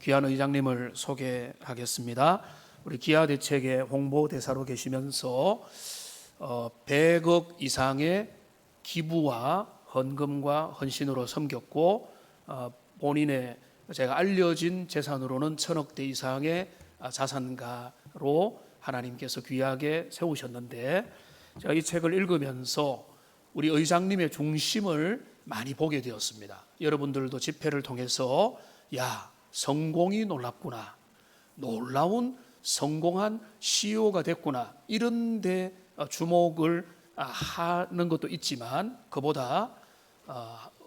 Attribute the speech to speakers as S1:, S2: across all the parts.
S1: 귀한 의장님을 소개하겠습니다. 우리 기아대책의 홍보대사로 계시면서 100억 이상의 기부와 헌금과 헌신으로 섬겼고, 본인의 제가 알려진 재산으로는 1000억대 이상의 자산가로 하나님께서 귀하게 세우셨는데, 제가 이 책을 읽으면서 우리 의장님의 중심을 많이 보게 되었습니다. 여러분들도 집회를 통해서 성공이 놀랍구나, 놀라운 성공한 CEO가 됐구나, 이런 데 주목을 하는 것도 있지만, 그보다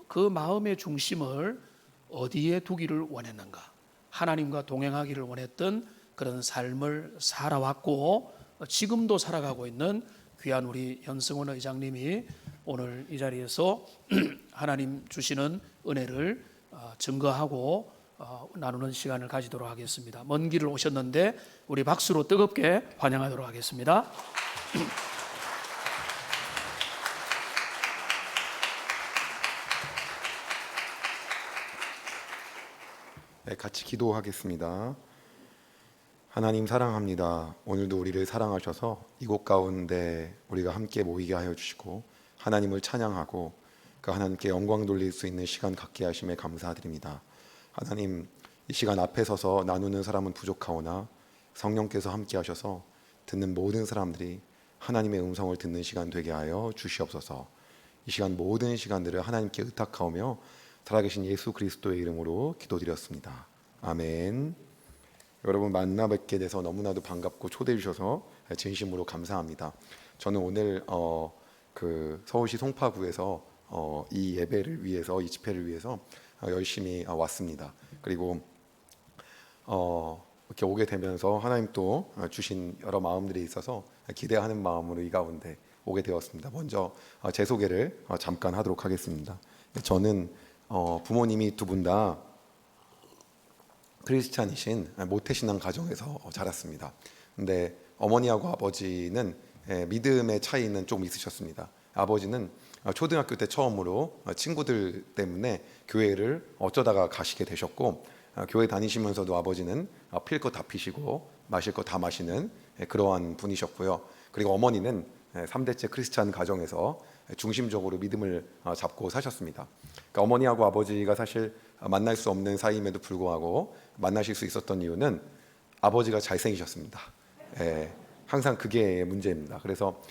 S1: 그 마음의 중심을 어디에 두기를 원했는가, 하나님과 동행하기를 원했던 그런 삶을 살아왔고 지금도 살아가고 있는 귀한 우리 현승원 의장님이 오늘 이 자리에서 하나님 주시는 은혜를 증거하고 나누는 시간을 가지도록 하겠습니다. 먼 길을 오셨는데 우리 박수로 뜨겁게 환영하도록 하겠습니다.
S2: 네, 같이 기도하겠습니다. 하나님 사랑합니다. 오늘도 우리를 사랑하셔서 이곳 가운데 우리가 함께 모이게 하여 주시고 하나님을 찬양하고 그 하나님께 영광 돌릴 수 있는 시간 갖게 하심에 감사드립니다. 하나님, 이 시간 앞에 서서 나누는 사람은 부족하오나 성령께서 함께 하셔서 듣는 모든 사람들이 하나님의 음성을 듣는 시간 되게 하여 주시옵소서. 이 시간 모든 시간들을 하나님께 의탁하오며 살아계신 예수 그리스도의 이름으로 기도드렸습니다. 아멘. 여러분 만나 뵙게 돼서 너무나도 반갑고 초대해 주셔서 진심으로 감사합니다. 저는 오늘 서울시 송파구에서 이 예배를 위해서, 이 집회를 위해서 열심히 왔습니다. 그리고 이렇게 오게 되면서 하나님 또 주신 여러 마음들이 있어서 기대하는 마음으로 이 가운데 오게 되었습니다. 먼저 제 소개를 잠깐 하도록 하겠습니다. 저는 부모님이 두 분 다 크리스찬이신 모태신앙 가정에서 자랐습니다. 근데 어머니하고 아버지는 믿음의 차이는 조금 있으셨습니다. 아버지는 초등학교 때 처음으로 친구들 때문에 교회를 어쩌다가 가시게 되셨고, 교회 다니시면서도 아버지는 필 거 다 피시고 마실 거 다 마시는 그러한 분이셨고요. 그리고 어머니는 3대째 크리스찬 가정에서 중심적으로 믿음을 잡고 사셨습니다. 그러니까 어머니하고 아버지가 사실 만날 수 없는 사이임에도 불구하고 만나실 수 있었던 이유는 아버지가 잘생기셨습니다. 항상 그게 문제입니다. 그래서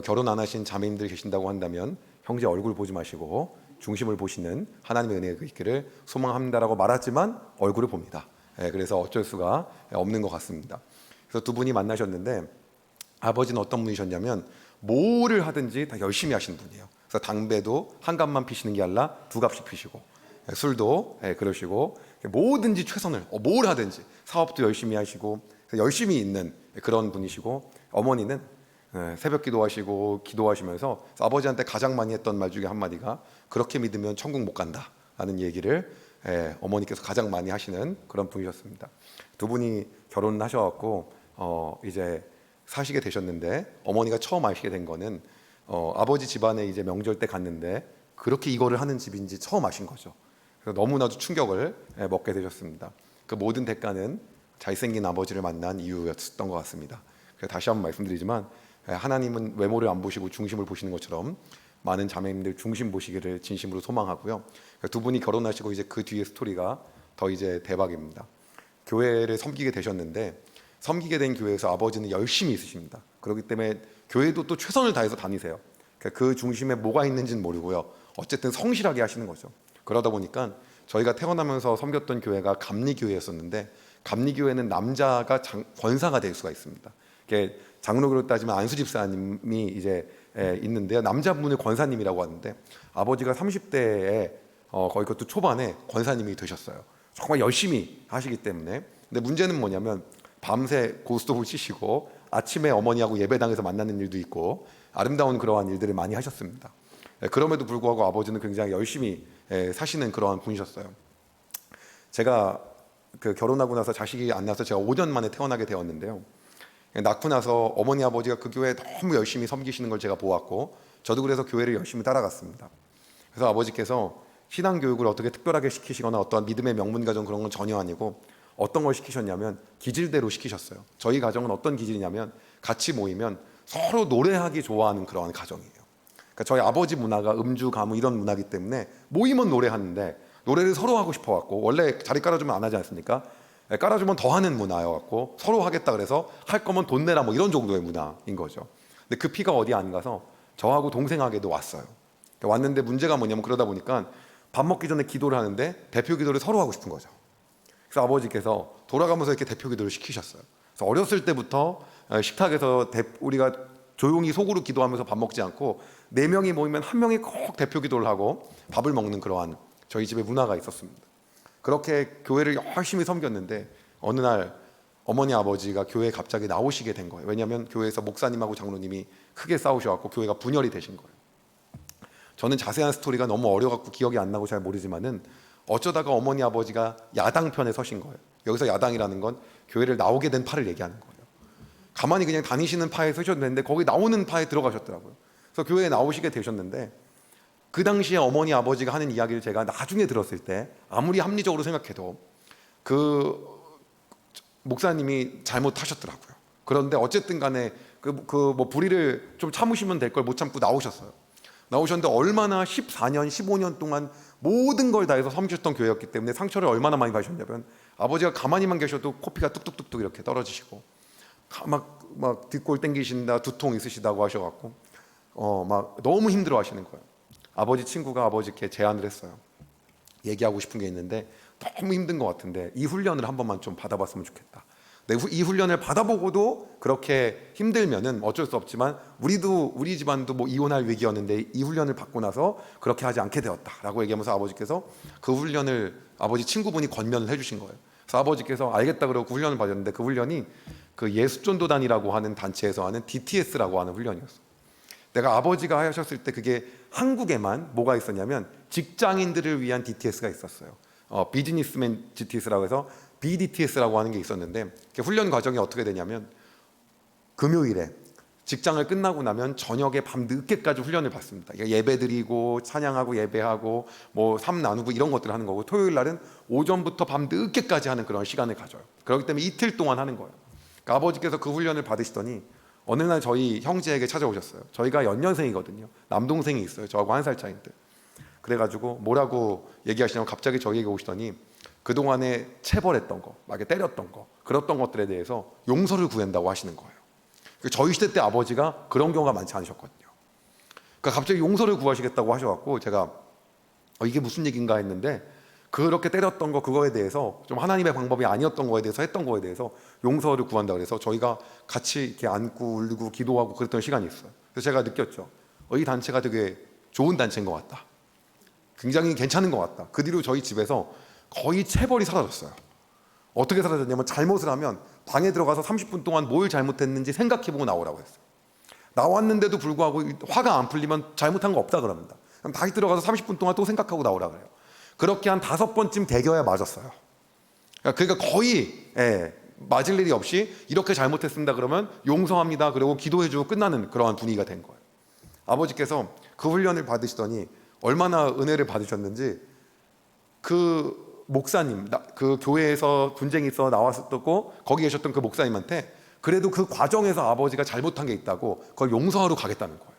S2: 결혼 안 하신 자매님들 계신다고 한다면 형제 얼굴 보지 마시고 중심을 보시는 하나님의 은혜가 있기를 소망합니다라고 말하지만 얼굴을 봅니다. 그래서 어쩔 수가 없는 것 같습니다. 그래서 두 분이 만나셨는데, 아버지는 어떤 분이셨냐면 뭐를 하든지 다 열심히 하시는 분이에요. 그래서 담배도 한 갑만 피시는 게 아니라 두 갑씩 피시고, 술도 그러시고, 뭐든지 최선을, 뭘 하든지 사업도 열심히 하시고 열심히 있는 그런 분이시고, 어머니는 새벽 기도하시고 기도하시면서 아버지한테 가장 많이 했던 말 중에 한마디가 그렇게 믿으면 천국 못 간다 라는 얘기를 어머니께서 가장 많이 하시는 그런 분이셨습니다. 두 분이 결혼하셔갖고 이제 사시게 되셨는데, 어머니가 처음 아시게 된 거는 아버지 집안에 이제 명절 때 갔는데 그렇게 이거를 하는 집인지 처음 아신 거죠. 그래서 너무나도 충격을 먹게 되셨습니다. 그 모든 대가는 잘생긴 아버지를 만난 이유였던 것 같습니다. 그래서 다시 한번 말씀드리지만 하나님은 외모를 안 보시고 중심을 보시는 것처럼 많은 자매님들 중심 보시기를 진심으로 소망하고요. 두 분이 결혼하시고 이제 그 뒤에 스토리가 더 이제 대박입니다. 교회를 섬기게 되셨는데, 섬기게 된 교회에서 아버지는 열심히 있으십니다. 그렇기 때문에 교회도 또 최선을 다해서 다니세요. 그 중심에 뭐가 있는지는 모르고요. 어쨌든 성실하게 하시는 거죠. 그러다 보니까 저희가 태어나면서 섬겼던 교회가 감리교회였었는데, 감리교회는 남자가 권사가 될 수가 있습니다. 장로교로 따지면 안수 집사님이 이제 있는데요. 남자분을 권사님이라고 하는데, 아버지가 30대에 거의 그것도 초반에 권사님이 되셨어요. 정말 열심히 하시기 때문에. 근데 문제는 뭐냐면 밤새 고스톱을 치시고 아침에 어머니하고 예배당에서 만나는 일도 있고 아름다운 그러한 일들을 많이 하셨습니다. 그럼에도 불구하고 아버지는 굉장히 열심히 사시는 그러한 분이셨어요. 제가 결혼하고 나서 자식이 안 나서 제가 5년 만에 태어나게 되었는데요. 낳고 나서 어머니 아버지가 그 교회에 너무 열심히 섬기시는 걸 제가 보았고, 저도 그래서 교회를 열심히 따라갔습니다. 그래서 아버지께서 신앙 교육을 어떻게 특별하게 시키시거나 어떤 믿음의 명문 가정 그런 건 전혀 아니고 어떤 걸 시키셨냐면 기질대로 시키셨어요. 저희 가정은 어떤 기질이냐면 같이 모이면 서로 노래하기 좋아하는 그러한 가정이에요. 그러니까 저희 아버지 문화가 음주, 가무 이런 문화이기 때문에 모이면 노래하는데 노래를 서로 하고 싶어 갖고 원래 자리 깔아주면 안 하지 않습니까? 깔아주면 더 하는 문화여갖고 서로 하겠다 그래서 할 거면 돈 내라 뭐 이런 정도의 문화인 거죠. 근데 그 피가 어디 안 가서 저하고 동생에게도 왔어요. 그러니까 왔는데 문제가 뭐냐면 그러다 보니까 밥 먹기 전에 기도를 하는데 대표 기도를 서로 하고 싶은 거죠. 그래서 아버지께서 돌아가면서 이렇게 대표 기도를 시키셨어요. 그래서 어렸을 때부터 식탁에서 우리가 조용히 속으로 기도하면서 밥 먹지 않고 4명이 모이면 1명이 꼭 대표 기도를 하고 밥을 먹는 그러한 저희 집의 문화가 있었습니다. 그렇게 교회를 열심히 섬겼는데 어느 날 어머니 아버지가 교회에 갑자기 나오시게 된 거예요. 왜냐하면 교회에서 목사님하고 장로님이 크게 싸우셔갖고 교회가 분열이 되신 거예요. 저는 자세한 스토리가 너무 어려갖고 기억이 안 나고 잘 모르지만은 어쩌다가 어머니 아버지가 야당 편에 서신 거예요. 여기서 야당이라는 건 교회를 나오게 된 파를 얘기하는 거예요. 가만히 그냥 다니시는 파에 서셔도 되는데 거기 나오는 파에 들어가셨더라고요. 그래서 교회에 나오시게 되셨는데 그 당시에 어머니 아버지가 하는 이야기를 제가 나중에 들었을 때 아무리 합리적으로 생각해도 그 목사님이 잘못하셨더라고요. 그런데 어쨌든 간에 뭐 불의를 좀 참으시면 될 걸 못 참고 나오셨어요. 나오셨는데 얼마나 14년, 15년 동안 모든 걸 다해서 섬기셨던 교회였기 때문에 상처를 얼마나 많이 받으셨냐면 아버지가 가만히만 계셔도 코피가 뚝뚝뚝뚝 이렇게 떨어지시고 막 뒷골 땡기신다, 두통 있으시다고 하셔갖고 막 너무 힘들어하시는 거예요. 아버지 친구가 아버지께 제안을 했어요. 얘기하고 싶은 게 있는데 너무 힘든 것 같은데 이 훈련을 한 번만 좀 받아봤으면 좋겠다. 근데 이 훈련을 받아보고도 그렇게 힘들면은 어쩔 수 없지만 우리 집안도 뭐 이혼할 위기였는데 이 훈련을 받고 나서 그렇게 하지 않게 되었다라고 얘기하면서 아버지께서 그 훈련을 아버지 친구분이 권면을 해주신 거예요. 그래서 아버지께서 알겠다 그러고 그 훈련을 받았는데 그 훈련이 그 예수전도단이라고 하는 단체에서 하는 DTS라고 하는 훈련이었어요. 내가 아버지가 하셨을 때 그게 한국에만 뭐가 있었냐면 직장인들을 위한 DTS가 있었어요. 비즈니스맨 DTS라고 해서 BDTS라고 하는 게 있었는데 훈련 과정이 어떻게 되냐면 금요일에 직장을 끝나고 나면 저녁에 밤 늦게까지 훈련을 받습니다. 예배 드리고 찬양하고 예배하고 뭐 삶 나누고 이런 것들을 하는 거고 토요일 날은 오전부터 밤 늦게까지 하는 그런 시간을 가져요. 그렇기 때문에 이틀 동안 하는 거예요. 그러니까 아버지께서 그 훈련을 받으시더니 어느 날 저희 형제에게 찾아오셨어요. 저희가 연년생이거든요. 남동생이 있어요. 저하고 1살 차이인데. 그래가지고 뭐라고 얘기하시냐면 갑자기 저희에게 오시더니 그동안에 체벌했던 거, 막 때렸던 거, 그랬던 것들에 대해서 용서를 구한다고 하시는 거예요. 저희 시대 때 아버지가 그런 경우가 많지 않으셨거든요. 그러니까 갑자기 용서를 구하시겠다고 하셔갖고 제가 이게 무슨 얘기인가 했는데 그렇게 때렸던 거 그거에 대해서 좀 하나님의 방법이 아니었던 거에 대해서 했던 거에 대해서 용서를 구한다 그래서 저희가 같이 이렇게 안고 울고 기도하고 그랬던 시간이 있어요. 그래서 제가 느꼈죠. 이 단체가 되게 좋은 단체인 것 같다. 굉장히 괜찮은 것 같다. 그 뒤로 저희 집에서 거의 체벌이 사라졌어요. 어떻게 사라졌냐면 잘못을 하면 방에 들어가서 30분 동안 뭘 잘못했는지 생각해보고 나오라고 했어요. 나왔는데도 불구하고 화가 안 풀리면 잘못한 거 없다 그럽니다. 그럼 다시 들어가서 30분 동안 또 생각하고 나오라 그래요. 그렇게 한 5번쯤 대겨야 맞았어요. 그러니까 거의 맞을 일이 없이 이렇게 잘못했습니다 그러면 용서합니다 그리고 기도해주고 끝나는 그러한 분위기가 된 거예요. 아버지께서 그 훈련을 받으시더니 얼마나 은혜를 받으셨는지 그 목사님, 그 교회에서 분쟁이 있어 나왔었고 거기 계셨던 그 목사님한테 그래도 그 과정에서 아버지가 잘못한 게 있다고 그걸 용서하러 가겠다는 거예요.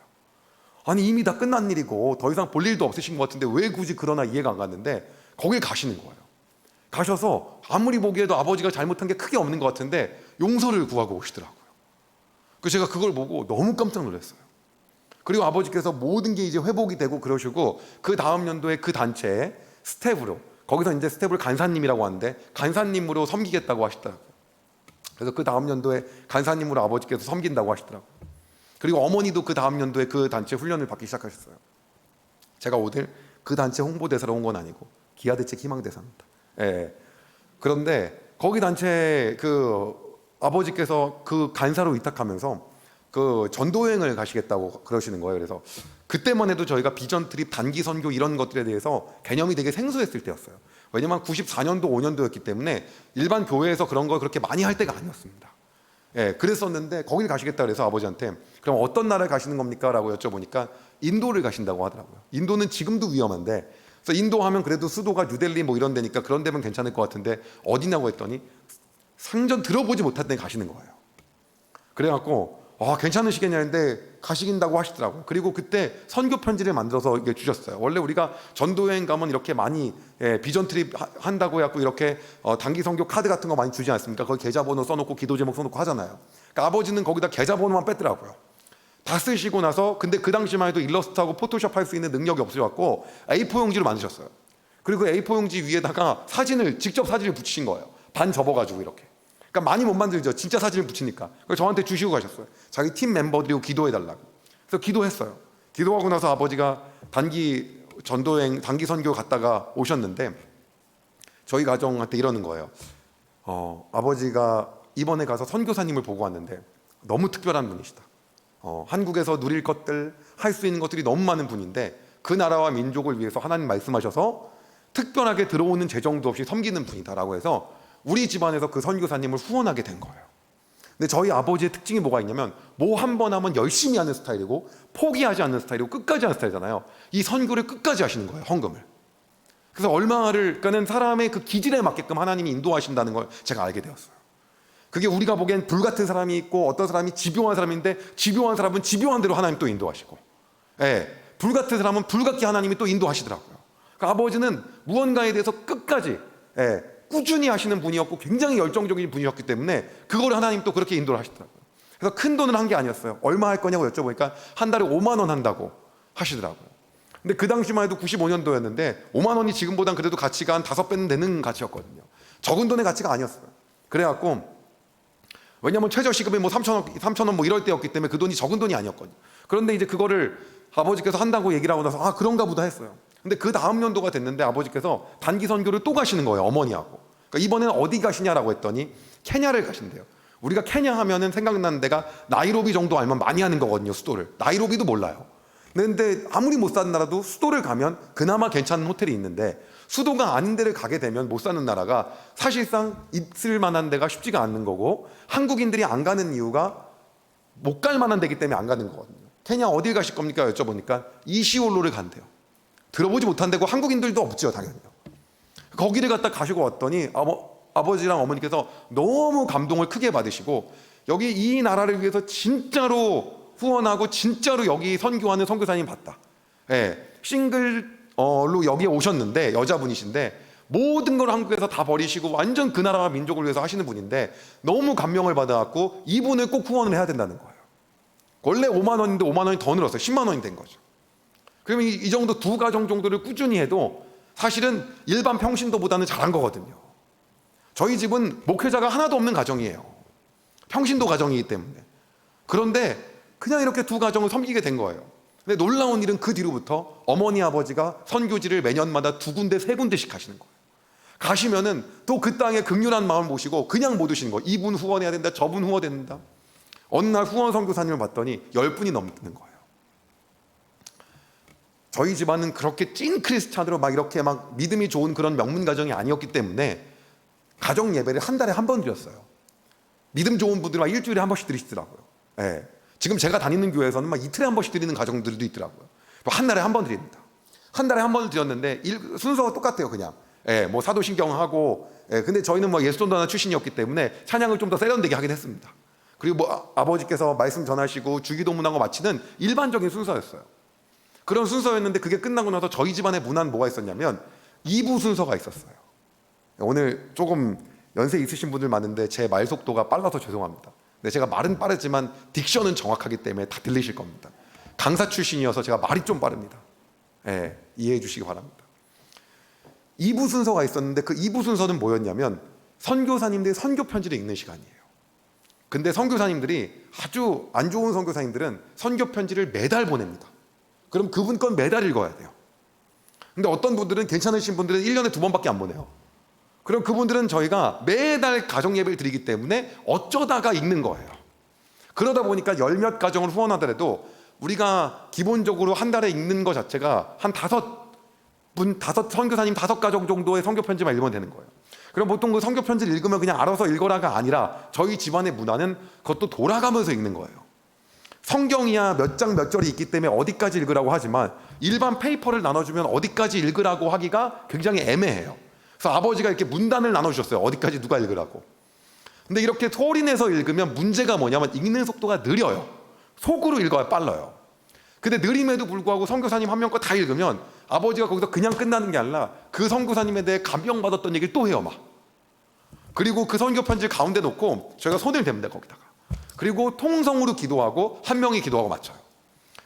S2: 아니 이미 다 끝난 일이고 더 이상 볼 일도 없으신 것 같은데 왜 굳이 그러나 이해가 안 갔는데 거길 가시는 거예요. 가셔서 아무리 보기에도 아버지가 잘못한 게 크게 없는 것 같은데 용서를 구하고 오시더라고요. 그래서 제가 그걸 보고 너무 깜짝 놀랐어요. 그리고 아버지께서 모든 게 이제 회복이 되고 그러시고 그 다음 연도에 그 단체에 스텝으로 거기서 이제 스텝을 간사님이라고 하는데 간사님으로 섬기겠다고 하시더라고요. 그래서 그 다음 연도에 간사님으로 아버지께서 섬긴다고 하시더라고요. 그리고 어머니도 그 다음 연도에 그 단체 훈련을 받기 시작하셨어요. 제가 오늘 그 단체 홍보대사로 온 건 아니고 기아대책 희망대사입니다. 그런데 거기 단체 그 아버지께서 그 간사로 위탁하면서 그 전도여행을 가시겠다고 그러시는 거예요. 그래서 그때만 해도 저희가 비전 트립, 단기 선교 이런 것들에 대해서 개념이 되게 생소했을 때였어요. 왜냐면 94년도, 5년도였기 때문에 일반 교회에서 그런 걸 그렇게 많이 할 때가 아니었습니다. 그랬었는데 거길 가시겠다 그래서 아버지한테 그럼 어떤 나라를 가시는 겁니까? 라고 여쭤보니까 인도를 가신다고 하더라고요. 인도는 지금도 위험한데 그래서 인도하면 그래도 수도가 뉴델리 뭐 이런 데니까 그런 데면 괜찮을 것 같은데 어디냐고 했더니 상전 들어보지 못한 데 가시는 거예요. 그래갖고 괜찮으시겠냐 했는데 가시긴다고 하시더라고요. 그리고 그때 선교 편지를 만들어서 이게 주셨어요. 원래 우리가 전도여행 가면 이렇게 많이 비전 트립 한다고 해갖고 이렇게 단기 선교 카드 같은 거 많이 주지 않습니까? 거기 계좌번호 써놓고 기도 제목 써놓고 하잖아요. 그러니까 아버지는 거기다 계좌번호만 뺐더라고요. 다 쓰시고 나서 근데 그 당시만 해도 일러스트하고 포토샵 할 수 있는 능력이 없으셔갖고 A4 용지를 만드셨어요. 그리고 그 A4 용지 위에다가 직접 사진을 붙이신 거예요. 반 접어가지고 이렇게. 그러니까 많이 못 만들죠. 진짜 사진을 붙이니까. 그래서 저한테 주시고 가셨어요. 자기 팀 멤버들이고 기도해달라고. 그래서 기도했어요. 기도하고 나서 아버지가 단기 전도여행, 단기 선교 갔다가 오셨는데 저희 가정한테 이러는 거예요. 아버지가 이번에 가서 선교사님을 보고 왔는데 너무 특별한 분이시다. 한국에서 누릴 것들, 할 수 있는 것들이 너무 많은 분인데 그 나라와 민족을 위해서 하나님 말씀하셔서 특별하게 들어오는 재정도 없이 섬기는 분이다라고 해서 우리 집안에서 그 선교사님을 후원하게 된 거예요. 근데 저희 아버지의 특징이 뭐가 있냐면 뭐 한 번 하면 열심히 하는 스타일이고 포기하지 않는 스타일이고 끝까지 하는 스타일이잖아요. 이 선교를 끝까지 하시는 거예요. 헌금을. 그래서 그러니까는 사람의 그 기질에 맞게끔 하나님이 인도하신다는 걸 제가 알게 되었어요. 그게 우리가 보기엔 불같은 사람이 있고 어떤 사람이 집요한 사람인데 집요한 사람은 집요한 대로 하나님 또 인도하시고 불같은 사람은 불같게 하나님이 또 인도하시더라고요. 그러니까 아버지는 무언가에 대해서 끝까지 꾸준히 하시는 분이었고 굉장히 열정적인 분이었기 때문에 그걸 하나님 또 그렇게 인도를 하시더라고요. 그래서 큰 돈을 한 게 아니었어요. 얼마 할 거냐고 여쭤보니까 한 달에 5만 원 한다고 하시더라고요. 근데 그 당시만 해도 95년도였는데 5만 원이 지금보단 그래도 가치가 한 5배는 되는 가치였거든요. 적은 돈의 가치가 아니었어요. 그래갖고 왜냐하면 최저시급이 뭐 3천 원 뭐 이럴 때였기 때문에 그 돈이 적은 돈이 아니었거든요. 그런데 이제 그거를 아버지께서 한다고 얘기를 하고 나서 그런가 보다 했어요. 근데 그 다음 연도가 됐는데 아버지께서 단기 선교를 또 가시는 거예요. 어머니하고. 그러니까 이번에는 어디 가시냐라고 했더니 케냐를 가신대요. 우리가 케냐 하면은 생각나는 데가 나이로비 정도 알면 많이 하는 거거든요. 수도를. 나이로비도 몰라요. 근데 아무리 못 사는 나라도 수도를 가면 그나마 괜찮은 호텔이 있는데 수도가 아닌 데를 가게 되면 못 사는 나라가 사실상 있을 만한 데가 쉽지가 않는 거고 한국인들이 안 가는 이유가 못 갈 만한 데이기 때문에 안 가는 거거든요. 케냐 어딜 가실 겁니까? 여쭤보니까 이시올로를 간대요. 들어보지 못한 데고 한국인들도 없죠, 당연히요. 거기를 갖다 가시고 왔더니 아버지랑 어머니께서 너무 감동을 크게 받으시고 여기 이 나라를 위해서 진짜로 후원하고 진짜로 여기 선교하는 선교사님 봤다. 싱글로 여기에 오셨는데 여자분이신데 모든 걸 한국에서 다 버리시고 완전 그 나라와 민족을 위해서 하시는 분인데 너무 감명을 받아갖고 이분을 꼭 후원을 해야 된다는 거예요. 원래 5만 원인데 5만 원이 더 늘었어요. 10만 원이 된 거죠. 그러면 이 정도 두 가정 정도를 꾸준히 해도 사실은 일반 평신도보다는 잘한 거거든요. 저희 집은 목회자가 하나도 없는 가정이에요. 평신도 가정이기 때문에. 그런데 그냥 이렇게 두 가정을 섬기게 된 거예요. 근데 놀라운 일은 그 뒤로부터 어머니 아버지가 선교지를 매년마다 2군데 3군데씩 가시는 거예요. 가시면은 또 그 땅에 긍휼한 마음을 모시고 그냥 못 오시는 거예요. 이분 후원해야 된다, 저분 후원해야 된다. 어느 날 후원 선교사님을 봤더니 10분이 넘는 거예요. 저희 집안은 그렇게 찐 크리스찬으로 막 이렇게 막 믿음이 좋은 그런 명문 가정이 아니었기 때문에 가정 예배를 한 달에 한 번 드렸어요. 믿음 좋은 분들은 막 일주일에 한 번씩 드리시더라고요. 지금 제가 다니는 교회에서는 막 이틀에 한 번씩 드리는 가정들도 있더라고요. 한 달에 한 번 드립니다. 한 달에 한 번을 드렸는데 순서가 똑같아요, 그냥. 뭐 사도신경하고, 근데 저희는 뭐 예수전도나 출신이었기 때문에 찬양을 좀 더 세련되게 하긴 했습니다. 그리고 뭐 아버지께서 말씀 전하시고 주기도문하고 마치는 일반적인 순서였어요. 그런 순서였는데 그게 끝나고 나서 저희 집안의 문화는 뭐가 있었냐면 2부 순서가 있었어요. 오늘 조금 연세 있으신 분들 많은데 제 말 속도가 빨라서 죄송합니다. 근데 제가 말은 빠르지만 딕션은 정확하기 때문에 다 들리실 겁니다. 강사 출신이어서 제가 말이 좀 빠릅니다. 이해해 주시기 바랍니다. 2부 순서가 있었는데 그 2부 순서는 뭐였냐면 선교사님들이 선교 편지를 읽는 시간이에요. 근데 선교사님들이 아주 안 좋은 선교사님들은 선교 편지를 매달 보냅니다. 그럼 그분 건 매달 읽어야 돼요. 근데 어떤 분들은 괜찮으신 분들은 1년에 2번밖에 안 보내요. 그럼 그분들은 저희가 매달 가정 예배를 드리기 때문에 어쩌다가 읽는 거예요. 그러다 보니까 10몇 가정을 후원하더라도 우리가 기본적으로 한 달에 읽는 것 자체가 한 5분, 선교사님 5가정 정도의 선교 편지만 읽으면 되는 거예요. 그럼 보통 그 선교 편지를 읽으면 그냥 알아서 읽어라가 아니라 저희 집안의 문화는 그것도 돌아가면서 읽는 거예요. 성경이야 몇 장 몇 절이 있기 때문에 어디까지 읽으라고 하지만 일반 페이퍼를 나눠주면 어디까지 읽으라고 하기가 굉장히 애매해요. 그래서 아버지가 이렇게 문단을 나눠주셨어요. 어디까지 누가 읽으라고. 근데 이렇게 소리 내서 읽으면 문제가 뭐냐면 읽는 속도가 느려요. 속으로 읽어야 빨라요. 근데 느림에도 불구하고 선교사님 한 명 거 다 읽으면 아버지가 거기서 그냥 끝나는 게 아니라 그 선교사님에 대해 감명받았던 얘기를 또 해요 막. 그리고 그 선교 편지를 가운데 놓고 저희가 손을 댑니다 거기다가. 그리고 통성으로 기도하고 한 명이 기도하고 맞춰요.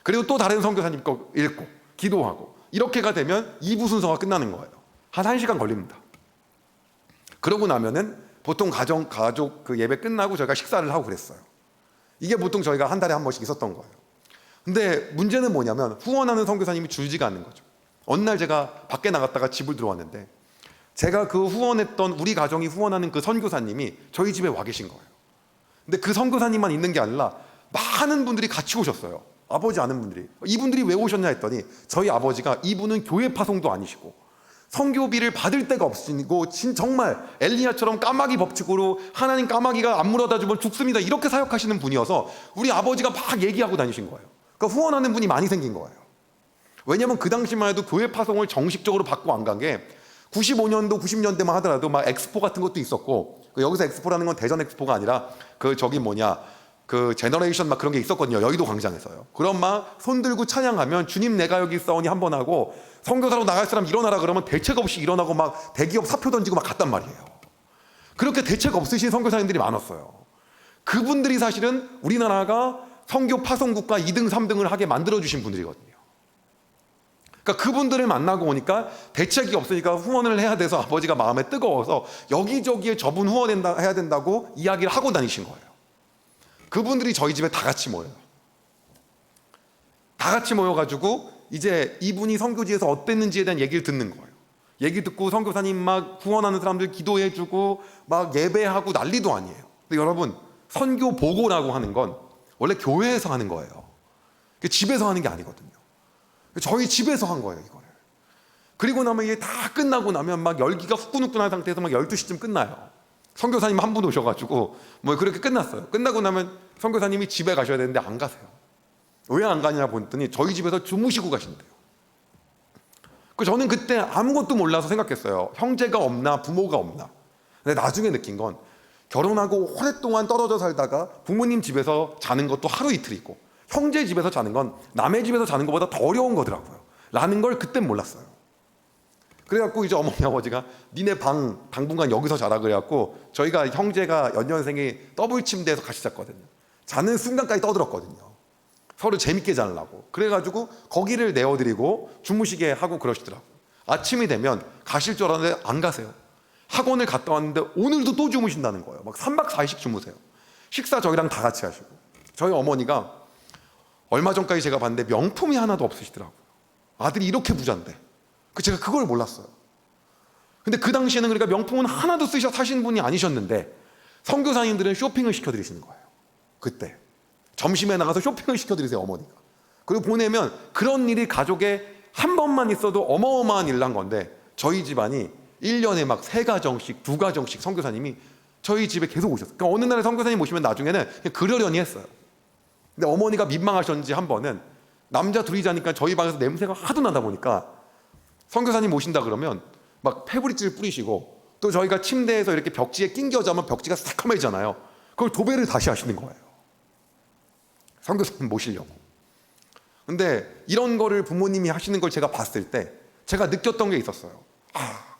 S2: 그리고 또 다른 선교사님 거 읽고 기도하고 이렇게가 되면 2부 순서가 끝나는 거예요. 한 1시간 걸립니다. 그러고 나면은 보통 가족 그 예배 끝나고 저희가 식사를 하고 그랬어요. 이게 보통 저희가 한 달에 한 번씩 있었던 거예요. 근데 문제는 뭐냐면 후원하는 선교사님이 줄지가 않는 거죠. 어느 날 제가 밖에 나갔다가 집을 들어왔는데 제가 그 후원했던 우리 가정이 후원하는 그 선교사님이 저희 집에 와 계신 거예요. 근데 그 선교사님만 있는 게 아니라 많은 분들이 같이 오셨어요. 아버지 아는 분들이. 이분들이 왜 오셨냐 했더니 저희 아버지가 이분은 교회 파송도 아니시고 선교비를 받을 데가 없으시고 정말 엘리야처럼 까마귀 법칙으로 하나님 까마귀가 안 물어다 주면 죽습니다 이렇게 사역하시는 분이어서 우리 아버지가 막 얘기하고 다니신 거예요. 그러니까 후원하는 분이 많이 생긴 거예요. 왜냐하면 그 당시만 해도 교회 파송을 정식적으로 받고 안 간 게 95년도 90년대만 하더라도 막 엑스포 같은 것도 있었고 여기서 엑스포라는 건 대전 엑스포가 아니라 그 제너레이션 막 그런 게 있었거든요. 여의도 광장에서요. 그럼 막 손 들고 찬양하면 주님 내가 여기 있사오니 한 번 하고 선교사로 나갈 사람 일어나라 그러면 대책 없이 일어나고 막 대기업 사표 던지고 막 갔단 말이에요. 그렇게 대책 없으신 선교사님들이 많았어요. 그분들이 사실은 우리나라가 선교 파송국가 2등 3등을 하게 만들어주신 분들이거든요. 그러니까 그분들을 만나고 오니까 대책이 없으니까 후원을 해야 돼서 아버지가 마음에 뜨거워서 여기저기에 저분 후원해야 된다고 이야기를 하고 다니신 거예요. 그분들이 저희 집에 다 같이 모여요. 다 같이 모여가지고 이제 이분이 선교지에서 어땠는지에 대한 얘기를 듣는 거예요. 얘기 듣고 선교사님 막 후원하는 사람들 기도해주고 막 예배하고 난리도 아니에요. 근데 여러분 선교 보고라고 하는 건 원래 교회에서 하는 거예요. 집에서 하는 게 아니거든요. 저희 집에서 한 거예요 이거를. 그리고 나면 이게 다 끝나고 나면 막 열기가 후끈후끈한 상태에서 막 12시쯤 끝나요. 선교사님 한 분 오셔가지고 뭐 그렇게 끝났어요. 끝나고 나면 선교사님이 집에 가셔야 되는데 안 가세요. 왜 안 가냐 보더니 저희 집에서 주무시고 가신대요. 저는 그때 아무것도 몰라서 생각했어요. 형제가 없나 부모가 없나. 근데 나중에 느낀 건 결혼하고 오랫동안 떨어져 살다가 부모님 집에서 자는 것도 하루 이틀 있고 형제 집에서 자는 건 남의 집에서 자는 것보다 더 어려운 거더라고요. 라는 걸 그땐 몰랐어요. 그래갖고 이제 어머니 아버지가 니네 당분간 여기서 자라 그래갖고 저희가 형제가 연년생이 더블 침대에서 같이 잤거든요. 자는 순간까지 떠들었거든요. 서로 재밌게 자려고. 그래가지고 거기를 내어드리고 주무시게 하고 그러시더라고요. 아침이 되면 가실 줄 알았는데 안 가세요. 학원을 갔다 왔는데 오늘도 또 주무신다는 거예요. 막 3박 4일씩 주무세요. 식사 저희랑 다 같이 하시고. 저희 어머니가 얼마 전까지 제가 봤는데 명품이 하나도 없으시더라고요. 아들이 이렇게 부자인데. 제가 그걸 몰랐어요. 근데 그 당시에는 그러니까 명품은 하나도 사신 분이 아니셨는데 선교사님들은 쇼핑을 시켜드리시는 거예요. 그때 점심에 나가서 쇼핑을 시켜드리세요 어머니가. 그리고 보내면 그런 일이 가족에 한 번만 있어도 어마어마한 일난 건데 저희 집안이 1년에 막 3가정씩 2가정씩 선교사님이 저희 집에 계속 오셨어요. 그러니까 어느 날에 선교사님 오시면 나중에는 그냥 그러려니 했어요. 근데 어머니가 민망하셨는지 한 번은 남자 둘이 자니까 저희 방에서 냄새가 하도 나다 보니까 선교사님 오신다 그러면 막 페브리즈를 뿌리시고 또 저희가 침대에서 이렇게 벽지에 낑겨 자면 벽지가 새카매잖아요. 그걸 도배를 다시 하시는 거예요. 선교사님 모시려고. 근데 이런 거를 부모님이 하시는 걸 제가 봤을 때 제가 느꼈던 게 있었어요.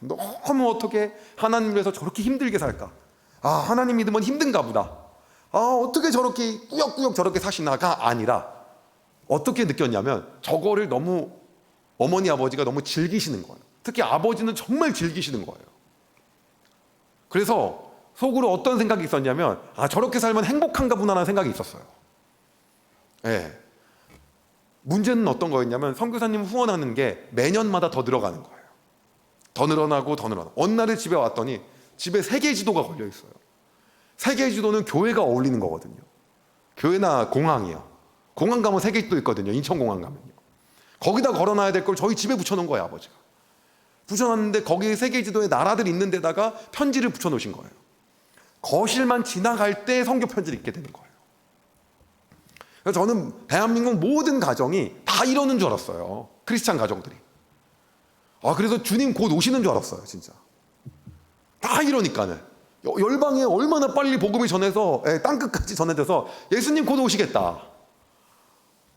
S2: 너무 어떻게 하나님을 위해서 저렇게 힘들게 살까? 하나님 믿으면 힘든가 보다. 어떻게 저렇게 꾸역꾸역 저렇게 사시나가 아니라 어떻게 느꼈냐면 저거를 너무 어머니 아버지가 너무 즐기시는 거예요. 특히 아버지는 정말 즐기시는 거예요. 그래서 속으로 어떤 생각이 있었냐면 저렇게 살면 행복한가 보다라는 생각이 있었어요. 네. 문제는 어떤 거였냐면 선교사님 후원하는 게 매년마다 더 늘어가는 거예요. 더 늘어나고 더 늘어나고. 어느 날에 집에 왔더니 집에 세계지도가 걸려 있어요. 세계지도는 교회가 어울리는 거거든요. 교회나 공항이요. 공항 가면 세계지도 있거든요. 인천공항 가면요. 거기다 걸어놔야 될 걸 저희 집에 붙여놓은 거예요 아버지가. 붙여놨는데 거기 세계지도에 나라들 있는 데다가 편지를 붙여놓으신 거예요. 거실만 지나갈 때 선교 편지를 읽게 되는 거예요. 그래서 저는 대한민국 모든 가정이 다 이러는 줄 알았어요. 크리스찬 가정들이. 그래서 주님 곧 오시는 줄 알았어요, 진짜. 다 이러니까는. 열방에 얼마나 빨리 복음을 전해서 땅끝까지 전해져서 예수님 곧 오시겠다.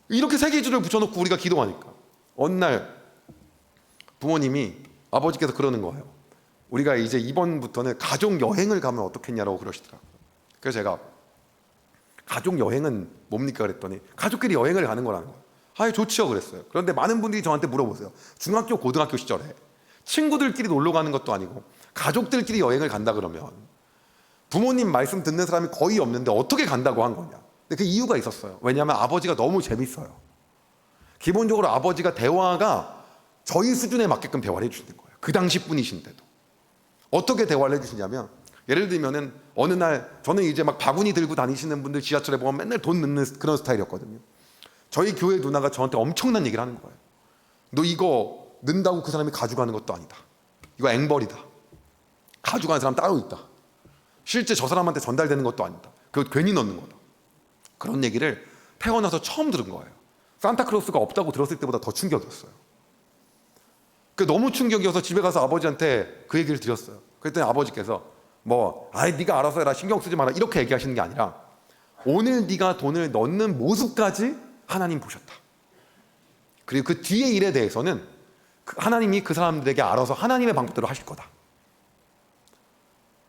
S2: 이렇게 세계주를 붙여놓고 우리가 기도하니까 어느 날 부모님이 아버지께서 그러는 거예요. 우리가 이제 이번부터는 가족 여행을 가면 어떻겠냐라고 그러시더라고요. 그래서 제가 가족 여행은 뭡니까 그랬더니 가족끼리 여행을 가는 거라는 거예요. 좋지요 그랬어요. 그런데 많은 분들이 저한테 물어보세요. 중학교 고등학교 시절에 친구들끼리 놀러 가는 것도 아니고 가족들끼리 여행을 간다 그러면 부모님 말씀 듣는 사람이 거의 없는데 어떻게 간다고 한 거냐. 근데 그 이유가 있었어요. 왜냐하면 아버지가 너무 재밌어요. 기본적으로 아버지가 대화가 저희 수준에 맞게끔 대화를 해주시는 거예요. 그 당시 분이신데도. 어떻게 대화를 해주시냐면 예를 들면은 어느 날 저는 이제 막 바구니 들고 다니시는 분들 지하철에 보면 맨날 돈 넣는 그런 스타일이었거든요. 저희 교회 누나가 저한테 엄청난 얘기를 하는 거예요. 너 이거 넣는다고 그 사람이 가져가는 것도 아니다. 이거 앵벌이다. 가져가는 사람 따로 있다. 실제 저 사람한테 전달되는 것도 아니다. 그거 괜히 넣는 거다. 그런 얘기를 태어나서 처음 들은 거예요. 산타클로스가 없다고 들었을 때보다 더 충격이었어요. 너무 충격이어서 집에 가서 아버지한테 그 얘기를 드렸어요. 그랬더니 아버지께서 네가 알아서 해라, 신경 쓰지 마라, 이렇게 얘기하시는 게 아니라 오늘 네가 돈을 넣는 모습까지 하나님 보셨다. 그리고 그 뒤의 일에 대해서는 하나님이 그 사람들에게 알아서 하나님의 방법대로 하실 거다.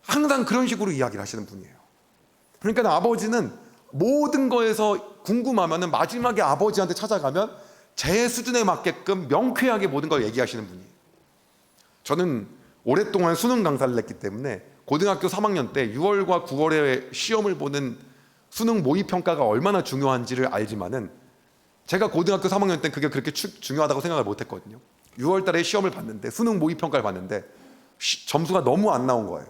S2: 항상 그런 식으로 이야기를 하시는 분이에요. 그러니까 아버지는 모든 거에서 궁금하면은 마지막에 아버지한테 찾아가면 제 수준에 맞게끔 명쾌하게 모든 걸 얘기하시는 분이에요. 저는 오랫동안 수능 강사를 했기 때문에 고등학교 3학년 때 6월과 9월에 시험을 보는 수능 모의평가가 얼마나 중요한지를 알지만은 제가 고등학교 3학년 때 그게 그렇게 중요하다고 생각을 못했거든요. 6월 달에 시험을 봤는데 수능 모의평가를 봤는데 점수가 너무 안 나온 거예요.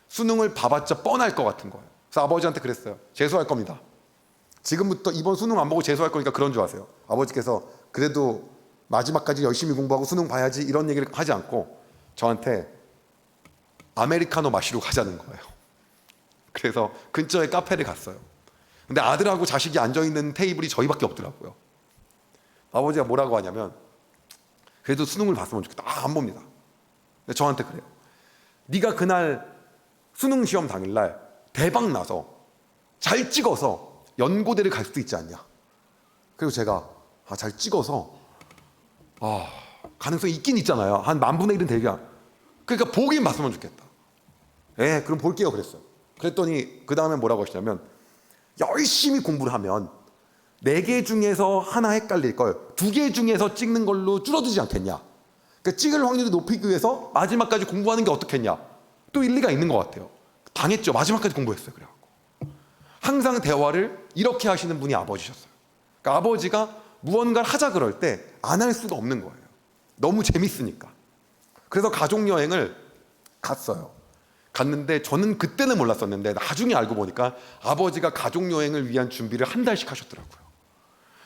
S2: 수능을 봐봤자 뻔할 것 같은 거예요. 그래서 아버지한테 그랬어요. 재수할 겁니다. 지금부터 이번 수능 안 보고 재수할 거니까 그런 줄 아세요. 아버지께서 그래도 마지막까지 열심히 공부하고 수능 봐야지 이런 얘기를 하지 않고 저한테 아메리카노 마시러 가자는 거예요. 그래서 근처에 카페를 갔어요. 근데 아들하고 자식이 앉아있는 테이블이 저희밖에 없더라고요. 아버지가 뭐라고 하냐면 그래도 수능을 봤으면 좋겠다. 안 봅니다. 근데 저한테 그래요. 네가 그날 수능 시험 당일날 대박 나서 잘 찍어서 연고대를 갈 수도 있지 않냐. 그리고 제가 잘 찍어서 가능성이 있긴 있잖아요. 한 10,000분의 1은 되게. 그러니까 보긴 봤으면 좋겠다. 그럼 볼게요 그랬어요. 그랬더니 그 다음에 뭐라고 하시냐면 열심히 공부를 하면 4개 중에서 하나 헷갈릴 걸 2개 중에서 찍는 걸로 줄어들지 않겠냐. 그러니까 찍을 확률을 높이기 위해서 마지막까지 공부하는 게 어떻겠냐. 또 일리가 있는 것 같아요. 당했죠. 마지막까지 공부했어요. 그래갖고 항상 대화를 이렇게 하시는 분이 아버지셨어요. 그러니까 아버지가 무언가를 하자 그럴 때 안 할 수가 없는 거예요. 너무 재밌으니까. 그래서 가족여행을 갔어요. 갔는데 저는 그때는 몰랐었는데 나중에 알고 보니까 아버지가 가족여행을 위한 준비를 한 달씩 하셨더라고요.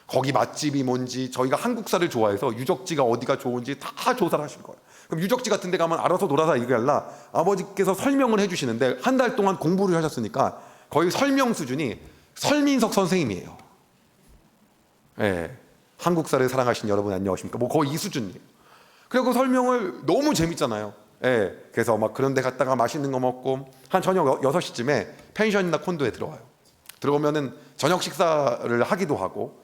S2: 거기 맛집이 뭔지 저희가 한국사를 좋아해서 유적지가 어디가 좋은지 다 조사를 하신 거예요. 그럼 유적지 같은 데 가면 알아서 돌아서 얘기할라 아버지께서 설명을 해주시는데 한 달 동안 공부를 하셨으니까 거의 설명 수준이 설민석 선생님이에요. 한국사를 사랑하신 여러분 안녕하십니까? 거의 이 수준이에요. 그리고 설명을 너무 재밌잖아요. 그래서 막 그런 데 갔다가 맛있는 거 먹고 한 저녁 6시쯤에 펜션이나 콘도에 들어와요. 들어오면은 저녁 식사를 하기도 하고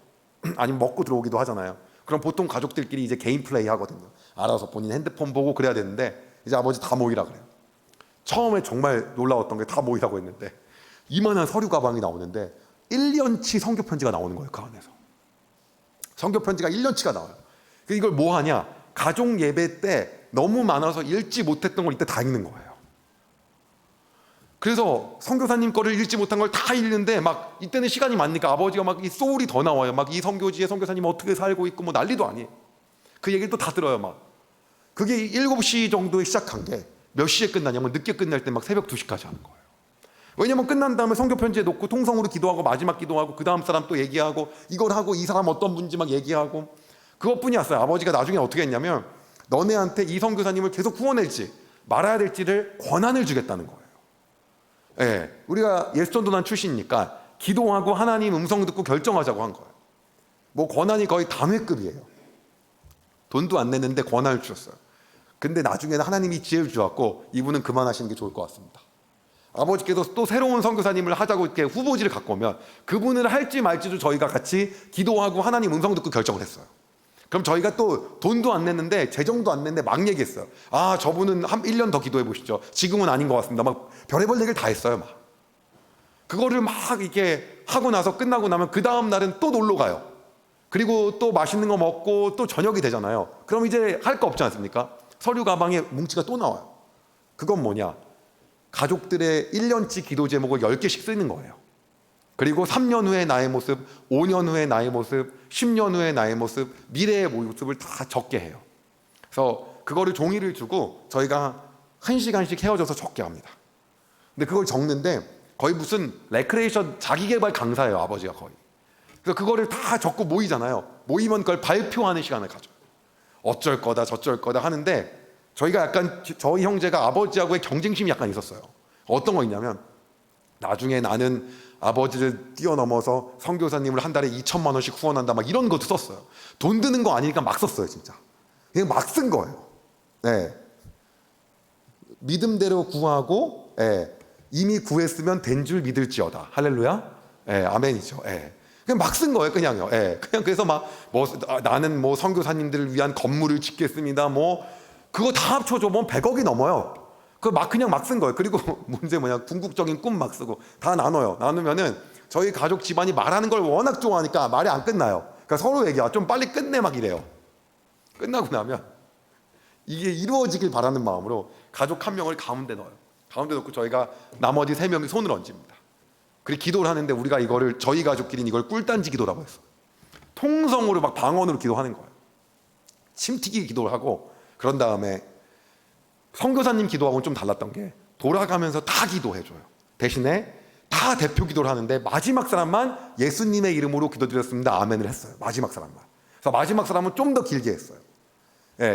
S2: 아니면 먹고 들어오기도 하잖아요. 그럼 보통 가족들끼리 이제 개인 플레이 하거든요. 알아서 본인 핸드폰 보고 그래야 되는데 이제 아버지 다 모이라 그래요. 처음에 정말 놀라웠던 게 다 모이라고 했는데 이만한 서류 가방이 나오는데 1년치 성교 편지가 나오는 거예요. 그 안에서 성교 편지가 1년치가 나와요. 이걸 뭐 하냐? 가족 예배 때 너무 많아서 읽지 못했던 걸 이때 다 읽는 거예요. 그래서 선교사님 거를 읽지 못한 걸 다 읽는데 막 이때는 시간이 많으니까 아버지가 막 이 소울이 더 나와요. 막 이 선교지에 선교사님 어떻게 살고 있고 뭐 난리도 아니에요. 그 얘기를 또 다 들어요. 막 그게 7시 정도에 시작한 게 몇 시에 끝나냐면 늦게 끝날 때 막 새벽 2시까지 하는 거예요. 왜냐면 끝난 다음에 선교 편지에 놓고 통성으로 기도하고 마지막 기도하고 그 다음 사람 또 얘기하고 이걸 하고 이 사람 어떤 분인지 막 얘기하고 그것뿐이었어요. 아버지가 나중에 어떻게 했냐면 너네한테 이 선교사님을 계속 후원할지 말아야 될지를 권한을 주겠다는 거예요. 우리가 예수전도단 출신이니까 기도하고 하나님 음성 듣고 결정하자고 한 거예요. 뭐 권한이 거의 당회급이에요. 돈도 안 냈는데 권한을 주셨어요. 근데 나중에는 하나님이 지혜를 주었고 이분은 그만하시는 게 좋을 것 같습니다. 아버지께서 또 새로운 선교사님을 하자고 이렇게 후보지를 갖고 오면 그분을 할지 말지도 저희가 같이 기도하고 하나님 음성 듣고 결정을 했어요. 그럼 저희가 또 돈도 안 냈는데 재정도 안 냈는데 막 얘기했어요. 아, 저분은 한 1년 더 기도해 보시죠. 지금은 아닌 것 같습니다. 막 별의별 얘기를 다 했어요. 막 그거를 막 이렇게 하고 나서 끝나고 나면 그 다음 날은 또 놀러 가요. 그리고 또 맛있는 거 먹고 또 저녁이 되잖아요. 그럼 이제 할 거 없지 않습니까? 서류 가방에 뭉치가 또 나와요. 그건 뭐냐? 가족들의 1년치 기도 제목을 10개씩 쓰는 거예요. 그리고 3년 후의 나의 모습, 5년 후의 나의 모습, 10년 후의 나의 모습, 미래의 모습을 다 적게 해요. 그래서 그거를 종이를 주고 저희가 1시간씩 헤어져서 적게 합니다. 근데 그걸 적는데 거의 무슨 레크레이션 자기개발 강사예요, 아버지가 거의. 그래서 그거를 다 적고 모이잖아요. 모이면 그걸 발표하는 시간을 가져요. 어쩔 거다 저쩔 거다 하는데 저희가 약간 저희 형제가 아버지하고의 경쟁심이 약간 있었어요. 어떤 거 있냐면 나중에 나는 아버지를 뛰어넘어서 선교사님을 한 달에 2천만 원씩 후원한다 막 이런 것도 썼어요. 돈 드는 거 아니니까 막 썼어요. 진짜 그냥 막 쓴 거예요. 네. 믿음대로 구하고 이미 구했으면 된 줄 믿을지어다. 할렐루야. 아멘이죠. 그냥 막 쓴 거예요, 그냥요. 그냥 그래서 막 나는 뭐 선교사님들을 위한 건물을 짓겠습니다. 뭐 그거 다 합쳐줘 보면 100억이 넘어요. 그 막 그냥 막 쓴 거예요. 그리고 문제 뭐냐, 궁극적인 꿈 막 쓰고 다 나눠요. 나누면은 저희 가족 집안이 말하는 걸 워낙 좋아하니까 말이 안 끝나요. 그러니까 서로 얘기야, 좀 빨리 끝내 막 이래요. 끝나고 나면 이게 이루어지길 바라는 마음으로 가족 한 명을 가운데 넣어요. 가운데 넣고 저희가 나머지 3명이 손을 얹습니다. 그리고 기도를 하는데 우리가 이거를 저희 가족끼리는 이걸 꿀단지 기도라고 했어요. 통성으로 막 방언으로 기도하는 거예요. 침튀기 기도를 하고 그런 다음에 선교사님 기도하고는 좀 달랐던 게 돌아가면서 다 기도해줘요. 대신에 다 대표 기도를 하는데 마지막 사람만 예수님의 이름으로 기도드렸습니다. 아멘을 했어요. 마지막 사람만. 그래서 마지막 사람은 좀 더 길게 했어요.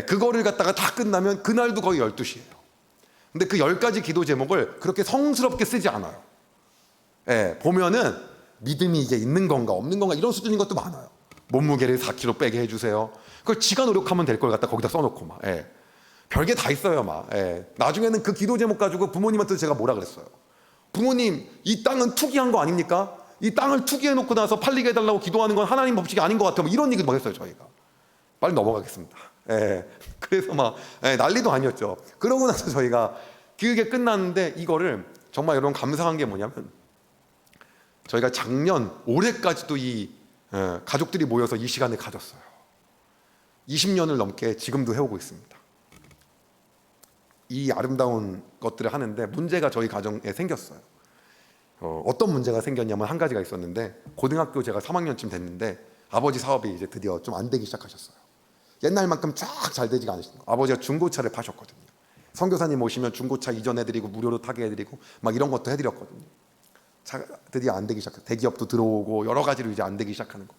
S2: 그거를 갖다가 다 끝나면 그날도 거의 12시예요. 근데 그 10가지 기도 제목을 그렇게 성스럽게 쓰지 않아요. 보면은 믿음이 이게 있는 건가 없는 건가 이런 수준인 것도 많아요. 몸무게를 4kg 빼게 해주세요. 그걸 지가 노력하면 될 걸 갖다 거기다 써놓고 막 별게 다 있어요. 막 나중에는 그 기도 제목 가지고 부모님한테 제가 뭐라 그랬어요. 부모님, 이 땅은 투기한 거 아닙니까? 이 땅을 투기해놓고 나서 팔리게 해달라고 기도하는 건 하나님 법칙이 아닌 것 같아요. 뭐 이런 얘기도 막 했어요. 저희가 빨리 넘어가겠습니다. 그래서 막 난리도 아니었죠. 그러고 나서 저희가 그게 끝났는데 이거를 정말 여러분 감사한 게 뭐냐면 저희가 작년 올해까지도 이 가족들이 모여서 이 시간을 가졌어요. 20년을 넘게 지금도 해오고 있습니다. 이 아름다운 것들을 하는데 문제가 저희 가정에 생겼어요. 어떤 문제가 생겼냐면 한 가지가 있었는데 고등학교 제가 3학년쯤 됐는데 아버지 사업이 이제 드디어 좀 안 되기 시작하셨어요. 옛날만큼 쫙 잘 되지가 않으시는 거예요. 아버지가 중고차를 파셨거든요. 선교사님 오시면 중고차 이전해드리고 무료로 타게 해드리고 막 이런 것도 해드렸거든요. 차 드디어 안 되기 시작해요. 대기업도 들어오고 여러 가지로 이제 안 되기 시작하는 거.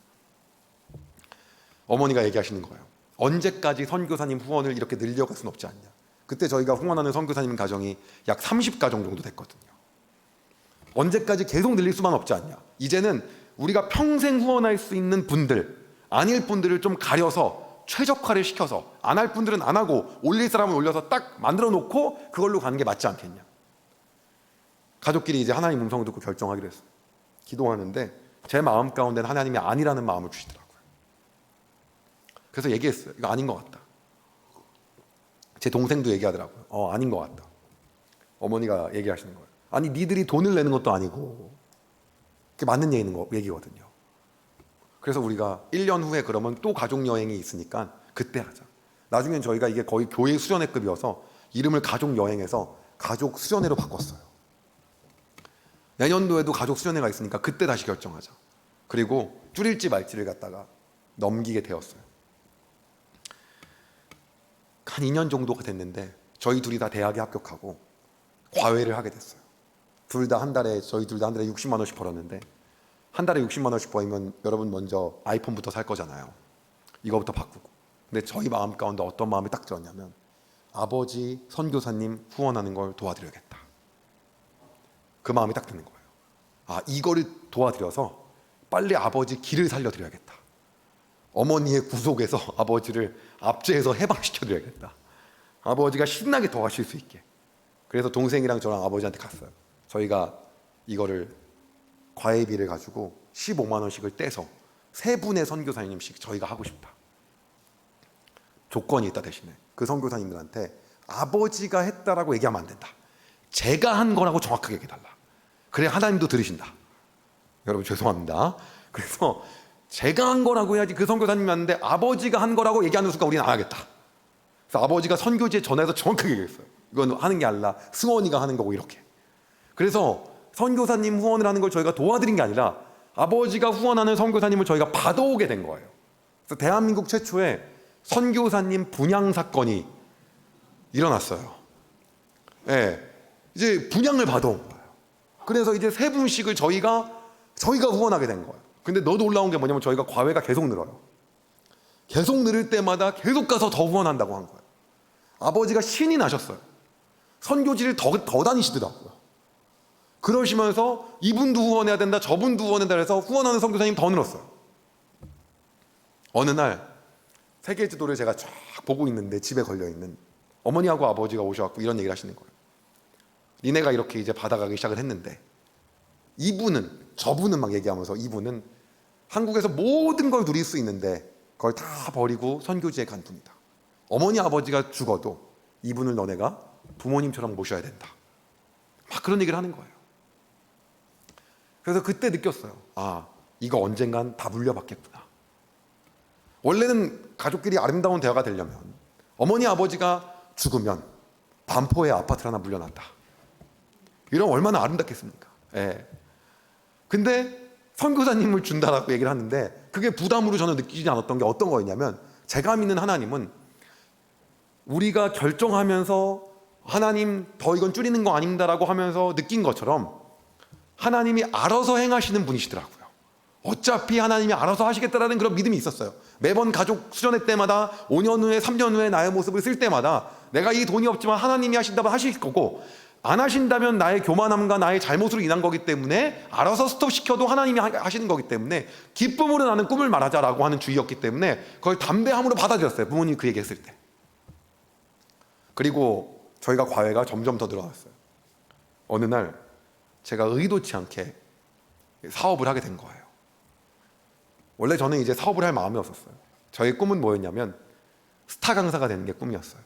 S2: 어머니가 얘기하시는 거예요. 언제까지 선교사님 후원을 이렇게 늘려갈 수는 없지 않냐. 그때 저희가 후원하는 선교사님 가정이 약 30가정 정도 됐거든요. 언제까지 계속 늘릴 수만 없지 않냐. 이제는 우리가 평생 후원할 수 있는 분들, 아닐 분들을 좀 가려서 최적화를 시켜서 안 할 분들은 안 하고 올릴 사람은 올려서 딱 만들어 놓고 그걸로 가는 게 맞지 않겠냐. 가족끼리 이제 하나님 음성을 듣고 결정하기로 했어요. 기도하는데 제 마음 가운데는 하나님이 아니라는 마음을 주시더라고요. 그래서 얘기했어요. 이거 아닌 것 같다. 제 동생도 얘기하더라고요. 아닌 것 같다. 어머니가 얘기하시는 거예요. 아니 니들이 돈을 내는 것도 아니고 그게 맞는 얘기거든요. 그래서 우리가 1년 후에 그러면 또 가족여행이 있으니까 그때 하자. 나중엔 저희가 이게 거의 교회 수련회급이어서 이름을 가족여행에서 가족 수련회로 바꿨어요. 내년도에도 가족 수련회가 있으니까 그때 다시 결정하자. 그리고 줄일지 말지를 갖다가 넘기게 되었어요. 한 2년 정도가 됐는데 저희 둘이 다 대학에 합격하고 과외를 하게 됐어요. 저희 둘 다 한 달에 60만 원씩 벌었는데 한 달에 60만 원씩 벌면 여러분 먼저 아이폰부터 살 거잖아요. 이거부터 바꾸고. 근데 저희 마음 가운데 어떤 마음이 딱 들었냐면 아버지 선교사님 후원하는 걸 도와드려야겠다. 그 마음이 딱 드는 거예요. 이거를 도와드려서 빨리 아버지 길을 살려드려야겠다. 어머니의 구속에서 아버지를 압제해서 해방시켜드려야겠다. 아버지가 신나게 더 가실 수 있게. 그래서 동생이랑 저랑 아버지한테 갔어요. 저희가 이거를 과외비를 가지고 15만 원씩을 떼서 3분의 선교사님씩 저희가 하고 싶다. 조건이 있다. 대신에 그 선교사님들한테 아버지가 했다라고 얘기하면 안 된다. 제가 한 거라고 정확하게 얘기해달라. 그래 하나님도 들으신다. 여러분 죄송합니다. 그래서 제가 한 거라고 해야지. 그 선교사님이 왔는데 아버지가 한 거라고 얘기하는 순간 우리는 안 하겠다. 그래서 아버지가 선교지에 전화해서 정확하게 얘기했어요. 이건 하는 게 아니라 승원이가 하는 거고 이렇게. 그래서 선교사님 후원을 하는 걸 저희가 도와드린 게 아니라 아버지가 후원하는 선교사님을 저희가 받아오게 된 거예요. 그래서 대한민국 최초의 선교사님 분양 사건이 일어났어요. 예, 이제 분양을 받아온 거예요. 그래서 이제 3분씩을 저희가 후원하게 된 거예요. 근데 너 놀라운 게 뭐냐면 저희가 과외가 계속 늘어요. 계속 늘을 때마다 계속 가서 더 후원한다고 한 거예요. 아버지가 신이 나셨어요. 선교지를 더 다니시더라고요. 그러시면서 이분도 후원해야 된다, 저분도 후원해야 된다 해서 후원하는 선교사님 더 늘었어요. 어느 날 세계 지도를 제가 쫙 보고 있는데 집에 걸려있는 어머니하고 아버지가 오셔갖고 이런 얘기를 하시는 거예요. 니네가 이렇게 이제 받아가기 시작을 했는데 저분은 막 얘기하면서 이분은 한국에서 모든 걸 누릴 수 있는데 그걸 다 버리고 선교지에 간 분이다. 어머니 아버지가 죽어도 이분을 너네가 부모님처럼 모셔야 된다. 막 그런 얘기를 하는 거예요. 그래서 그때 느꼈어요. 이거 언젠간 다 물려받겠구나. 원래는 가족끼리 아름다운 대화가 되려면 어머니 아버지가 죽으면 반포에 아파트를 하나 물려놨다. 이러면 얼마나 아름답겠습니까? 예. 근데 선교사님을 준다라고 얘기를 하는데 그게 부담으로 저는 느끼지 않았던 게 어떤 거였냐면 제가 믿는 하나님은 우리가 결정하면서 하나님 더 이건 줄이는 거 아닌가라고 하면서 느낀 것처럼 하나님이 알아서 행하시는 분이시더라고요. 어차피 하나님이 알아서 하시겠다라는 그런 믿음이 있었어요. 매번 가족 수련회 때마다 5년 후에 3년 후에 나의 모습을 쓸 때마다 내가 이 돈이 없지만 하나님이 하신다면 하실 거고 안 하신다면 나의 교만함과 나의 잘못으로 인한 거기 때문에 알아서 스톱시켜도 하나님이 하시는 거기 때문에 기쁨으로 나는 꿈을 말하자라고 하는 주의였기 때문에 그걸 담대함으로 받아들였어요. 부모님이 그 얘기했을 때. 그리고 저희가 과외가 점점 더 늘어났어요. 어느 날 제가 의도치 않게 사업을 하게 된 거예요. 원래 저는 이제 사업을 할 마음이 없었어요. 저의 꿈은 뭐였냐면 스타 강사가 되는 게 꿈이었어요.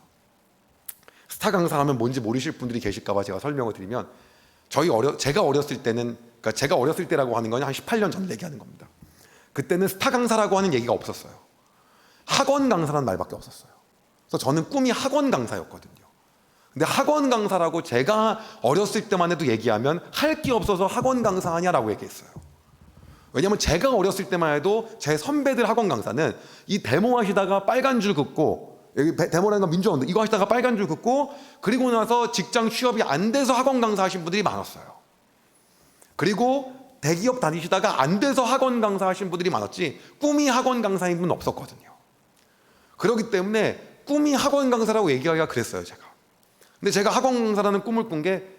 S2: 스타 강사하면 뭔지 모르실 분들이 계실까 봐 제가 설명을 드리면 제가 어렸을 때는 그러니까 제가 어렸을 때라고 하는 건 한 18년 전 얘기하는 겁니다. 그때는 스타 강사라고 하는 얘기가 없었어요. 학원 강사라는 말밖에 없었어요. 그래서 저는 꿈이 학원 강사였거든요. 근데 학원 강사라고 제가 어렸을 때만 해도 얘기하면 할 게 없어서 학원 강사 하냐라고 얘기했어요. 왜냐하면 제가 어렸을 때만 해도 제 선배들 학원 강사는 이 데모 하시다가 빨간 줄 긋고 여기 데모라는 건 민주화운동 이거 하시다가 빨간 줄 긋고 그리고 나서 직장 취업이 안 돼서 학원 강사 하신 분들이 많았어요. 그리고 대기업 다니시다가 안 돼서 학원 강사 하신 분들이 많았지 꿈이 학원 강사인 분은 없었거든요. 그렇기 때문에 꿈이 학원 강사라고 얘기하기가 그랬어요. 제가. 근데 제가 학원 강사라는 꿈을 꾼 게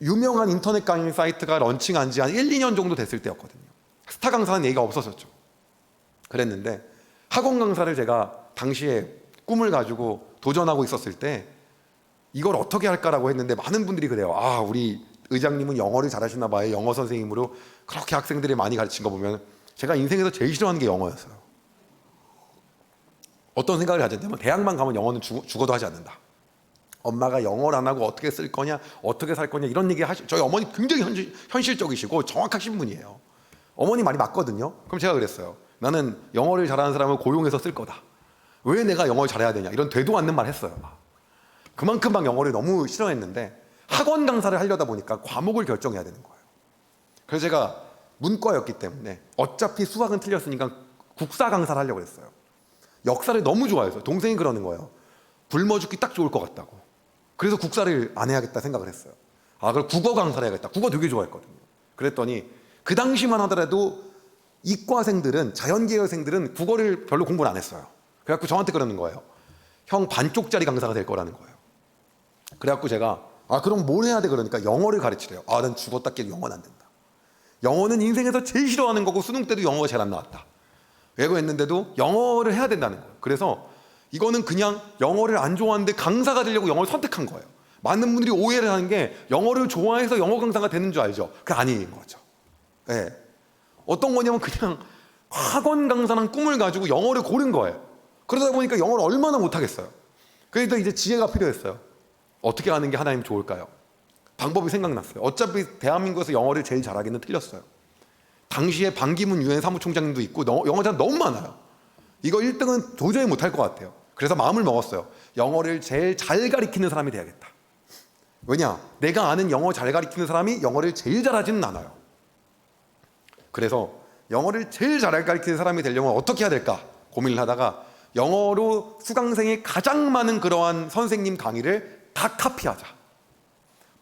S2: 유명한 인터넷 강의 사이트가 런칭한 지 한 1, 2년 정도 됐을 때였거든요. 스타 강사는 얘기가 없었었죠. 그랬는데 학원 강사를 제가 당시에 꿈을 가지고 도전하고 있었을 때 이걸 어떻게 할까라고 했는데 많은 분들이 그래요. 우리 의장님은 영어를 잘하시나 봐요. 영어 선생님으로 그렇게 학생들이 많이 가르친 거 보면 제가 인생에서 제일 싫어하는 게 영어였어요. 어떤 생각을 가졌냐면 대학만 가면 영어는 죽어도 하지 않는다. 엄마가 영어를 안 하고 어떻게 쓸 거냐, 어떻게 살 거냐 이런 얘기 저희 어머니 굉장히 현실적이시고 정확하신 분이에요. 어머니 말이 맞거든요. 그럼 제가 그랬어요. 나는 영어를 잘하는 사람을 고용해서 쓸 거다. 왜 내가 영어를 잘해야 되냐 이런 되도 않는 말 했어요. 그만큼 막 영어를 너무 싫어했는데 학원 강사를 하려다 보니까 과목을 결정해야 되는 거예요. 그래서 제가 문과였기 때문에 어차피 수학은 틀렸으니까 국사 강사를 하려고 했어요. 역사를 너무 좋아해서 동생이 그러는 거예요. 굶어 죽기 딱 좋을 것 같다고. 그래서 국사를 안 해야겠다 생각을 했어요. 그럼 국어 강사를 해야겠다. 국어 되게 좋아했거든요. 그랬더니 그 당시만 하더라도 이과생들은 자연계열생들은 국어를 별로 공부를 안 했어요. 그래갖고 저한테 그러는 거예요. 형 반쪽짜리 강사가 될 거라는 거예요. 그래갖고 제가 그럼 뭘 해야 돼 그러니까 영어를 가르치래요. 난 죽었다 깨도 영어는 안 된다. 영어는 인생에서 제일 싫어하는 거고 수능 때도 영어가 잘 안 나왔다. 외고했는데도 영어를 해야 된다는 거예요. 그래서 이거는 그냥 영어를 안 좋아하는데 강사가 되려고 영어를 선택한 거예요. 많은 분들이 오해를 하는 게 영어를 좋아해서 영어 강사가 되는 줄 알죠. 그게 아닌 거죠. 예. 어떤 거냐면 그냥 학원 강사라는 꿈을 가지고 영어를 고른 거예요. 그러다 보니까 영어를 얼마나 못하겠어요. 그래서 이제 지혜가 필요했어요. 어떻게 하는 게 하나님 좋을까요? 방법이 생각났어요. 어차피 대한민국에서 영어를 제일 잘하기는 틀렸어요. 당시에 반기문 유엔 사무총장님도 있고 영어 잘 너무 많아요. 이거 1등은 도저히 못할 것 같아요. 그래서 마음을 먹었어요. 영어를 제일 잘 가리키는 사람이 돼야겠다. 왜냐? 내가 아는 영어 잘 가리키는 사람이 영어를 제일 잘하지는 않아요. 그래서 영어를 제일 잘 가리키는 사람이 되려면 어떻게 해야 될까 고민을 하다가 영어로 수강생이 가장 많은 그러한 선생님 강의를 다 카피하자.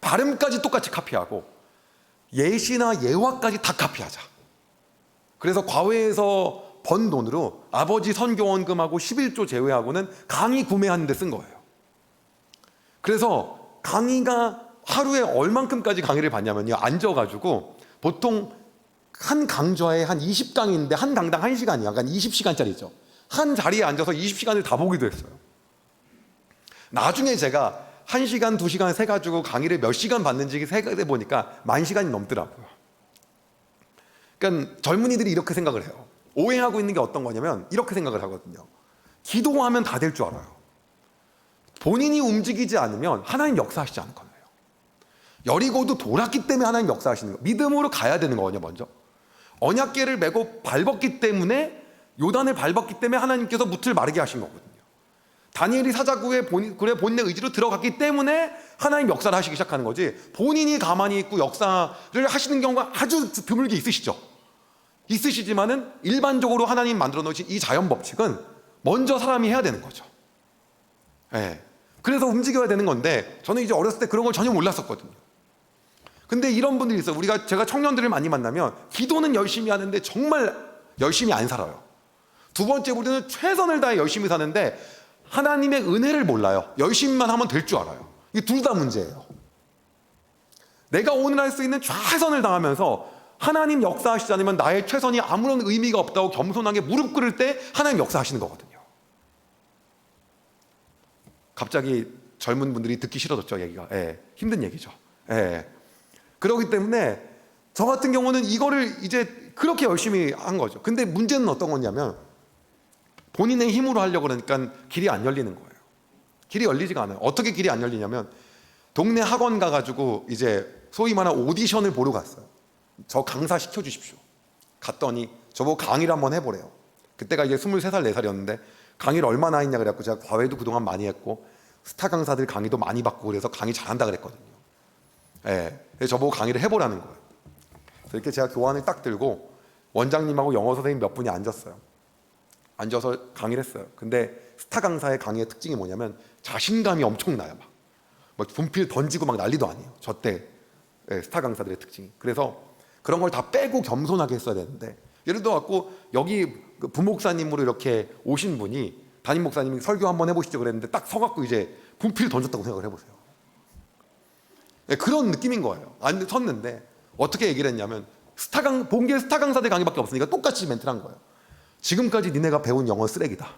S2: 발음까지 똑같이 카피하고 예시나 예화까지 다 카피하자. 그래서 과외에서 번 돈으로 아버지 선교원금하고 11조 제외하고는 강의 구매하는 데 쓴 거예요. 그래서 강의가 하루에 얼만큼까지 강의를 받냐면요. 앉아가지고 보통 한 강좌에 한 20강인데 한 강당 1시간이야. 그러니까 20시간짜리죠. 한 자리에 앉아서 20시간을 다 보기도 했어요. 나중에 제가 1시간, 2시간 세가지고 강의를 몇 시간 받는지 세게 보니까 10,000시간이 넘더라고요. 그러니까 젊은이들이 이렇게 생각을 해요. 오해하고 있는 게 어떤 거냐면 이렇게 생각을 하거든요. 기도하면 다 될 줄 알아요. 본인이 움직이지 않으면 하나님 역사하시지 않을 거예요. 여리고도 돌았기 때문에 하나님 역사하시는 거예요. 믿음으로 가야 되는 거거든요. 먼저 언약궤를 메고 밟았기 때문에 요단을 밟았기 때문에 하나님께서 뭇을 마르게 하신 거거든요. 다니엘이 사자굴에 본인의 의지로 들어갔기 때문에 하나님 역사를 하시기 시작하는 거지, 본인이 가만히 있고 역사를 하시는 경우가 아주 드물게 있으시지만은 일반적으로 하나님 만들어 놓으신 이 자연 법칙은 먼저 사람이 해야 되는 거죠. 예. 그래서 움직여야 되는 건데 저는 이제 어렸을 때 그런 걸 전혀 몰랐었거든요. 근데 이런 분들이 있어요. 제가 청년들을 많이 만나면 기도는 열심히 하는데 정말 열심히 안 살아요. 두 번째, 우리는 최선을 다해 열심히 사는데 하나님의 은혜를 몰라요. 열심히만 하면 될 줄 알아요. 이게 둘 다 문제예요. 내가 오늘 할 수 있는 최선을 다하면서 하나님 역사하시지 않으면 나의 최선이 아무런 의미가 없다고 겸손하게 무릎 꿇을 때 하나님 역사하시는 거거든요. 갑자기 젊은 분들이 듣기 싫어졌죠, 얘기가. 예, 힘든 얘기죠. 예. 그렇기 때문에 저 같은 경우는 이거를 이제 그렇게 열심히 한 거죠. 근데 문제는 어떤 거냐면 본인의 힘으로 하려고 그러니까 길이 안 열리는 거예요. 길이 열리지가 않아요. 어떻게 길이 안 열리냐면 동네 학원 가가지고 이제 소위 말하는 오디션을 보러 갔어요. 저 강사 시켜주십시오. 갔더니 저보고 강의를 한번 해보래요. 그때가 이제 23살, 4살이었는데 강의를 얼마나 했냐 그래갖고 제가 과외도 그동안 많이 했고 스타 강사들 강의도 많이 받고 그래서 강의 잘한다 그랬거든요. 예, 그래서 저보고 강의를 해보라는 거예요. 그래서 이렇게 제가 교환을 딱 들고 원장님하고 영어 선생님 몇 분이 앉았어요. 앉아서 강의를 했어요. 근데 스타 강사의 강의의 특징이 뭐냐면 자신감이 엄청나요. 막 분필 던지고 막 난리도 아니에요. 저때 스타 강사들의 특징이. 그래서 그런 걸 다 빼고 겸손하게 했어야 되는데, 예를 들어 갖고 여기 그 부목사님으로 이렇게 오신 분이 담임 목사님이 설교 한번 해보시죠 그랬는데 딱 서갖고 이제 분필 던졌다고 생각을 해보세요. 그런 느낌인 거예요. 안 섰는데 어떻게 얘기를 했냐면 본계 스타 강사들 강의밖에 없으니까 똑같이 멘트를 한 거예요. 지금까지 니네가 배운 영어 쓰레기다.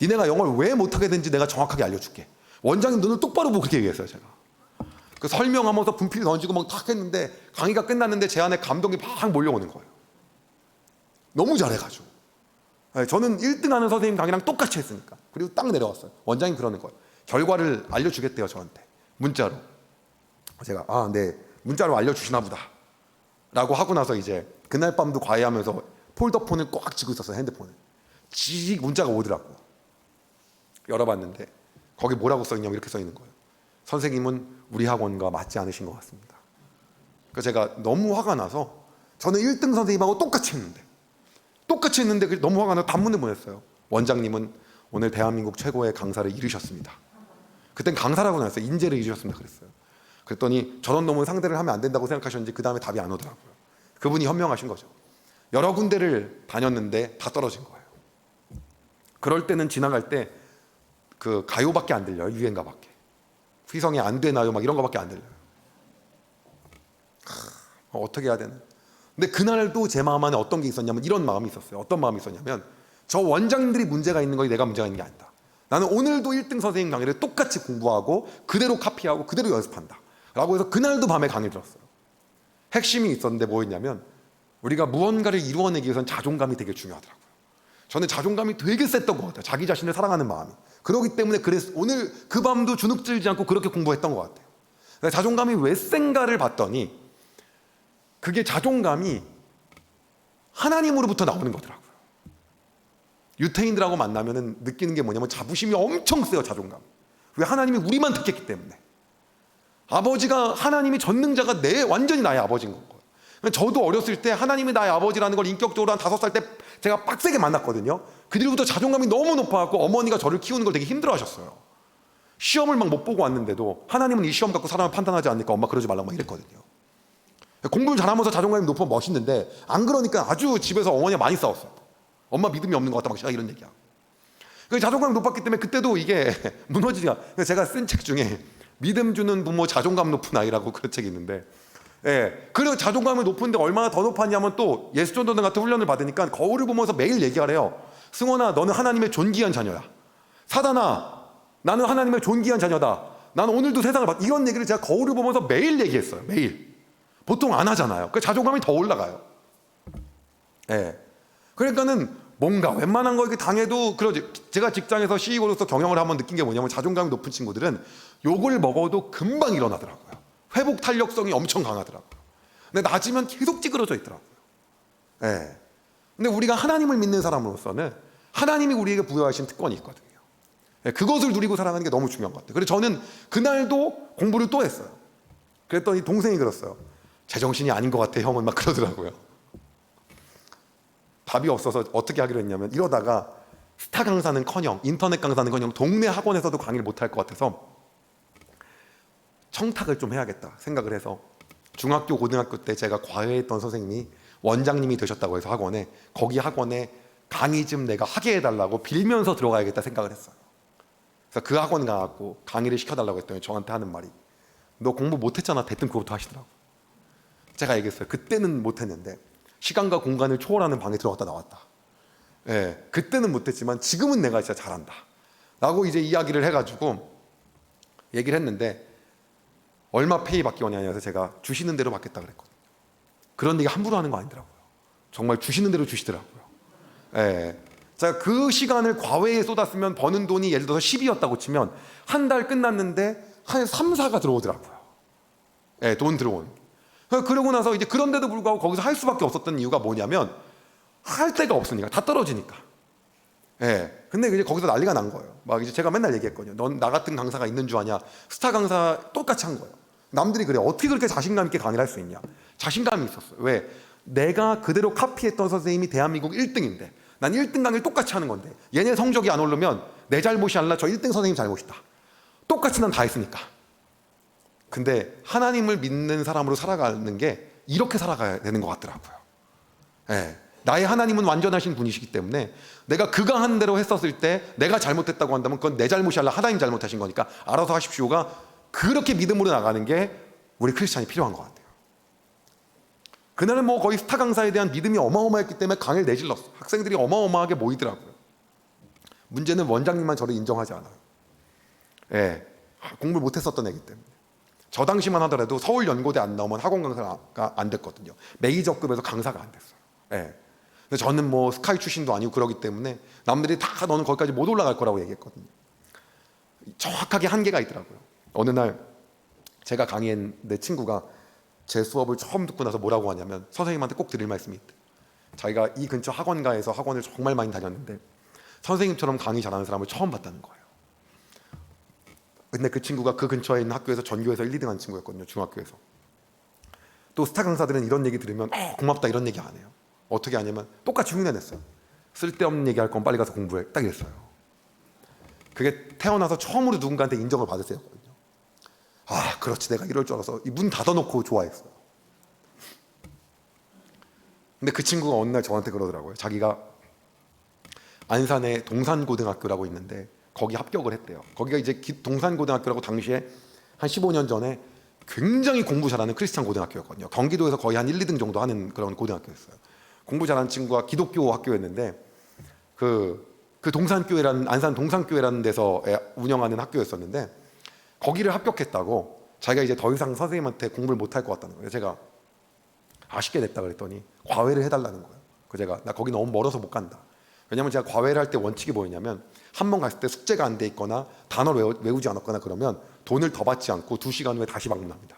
S2: 니네가 영어를 왜 못하게 된지 내가 정확하게 알려줄게. 원장님 눈을 똑바로 보고 그렇게 얘기했어요. 제가 그 설명하면서 분필 던지고 막 탁 했는데 강의가 끝났는데 제 안에 감동이 막 몰려오는 거예요. 너무 잘해가지고. 저는 1등 하는 선생님 강의랑 똑같이 했으니까. 그리고 딱 내려왔어요. 원장님 그러는 거예요. 결과를 알려주겠대요 저한테 문자로. 제가 네 문자로 알려주시나 보다 라고 하고 나서 이제 그날 밤도 과외하면서 폴더폰을 꽉 쥐고 있었어요. 핸드폰을. 지 문자가 오더라고요. 열어봤는데 거기 뭐라고 써있냐면 이렇게 써있는 거예요. 선생님은 우리 학원과 맞지 않으신 것 같습니다. 그래서 제가 너무 화가 나서 저는 1등 선생님하고 똑같이 했는데 너무 화가 나서 단문을 보냈어요. 원장님은 오늘 대한민국 최고의 강사를 이루셨습니다. 그땐 강사라고 나왔어요. 인재를 이루셨습니다 그랬어요. 그랬더니 저런 놈은 상대를 하면 안 된다고 생각하셨는지 그 다음에 답이 안 오더라고요. 그분이 현명하신 거죠. 여러 군데를 다녔는데 다 떨어진 거예요. 그럴 때는 지나갈 때 그 가요밖에 안 들려요. 유행가밖에. 휘성의 안 되나요 막 이런 거밖에 안 들려요. 어떻게 해야 되나. 근데 그날도 제 마음 안에 어떤 게 있었냐면 이런 마음이 있었어요. 어떤 마음이 있었냐면 저 원장님들이 문제가 있는 거지 내가 문제가 있는 게 아니다. 나는 오늘도 1등 선생님 강의를 똑같이 공부하고 그대로 카피하고 그대로 연습한다 라고 해서 그날도 밤에 강의 들었어요. 핵심이 있었는데 뭐였냐면 우리가 무언가를 이루어내기 위해서는 자존감이 되게 중요하더라고요. 저는 자존감이 되게 셌던 것 같아요. 자기 자신을 사랑하는 마음이. 그렇기 때문에 그래서 오늘 그 밤도 주눅들지 않고 그렇게 공부했던 것 같아요. 자존감이 왜 센가를 봤더니 그게 자존감이 하나님으로부터 나오는 거더라고요. 유태인들하고 만나면 느끼는 게 뭐냐면 자부심이 엄청 세요. 자존감. 왜? 하나님이 우리만 듣겠기 때문에. 아버지가 하나님이 전능자가 완전히 나의 아버지인 거예요. 저도 어렸을 때 하나님이 나의 아버지라는 걸 인격적으로 한 5살 때 제가 빡세게 만났거든요. 그 뒤로부터 자존감이 너무 높아갖고 어머니가 저를 키우는 걸 되게 힘들어 하셨어요. 시험을 막 못 보고 왔는데도 하나님은 이 시험 갖고 사람을 판단하지 않으니까 엄마 그러지 말라고 막 이랬거든요. 공부를 잘하면서 자존감이 높으면 멋있는데 안 그러니까 아주 집에서 어머니가 많이 싸웠어요. 엄마 믿음이 없는 것 같다 막 이런 얘기야. 자존감이 높았기 때문에 그때도 이게 무너지지가. 제가 쓴 책 중에 믿음 주는 부모 자존감 높은 아이라고 그런 책이 있는데, 예, 그리고 자존감이 높은데 얼마나 더 높았냐면 또 예수전도단 같은 훈련을 받으니까 거울을 보면서 매일 얘기하래요. 승원아, 너는 하나님의 존귀한 자녀야. 사단아, 나는 하나님의 존귀한 자녀다. 나는 오늘도 세상을 이런 얘기를 제가 거울을 보면서 매일 얘기했어요. 매일. 보통 안 하잖아요. 그 자존감이 더 올라가요. 예. 그러니까는 뭔가 웬만한 거 이렇게 당해도 그러지. 제가 직장에서 CEO로서 경영을 한번 느낀 게 뭐냐면 자존감이 높은 친구들은 욕을 먹어도 금방 일어나더라고요. 회복 탄력성이 엄청 강하더라고요. 근데 낮으면 계속 찌그러져 있더라고요. 예. 근데 우리가 하나님을 믿는 사람으로서는 하나님이 우리에게 부여하신 특권이 있거든요. 예. 그것을 누리고 살아가는 게 너무 중요한 것 같아요. 그래서 저는 그날도 공부를 또 했어요. 그랬더니 동생이 그랬어요. 제정신이 아닌 것 같아 형은 막 그러더라고요. 답이 없어서 어떻게 하기로 했냐면 이러다가 스타 강사는커녕 인터넷 강사는커녕 동네 학원에서도 강의를 못할 것 같아서 청탁을 좀 해야겠다 생각을 해서 중학교 고등학교 때 제가 과외했던 선생님이 원장님이 되셨다고 해서 거기 학원에 강의 좀 내가 하게 해달라고 빌면서 들어가야겠다 생각을 했어요. 그래서 그 학원 가갖고 강의를 시켜달라고 했더니 저한테 하는 말이 너 공부 못했잖아 대뜸 그것부터 하시더라고요. 제가 얘기했어요. 그때는 못했는데 시간과 공간을 초월하는 방에 들어갔다 나왔다. 예, 그때는 못했지만 지금은 내가 진짜 잘한다 라고 이제 이야기를 해가지고 얘기를 했는데 얼마 페이 받기 원하냐 해서 제가 주시는 대로 받겠다 그랬거든요. 그런 얘기 함부로 하는 거 아니더라고요. 정말 주시는 대로 주시더라고요. 예, 제가 그 시간을 과외에 쏟았으면 버는 돈이 예를 들어서 10이었다고 치면 한 달 끝났는데 한 3, 4가 들어오더라고요. 예, 돈 들어오는. 그러고 나서 이제 그런데도 불구하고 거기서 할 수밖에 없었던 이유가 뭐냐면 할 데가 없으니까 다 떨어지니까. 예. 근데 이제 거기서 난리가 난 거예요. 막 이제 제가 맨날 얘기했거든요. 넌 나 같은 강사가 있는 줄 아냐? 스타 강사 똑같이 한 거예요. 남들이 그래. 어떻게 그렇게 자신감 있게 강의를 할 수 있냐? 자신감이 있었어요. 왜? 내가 그대로 카피했던 선생님이 대한민국 1등인데 난 1등 강의를 똑같이 하는 건데 얘네 성적이 안 오르면 내 잘못이 아니라 저 1등 선생님 잘못이다. 똑같이 난 다 했으니까. 근데 하나님을 믿는 사람으로 살아가는 게 이렇게 살아가야 되는 것 같더라고요. 예. 나의 하나님은 완전하신 분이시기 때문에 내가 그가 한 대로 했었을 때 내가 잘못했다고 한다면 그건 내 잘못이 아니라 하나님 잘못하신 거니까 알아서 하십시오가 그렇게 믿음으로 나가는 게 우리 크리스찬이 필요한 것 같아요. 그날은 뭐 거의 스타 강사에 대한 믿음이 어마어마했기 때문에 강의를 내질렀어요. 학생들이 어마어마하게 모이더라고요. 문제는 원장님만 저를 인정하지 않아요. 예. 공부를 못했었던 애기 때문에. 저 당시만 하더라도 서울연고대 안 나오면 학원 강사가 안 됐거든요. 메이저급에서 강사가 안 됐어요. 예. 근데 저는 뭐 스카이 출신도 아니고 그러기 때문에 남들이 다 너는 거기까지 못 올라갈 거라고 얘기했거든요. 정확하게 한계가 있더라고요. 어느 날 제가 강의했는데 친구가 제 수업을 처음 듣고 나서 뭐라고 하냐면 선생님한테 꼭 드릴 말씀이 있대. 자기가 이 근처 학원가에서 학원을 정말 많이 다녔는데 선생님처럼 강의 잘하는 사람을 처음 봤다는 거예요. 근데 그 친구가 그 근처에 있는 학교에서 전교에서 1, 2등 한 친구였거든요. 중학교에서. 또 스타 강사들은 이런 얘기 들으면 고맙다 이런 얘기 안 해요. 어떻게 하냐면 똑같이 흉내냈어요. 쓸데없는 얘기 할 건 빨리 가서 공부해. 딱 이랬어요. 그게 태어나서 처음으로 누군가한테 인정을 받을 때였거든요. 아 그렇지 내가 이럴 줄 알아서 이 문 닫아놓고 좋아했어요. 근데 그 친구가 어느 날 저한테 그러더라고요. 자기가 안산에 동산고등학교라고 있는데 거기 합격을 했대요. 거기가 이제 동산고등학교라고 당시에 한 15년 전에 굉장히 공부 잘하는 크리스찬 고등학교였거든요. 경기도에서 거의 한 1, 2등 정도 하는 그런 고등학교였어요. 공부 잘하는 친구가 기독교 학교였는데 그 동산교회라는 안산 동산교회라는 데서 운영하는 학교였었는데 거기를 합격했다고 자기가 이제 더 이상 선생님한테 공부를 못할 것 같다는 거예요. 제가 아쉽게 됐다 그랬더니 과외를 해달라는 거예요. 그 제가 나 거기 너무 멀어서 못 간다. 왜냐면 제가 과외를 할 때 원칙이 뭐였냐면 한 번 갔을 때 숙제가 안 돼 있거나 단어를 외우지 않았거나 그러면 돈을 더 받지 않고 2시간 후에 다시 방문합니다.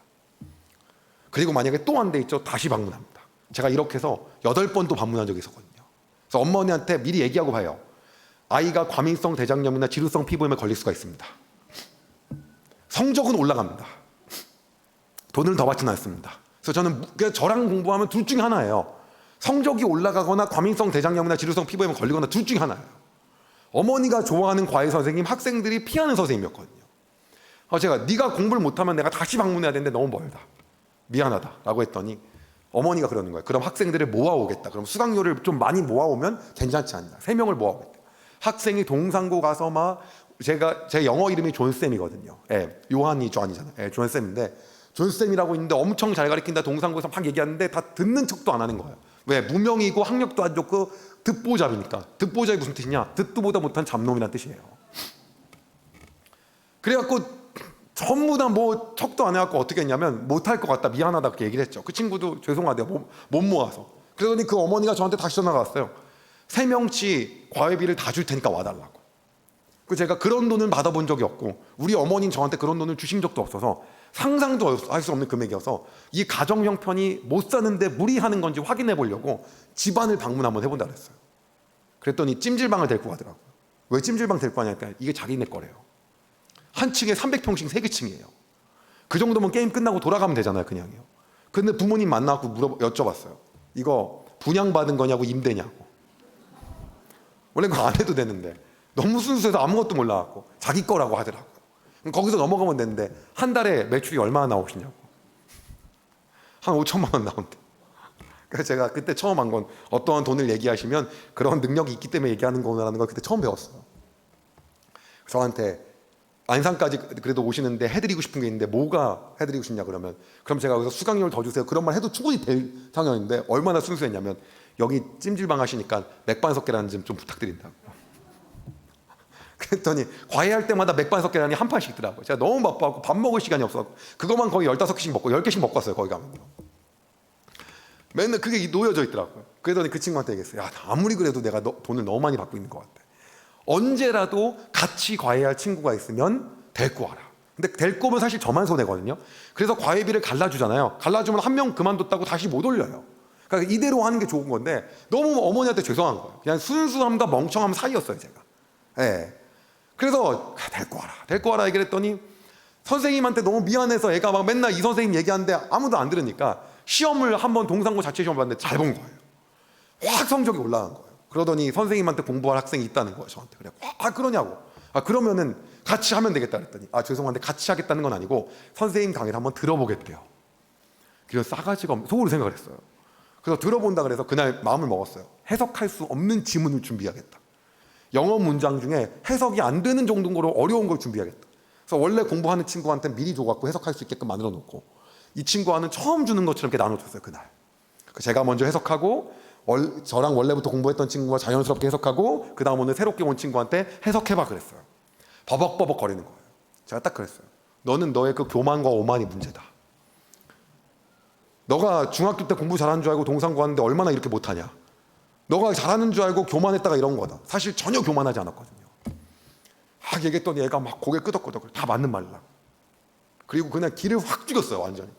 S2: 그리고 만약에 또 안 돼 있죠, 다시 방문합니다. 제가 이렇게 해서 8번도 방문한 적이 있었거든요. 그래서 어머니한테 미리 얘기하고 봐요. 아이가 과민성 대장염이나 지루성 피부염에 걸릴 수가 있습니다. 성적은 올라갑니다. 돈을 더 받지는 않습니다. 그래서 저는 그냥 저랑 공부하면 둘 중에 하나예요. 성적이 올라가거나 과민성 대장염이나 지루성 피부염에 걸리거나 둘 중에 하나예요. 어머니가 좋아하는 과외 선생님, 학생들이 피하는 선생님이었거든요. 제가 네가 공부를 못하면 내가 다시 방문해야 되는데 너무 멀다. 미안하다 라고 했더니 어머니가 그러는 거예요. 그럼 학생들을 모아오겠다. 그럼 수강료를 좀 많이 모아오면 괜찮지 않냐. 3명을 모아오겠다. 학생이 동산고 가서 막 제 영어 이름이 존쌤이거든요. 요한이 존이잖아요. 존쌤인데 존쌤이라고 있는데 엄청 잘 가르친다. 동산고에서 막 얘기하는데 다 듣는 척도 안 하는 거예요. 왜? 무명이고 학력도 안 좋고 듣보잡이니까. 듣보잡이 무슨 뜻이냐? 듣도 보다 못한 잡놈이란 뜻이에요. 그래갖고 전부 다 뭐 척도 안 해갖고 어떻게 했냐면 못할 것 같다, 미안하다 그렇게 얘기를 했죠. 그 친구도 죄송하대요, 못 모아서. 그러더니 그 어머니가 저한테 다시 전화가 왔어요. 3명치 과외비를 다 줄 테니까 와달라고. 그 제가 그런 돈을 받아본 적이 없고 우리 어머니는 저한테 그런 돈을 주신 적도 없어서 상상도 할 수 없는 금액이어서 이 가정 형편이 못 사는데 무리하는 건지 확인해 보려고 집안을 방문 한번 해본다 그랬어요. 그랬더니 찜질방을 데리고 가더라고요. 왜 찜질방 데리고 가냐니까 이게 자기네 거래요. 한 층에 300평씩 3개층이에요. 그 정도면 게임 끝나고 돌아가면 되잖아요, 그냥요. 근데 부모님 만나고 여쭤봤어요. 이거 분양받은 거냐고 임대냐고. 원래 그거 안 해도 되는데 너무 순수해서 아무것도 몰라갖고 자기 거라고 하더라고요. 그럼 거기서 넘어가면 되는데 한 달에 매출이 얼마나 나오시냐고. 한 5천만 원 나온대. 그래서 제가 그때 처음 한 건 어떠한 돈을 얘기하시면 그런 능력이 있기 때문에 얘기하는 거라는 걸 그때 처음 배웠어요. 저한테 안산까지 그래도 오시는데 해드리고 싶은 게 있는데 뭐가 해드리고 싶냐 그러면 그럼 제가 여기서 수강료를 더 주세요. 그런 말 해도 충분히 될 상황인데 얼마나 순수했냐면 여기 찜질방 하시니까 맥반석 계란 좀 부탁드린다고. 그랬더니 과외할 때마다 맥반석 계란이 한 판씩 있더라고요. 제가 너무 바빠갖고 밥 먹을 시간이 없어서 그것만 거의 15개씩 먹고 10개씩 먹고 왔어요. 거기 가면요. 맨날 그게 놓여져 있더라고요. 그랬더니 그 친구한테 얘기했어요. 야, 아무리 그래도 내가 돈을 너무 많이 받고 있는 것 같아. 언제라도 같이 과외할 친구가 있으면 데리고 와라. 근데 데리고 오면 사실 저만 손해거든요. 그래서 과외비를 갈라주잖아요. 갈라주면 한 명 그만뒀다고 다시 못 올려요. 그러니까 이대로 하는 게 좋은 건데 너무 어머니한테 죄송한 거예요. 그냥 순수함과 멍청함 사이였어요, 제가. 예. 그래서 데리고 와라 얘기를 했더니 선생님한테 너무 미안해서 애가 막 맨날 이 선생님 얘기하는데 아무도 안 들으니까 시험을 한번 동산고 자체 시험을 봤는데 잘 본 거예요. 확 성적이 올라간 거예요. 그러더니 선생님한테 공부할 학생이 있다는 거예요, 저한테. 그래, 그러냐고. 그러면은 같이 하면 되겠다 그랬더니 죄송한데 같이 하겠다는 건 아니고 선생님 강의를 한번 들어보겠대요. 그래서 싸가지가 없는 속으로 생각을 했어요. 그래서 들어본다 그래서 그날 마음을 먹었어요. 해석할 수 없는 지문을 준비하겠다. 영어 문장 중에 해석이 안 되는 정도로 어려운 걸 준비하겠다. 그래서 원래 공부하는 친구한테 미리 줘갖고 해석할 수 있게끔 만들어 놓고 이 친구와는 처음 주는 것처럼 이렇게 나눠줬어요, 그날. 제가 먼저 해석하고 저랑 원래부터 공부했던 친구가 자연스럽게 해석하고 그 다음 오늘 새롭게 온 친구한테 해석해봐 그랬어요. 버벅버벅 거리는 거예요. 제가 딱 그랬어요. 너는 너의 그 교만과 오만이 문제다. 너가 중학교 때 공부 잘하는 줄 알고 동산고 하는데 얼마나 이렇게 못하냐. 너가 잘하는 줄 알고 교만했다가 이런 거다. 사실 전혀 교만하지 않았거든요. 얘기했더니 얘가 막 고개 끄덕끄덕 다 맞는 말이라. 그리고 그냥 길을 확 죽였어요, 완전히.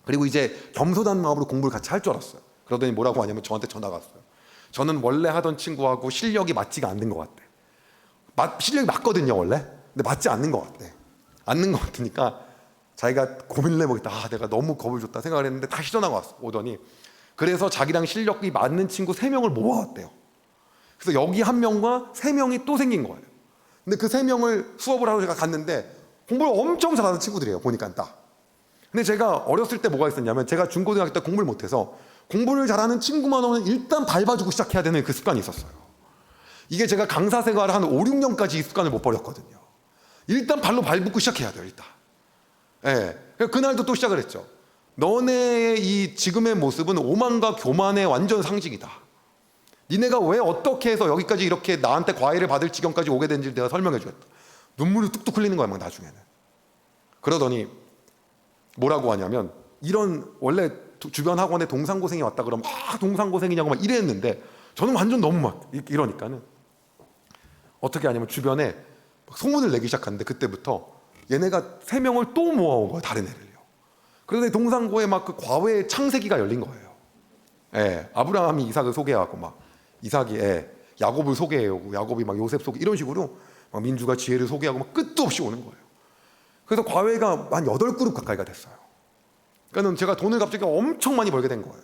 S2: 그리고 이제 겸손한 마음으로 공부를 같이 할 줄 알았어요. 그러더니 뭐라고 하냐면 저한테 전화가 왔어요. 저는 원래 하던 친구하고 실력이 맞지가 않는 것 같대. 실력이 맞거든요, 원래. 근데 맞지 않는 것 같대. 않는 것 같으니까 자기가 고민을 해보겠다. 내가 너무 겁을 줬다 생각을 했는데 다시 전화가 오더니 그래서 자기랑 실력이 맞는 친구 3명을 모아왔대요. 그래서 여기 1명과 3명이 또 생긴 거예요. 근데 그 3명을 수업을 하러 제가 갔는데 공부를 엄청 잘하는 친구들이에요, 보니까 딱. 근데 제가 어렸을 때 뭐가 있었냐면 제가 중고등학교 때 공부를 못해서 공부를 잘하는 친구만 오면 일단 밟아주고 시작해야 되는 그 습관이 있었어요. 이게 제가 강사 생활을 한 5, 6년까지 이 습관을 못 버렸거든요. 일단 발로 밟고 시작해야 돼요, 일단. 예. 그날도 또 시작을 했죠. 너네의 이 지금의 모습은 오만과 교만의 완전 상징이다. 니네가 왜 어떻게 해서 여기까지 이렇게 나한테 과외를 받을 지경까지 오게 된지 내가 설명해 주겠다. 눈물이 뚝뚝 흘리는 거야 막 나중에는. 그러더니 뭐라고 하냐면, 이런 원래 주변 학원에 동상고생이 왔다 그러면 동상고생이냐고 막 이랬는데, 저는 완전 너무 막 이러니까는 어떻게 하냐면 주변에 막 소문을 내기 시작하는데, 그때부터 얘네가 3명을 또 모아온 거야, 다른 애를요. 그런데 동상고에 막 그 과외 창세기가 열린 거예요. 예, 아브라함이 이삭을 소개하고 막 이삭이 야곱을 소개하고 야곱이 막 요셉 소개, 이런 식으로 막 민주가 지혜를 소개하고 막 끝도 없이 오는 거예요. 그래서 과외가 한 8그룹 가까이가 됐어요. 그러니까 제가 돈을 갑자기 엄청 많이 벌게 된 거예요.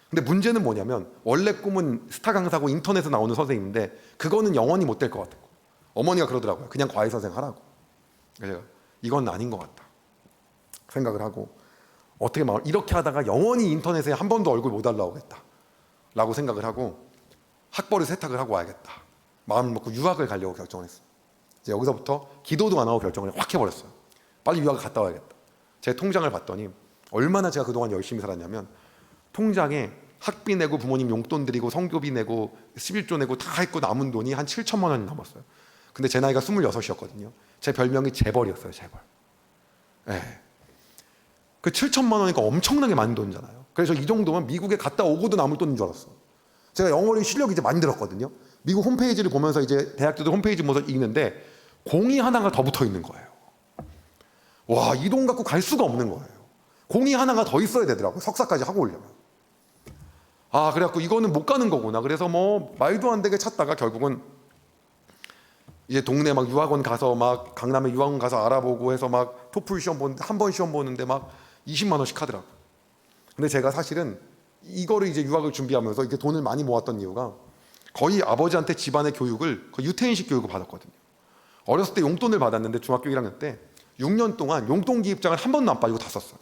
S2: 근데 문제는 뭐냐면, 원래 꿈은 스타 강사고 인터넷에 나오는 선생님인데 그거는 영원히 못 될 것 같아요. 어머니가 그러더라고요. 그냥 과외 선생 하라고. 그래서 제가 이건 아닌 것 같다 생각을 하고, 어떻게 막 이렇게 하다가 영원히 인터넷에 한 번도 얼굴 못 올라오겠다 라고 생각을 하고 학벌을 세탁을 하고 와야겠다 마음을 먹고 유학을 가려고 결정을 했어요. 이제 여기서부터 기도도 안 하고 결정을 확 해버렸어요. 빨리 유학을 갔다 와야겠다. 제 통장을 봤더니 얼마나 제가 그동안 열심히 살았냐면, 통장에 학비 내고 부모님 용돈 드리고 성교비 내고 11조 내고 다 했고 남은 돈이 한 7천만 원이 남았어요. 근데 제 나이가 26이었거든요. 제 별명이 재벌이었어요. 재벌. 예. 그 7천만 원이니까 엄청나게 많은 돈이잖아요. 그래서 이 정도면 미국에 갔다 오고도 남을 돈인 줄 알았어. 제가 영어를 실력이 이제 많이 늘었거든요. 미국 홈페이지를 보면서 이제 대학교들 홈페이지 보면서 읽는데 공이 하나가 더 붙어 있는 거예요. 와, 이 돈 갖고 갈 수가 없는 거예요. 공이 하나가 더 있어야 되더라고요. 석사까지 하고 오려면. 아, 그래갖고 이거는 못 가는 거구나. 그래서 뭐 말도 안 되게 찾다가 결국은 이제 동네 막 유학원 가서 막 강남에 유학원 가서 알아보고 해서 막 토플 시험 보는데, 한 번 시험 보는데 막 20만 원씩 하더라고요. 근데 제가 사실은 이거를 이제 유학을 준비하면서 이렇게 돈을 많이 모았던 이유가, 거의 아버지한테 집안의 교육을 거의 유태인식 교육을 받았거든요. 어렸을 때 용돈을 받았는데 중학교 1학년 때 6년 동안 용돈 기입장을 한 번도 안 빠지고 다 썼어요.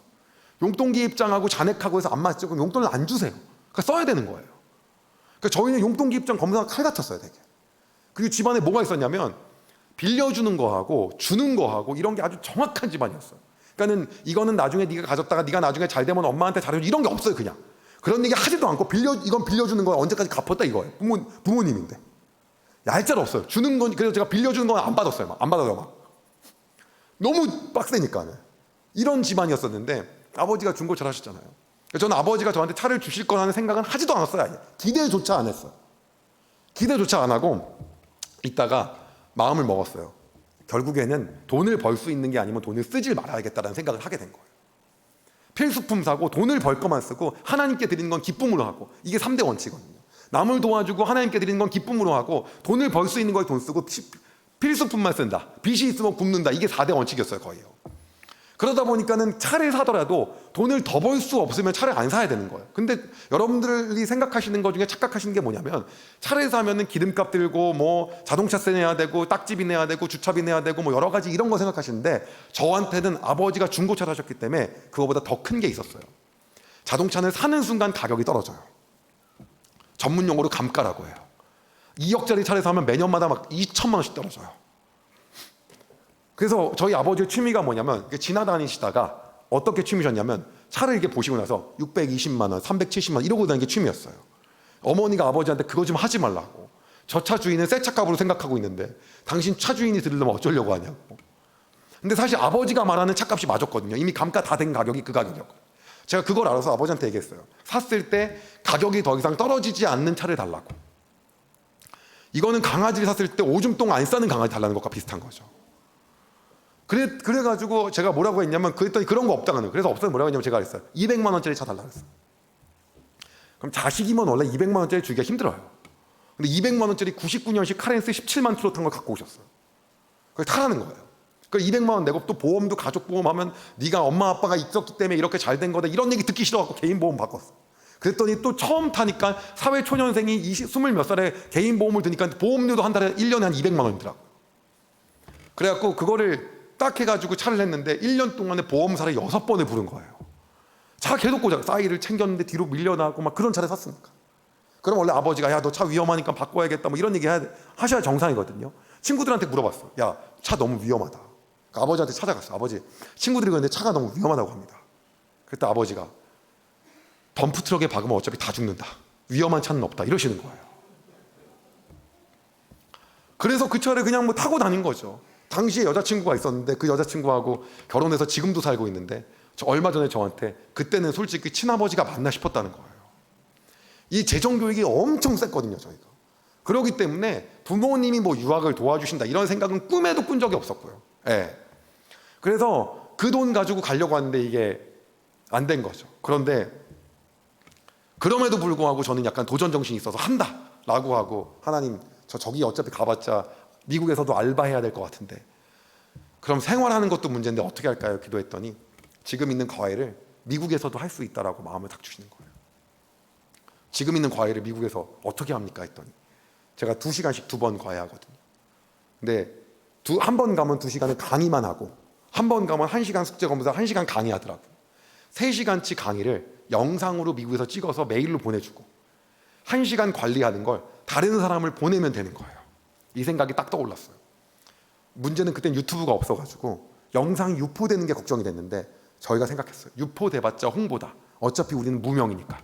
S2: 용돈 기입장하고 잔액하고 해서 안 맞죠? 그럼 용돈을 안 주세요. 그러니까 써야 되는 거예요. 그러니까 저희는 용돈 기입장 검사가 칼 같았어요, 되게. 그리고 집안에 뭐가 있었냐면, 빌려주는 거하고 주는 거하고 이런 게 아주 정확한 집안이었어요. 그러니까는 이거는 나중에 네가 가졌다가 네가 나중에 잘 되면 엄마한테 잘해줘, 이런 게 없어요. 그냥 그런 얘기 하지도 않고 이건 빌려주는 거야, 언제까지 갚았다 이거예요. 부모님인데 얄짤 없어요. 주는 건, 그래서 제가 빌려주는 건 안 받았어요. 막 안 받아요. 막 너무 빡세니까. 이런 집안이었었는데 아버지가 중고차를 하셨잖아요. 저는 아버지가 저한테 차를 주실 거라는 생각은 하지도 않았어요. 아예. 기대조차 안 했어요. 기대조차 안 하고 있다가 마음을 먹었어요. 결국에는 돈을 벌 수 있는 게 아니면 돈을 쓰질 말아야겠다는 생각을 하게 된 거예요. 필수품 사고 돈을 벌 것만 쓰고 하나님께 드리는 건 기쁨으로 하고, 이게 3대 원칙이거든요. 남을 도와주고 하나님께 드리는 건 기쁨으로 하고, 돈을 벌 수 있는 거에 돈 쓰고 필수품만 쓴다. 빚이 있으면 굶는다. 이게 4대 원칙이었어요, 거의요. 그러다 보니까는 차를 사더라도 돈을 더 벌 수 없으면 차를 안 사야 되는 거예요. 근데 여러분들이 생각하시는 것 중에 착각하시는 게 뭐냐면, 차를 사면은 기름값 들고 뭐 자동차세 내야 되고 딱지비 내야 되고 주차비 내야 되고 뭐 여러 가지 이런 거 생각하시는데, 저한테는 아버지가 중고차 사셨기 때문에 그거보다 더 큰 게 있었어요. 자동차는 사는 순간 가격이 떨어져요. 전문 용어로 감가라고 해요. 2억짜리 차를 사면 매년마다 막 2천만 원씩 떨어져요. 그래서 저희 아버지의 취미가 뭐냐면, 지나다니시다가 어떻게 취미셨냐면, 차를 이렇게 보시고 나서 620만 원, 370만 원 이러고 다니는 게 취미였어요. 어머니가 아버지한테 그거 좀 하지 말라고. 저 차 주인은 새 차값으로 생각하고 있는데 당신 차 주인이 들으려면 어쩌려고 하냐고. 근데 사실 아버지가 말하는 차값이 맞았거든요. 이미 감가 다 된 가격이 그 가격이었거든요. 제가 그걸 알아서 아버지한테 얘기했어요. 샀을 때 가격이 더 이상 떨어지지 않는 차를 달라고. 이거는 강아지를 샀을 때 오줌 똥 안 싸는 강아지 달라는 것과 비슷한 거죠. 그래가지고 제가 뭐라고 했냐면, 그랬더니 그런 거 없다는 거예요. 그래서 없어요. 뭐라고 했냐면 제가 그랬어요. 200만 원짜리 차 달라고 했어요. 그럼 자식이면 원래 200만 원짜리 주기가 힘들어요. 근데 200만 원짜리 99년식 카렌스 17만 킬로 탄 걸 갖고 오셨어요. 그걸 타라는 거예요. 그 200만 원 내고 또 보험도 가족 보험하면 네가 엄마 아빠가 있었기 때문에 이렇게 잘 된 거다, 이런 얘기 듣기 싫어갖고 개인 보험 바꿨어. 그랬더니 또 처음 타니까 사회초년생이 20몇 살에 개인 보험을 드니까 보험료도 한 달에 1년에 한 200만 원이더라고. 그래갖고 그거를 딱 해가지고 차를 했는데 1년 동안에 보험사를 6번을 부른 거예요. 차 계속 고장, 사이를 챙겼는데 뒤로 밀려나고 막 그런 차를 샀으니까. 그럼 원래 아버지가 야, 너 차 위험하니까 바꿔야겠다 뭐 이런 얘기 하셔야 정상이거든요. 친구들한테 물어봤어. 야, 차 너무 위험하다. 그 아버지한테 찾아갔어요. 아버지, 친구들이 그런데 차가 너무 위험하다고 합니다. 그때 아버지가 덤프트럭에 박으면 어차피 다 죽는다. 위험한 차는 없다. 이러시는 거예요. 그래서 그 차를 그냥 뭐 타고 다닌 거죠. 당시에 여자친구가 있었는데 그 여자친구하고 결혼해서 지금도 살고 있는데 얼마 전에 저한테 그때는 솔직히 친아버지가 맞나 싶었다는 거예요. 이 재정교육이 엄청 셌거든요, 저희가. 그렇기 때문에 부모님이 뭐 유학을 도와주신다 이런 생각은 꿈에도 꾼 적이 없었고요. 예. 그래서 그 돈 가지고 가려고 하는데 이게 안 된 거죠. 그런데 그럼에도 불구하고 저는 약간 도전 정신이 있어서 한다라고 하고, 하나님 저기 어차피 가봤자 미국에서도 알바해야 될 것 같은데 그럼 생활하는 것도 문제인데 어떻게 할까요? 기도했더니 지금 있는 과외를 미국에서도 할 수 있다라고 마음을 딱 주시는 거예요. 지금 있는 과외를 미국에서 어떻게 합니까? 했더니 제가 2시간씩 2번 과외하거든요. 근데 한 번 가면 2시간을 강의만 하고 한 번 가면 1시간 숙제 검사 1시간 강의하더라고요. 3시간치 강의를 영상으로 미국에서 찍어서 메일로 보내주고 1시간 관리하는 걸 다른 사람을 보내면 되는 거예요. 이 생각이 딱 떠올랐어요. 문제는 그땐 유튜브가 없어가지고 영상이 유포되는 게 걱정이 됐는데 저희가 생각했어요. 유포돼봤자 홍보다. 어차피 우리는 무명이니까.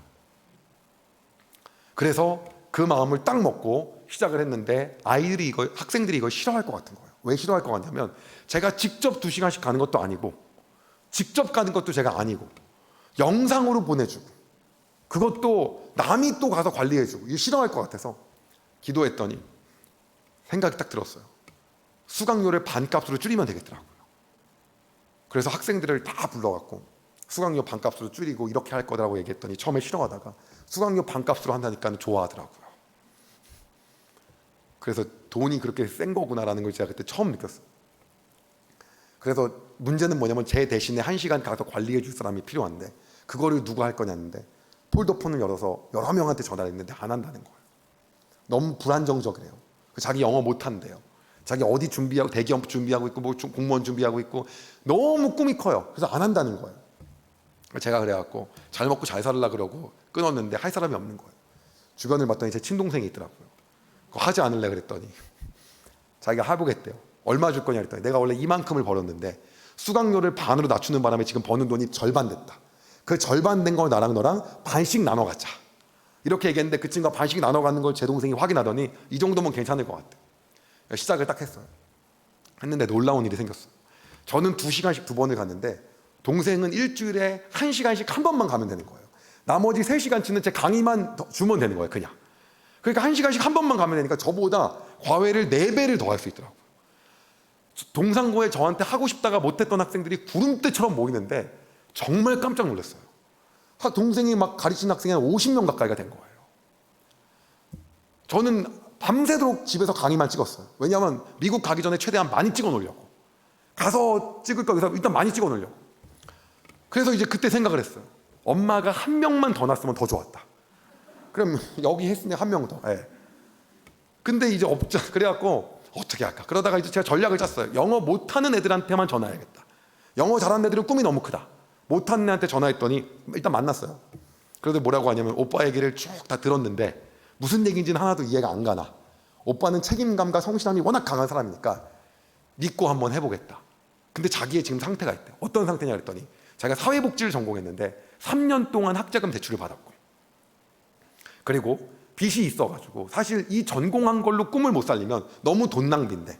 S2: 그래서 그 마음을 딱 먹고 시작을 했는데 학생들이 이걸 싫어할 것 같은 거예요. 왜 싫어할 것 같냐면 제가 직접 2시간씩 가는 것도 아니고 직접 가는 것도 제가 아니고 영상으로 보내주고 그것도 남이 또 가서 관리해주고 이거 싫어할 것 같아서 기도했더니 생각이 딱 들었어요. 수강료를 반값으로 줄이면 되겠더라고요. 그래서 학생들을 다 불러갖고 수강료 반값으로 줄이고 이렇게 할 거라고 얘기했더니 처음에 싫어하다가 수강료 반값으로 한다니까 좋아하더라고요. 그래서 돈이 그렇게 센 거구나라는 걸 제가 그때 처음 느꼈어요. 그래서 문제는 뭐냐면 제 대신에 1시간 가서 관리해 줄 사람이 필요한데 그거를 누가 할 거냐는데 폴더폰을 열어서 여러 명한테 전화를 했는데 안 한다는 거예요. 너무 불안정적이래요. 자기 영어 못한대요. 자기 어디 준비하고 대기업 준비하고 있고 뭐 공무원 준비하고 있고 너무 꿈이 커요. 그래서 안 한다는 거예요. 제가 그래갖고 잘 먹고 잘 살라 그러고 끊었는데 할 사람이 없는 거예요. 주변을 봤더니 제 친동생이 있더라고요. 그거 하지 않을래 그랬더니 자기가 해보겠대요. 얼마 줄 거냐 그랬더니 내가 원래 이만큼을 벌었는데 수강료를 반으로 낮추는 바람에 지금 버는 돈이 절반 됐다. 그 절반 된 걸 나랑 너랑 반씩 나눠 갖자. 이렇게 얘기했는데 그 친구가 반씩 나눠 갖는 걸 제 동생이 확인하더니 이 정도면 괜찮을 것 같대. 시작을 딱 했어요. 했는데 놀라운 일이 생겼어요. 저는 2시간씩 2번을 갔는데 동생은 일주일에 1시간씩 한 번만 가면 되는 거예요. 나머지 3시간치는 제 강의만 주면 되는 거예요. 그냥. 그러니까 1시간씩 한 번만 가면 되니까 저보다 과외를 4배를 더 할 수 있더라고요. 동상고에 저한테 하고 싶다가 못했던 학생들이 구름대처럼 모이는데 정말 깜짝 놀랐어요. 동생이 막 가르친 학생이 한 50명 가까이가 된 거예요. 저는 밤새도록 집에서 강의만 찍었어요. 왜냐하면 미국 가기 전에 최대한 많이 찍어 놓으려고. 가서 찍을 거 그래서 일단 많이 찍어 놓으려고. 그래서 이제 그때 생각을 했어요. 엄마가 1명만 더 낳았으면 더 좋았다. 그럼 여기 했으니 1명 더. 예. 근데 이제 없자. 그래갖고 어떻게 할까? 그러다가 이제 제가 전략을 짰어요. 영어 못하는 애들한테만 전화해야겠다. 영어 잘하는 애들은 꿈이 너무 크다. 못하는 애한테 전화했더니 일단 만났어요. 그래도 뭐라고 하냐면 오빠 얘기를 쭉 다 들었는데 무슨 얘기인지는 하나도 이해가 안 가나. 오빠는 책임감과 성실함이 워낙 강한 사람이니까 믿고 한번 해보겠다. 근데 자기의 지금 상태가 있대. 어떤 상태냐 그랬더니 자기가 사회복지를 전공했는데 3년 동안 학자금 대출을 받았고 그리고 빚이 있어가지고 사실 이 전공한 걸로 꿈을 못 살리면 너무 돈 낭비인데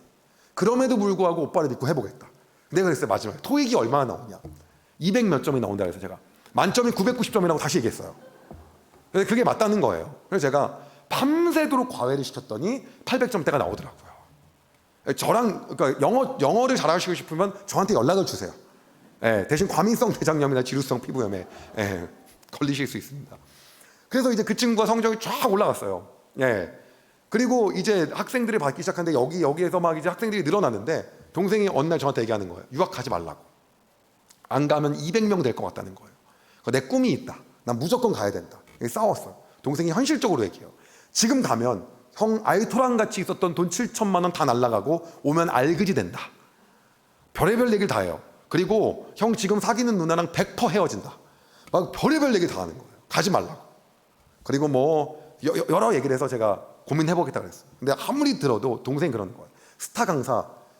S2: 그럼에도 불구하고 오빠를 믿고 해보겠다. 내가 그랬어요. 마지막에 토익이 얼마나 나오냐 200 몇 점이 나온다 그래서 제가 만점이 990점이라고 다시 얘기했어요. 그래서 그게 맞다는 거예요. 그래서 제가 밤새도록 과외를 시켰더니 800점대가 나오더라고요. 저랑 그러니까 영어를 잘하시고 싶으면 저한테 연락을 주세요. 예, 대신 과민성 대장염이나 지루성 피부염에 걸리실 수 있습니다. 그래서 이제 그 친구가 성적이 쫙 올라갔어요. 예. 그리고 이제 학생들이 받기 시작하는데 여기에서 막 이제 학생들이 늘어났는데 동생이 어느 날 저한테 얘기하는 거예요. 유학 가지 말라고. 안 가면 200명 될 것 같다는 거예요. 내 꿈이 있다. 난 무조건 가야 된다. 싸웠어요. 동생이 현실적으로 얘기해요. 지금 가면 형 알토란 같이 있었던 돈 7천만 원 다 날라가고 오면 알그지 된다. 별의별 얘기를 다 해요. 그리고 형 지금 사귀는 누나랑 100% 헤어진다. 막 별의별 얘기 다 하는 거예요. 가지 말라고. 그리고 뭐 여러 얘기를 해서 제가 고민해보겠다 그랬어요. 근데 아무리 들어도 동생이 그러는 거예요. 스타 강사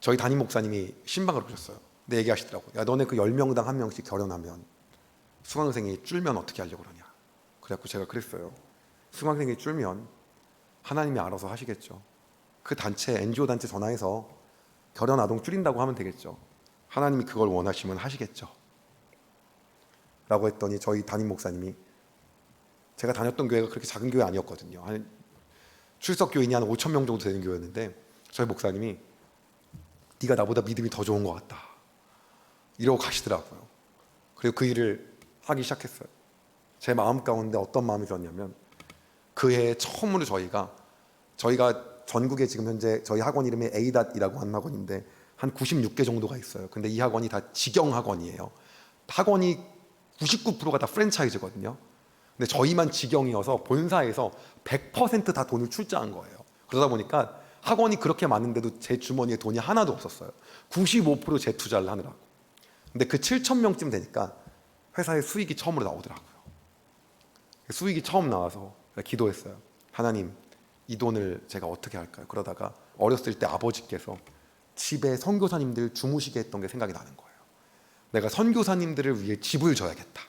S2: 저희 담임 목사님이 신방을 오셨어요. 근데 얘기하시더라고요. 야, 너네 그 10명당 한 명씩 결혼하면 수강생이 줄면 어떻게 하려고 그러냐. 그래갖고 제가 그랬어요. 수강생이 줄면 하나님이 알아서 하시겠죠. 그 단체, NGO 단체 전화해서 결혼 아동 줄인다고 하면 되겠죠. 하나님이 그걸 원하시면 하시겠죠. 라고 했더니 저희 담임 목사님이, 제가 다녔던 교회가 그렇게 작은 교회 아니었거든요. 출석 교인이 한 5천 명 정도 되는 교회였는데 저희 목사님이 네가 나보다 믿음이 더 좋은 것 같다 이러고 가시더라고요. 그리고 그 일을 하기 시작했어요. 제 마음 가운데 어떤 마음이 들었냐면, 그 해에 처음으로 저희가 전국에 지금 현재 저희 학원 이름이 A닷이라고 하는 학원인데 한 96개 정도가 있어요. 근데 이 학원이 다 직영 학원이에요. 학원이 99%가 다 프랜차이즈거든요. 근데 저희만 직영이어서 본사에서 100% 다 돈을 출자한 거예요. 그러다 보니까 학원이 그렇게 많은데도 제 주머니에 돈이 하나도 없었어요. 95% 재투자를 하느라고. 근데 그 7,000명쯤 되니까 회사에 수익이 처음으로 나오더라고요. 수익이 처음 나와서 기도했어요. 하나님, 이 돈을 제가 어떻게 할까요? 그러다가 어렸을 때 아버지께서 집에 선교사님들 주무시게 했던 게 생각이 나는 거예요. 내가 선교사님들을 위해 집을 져야겠다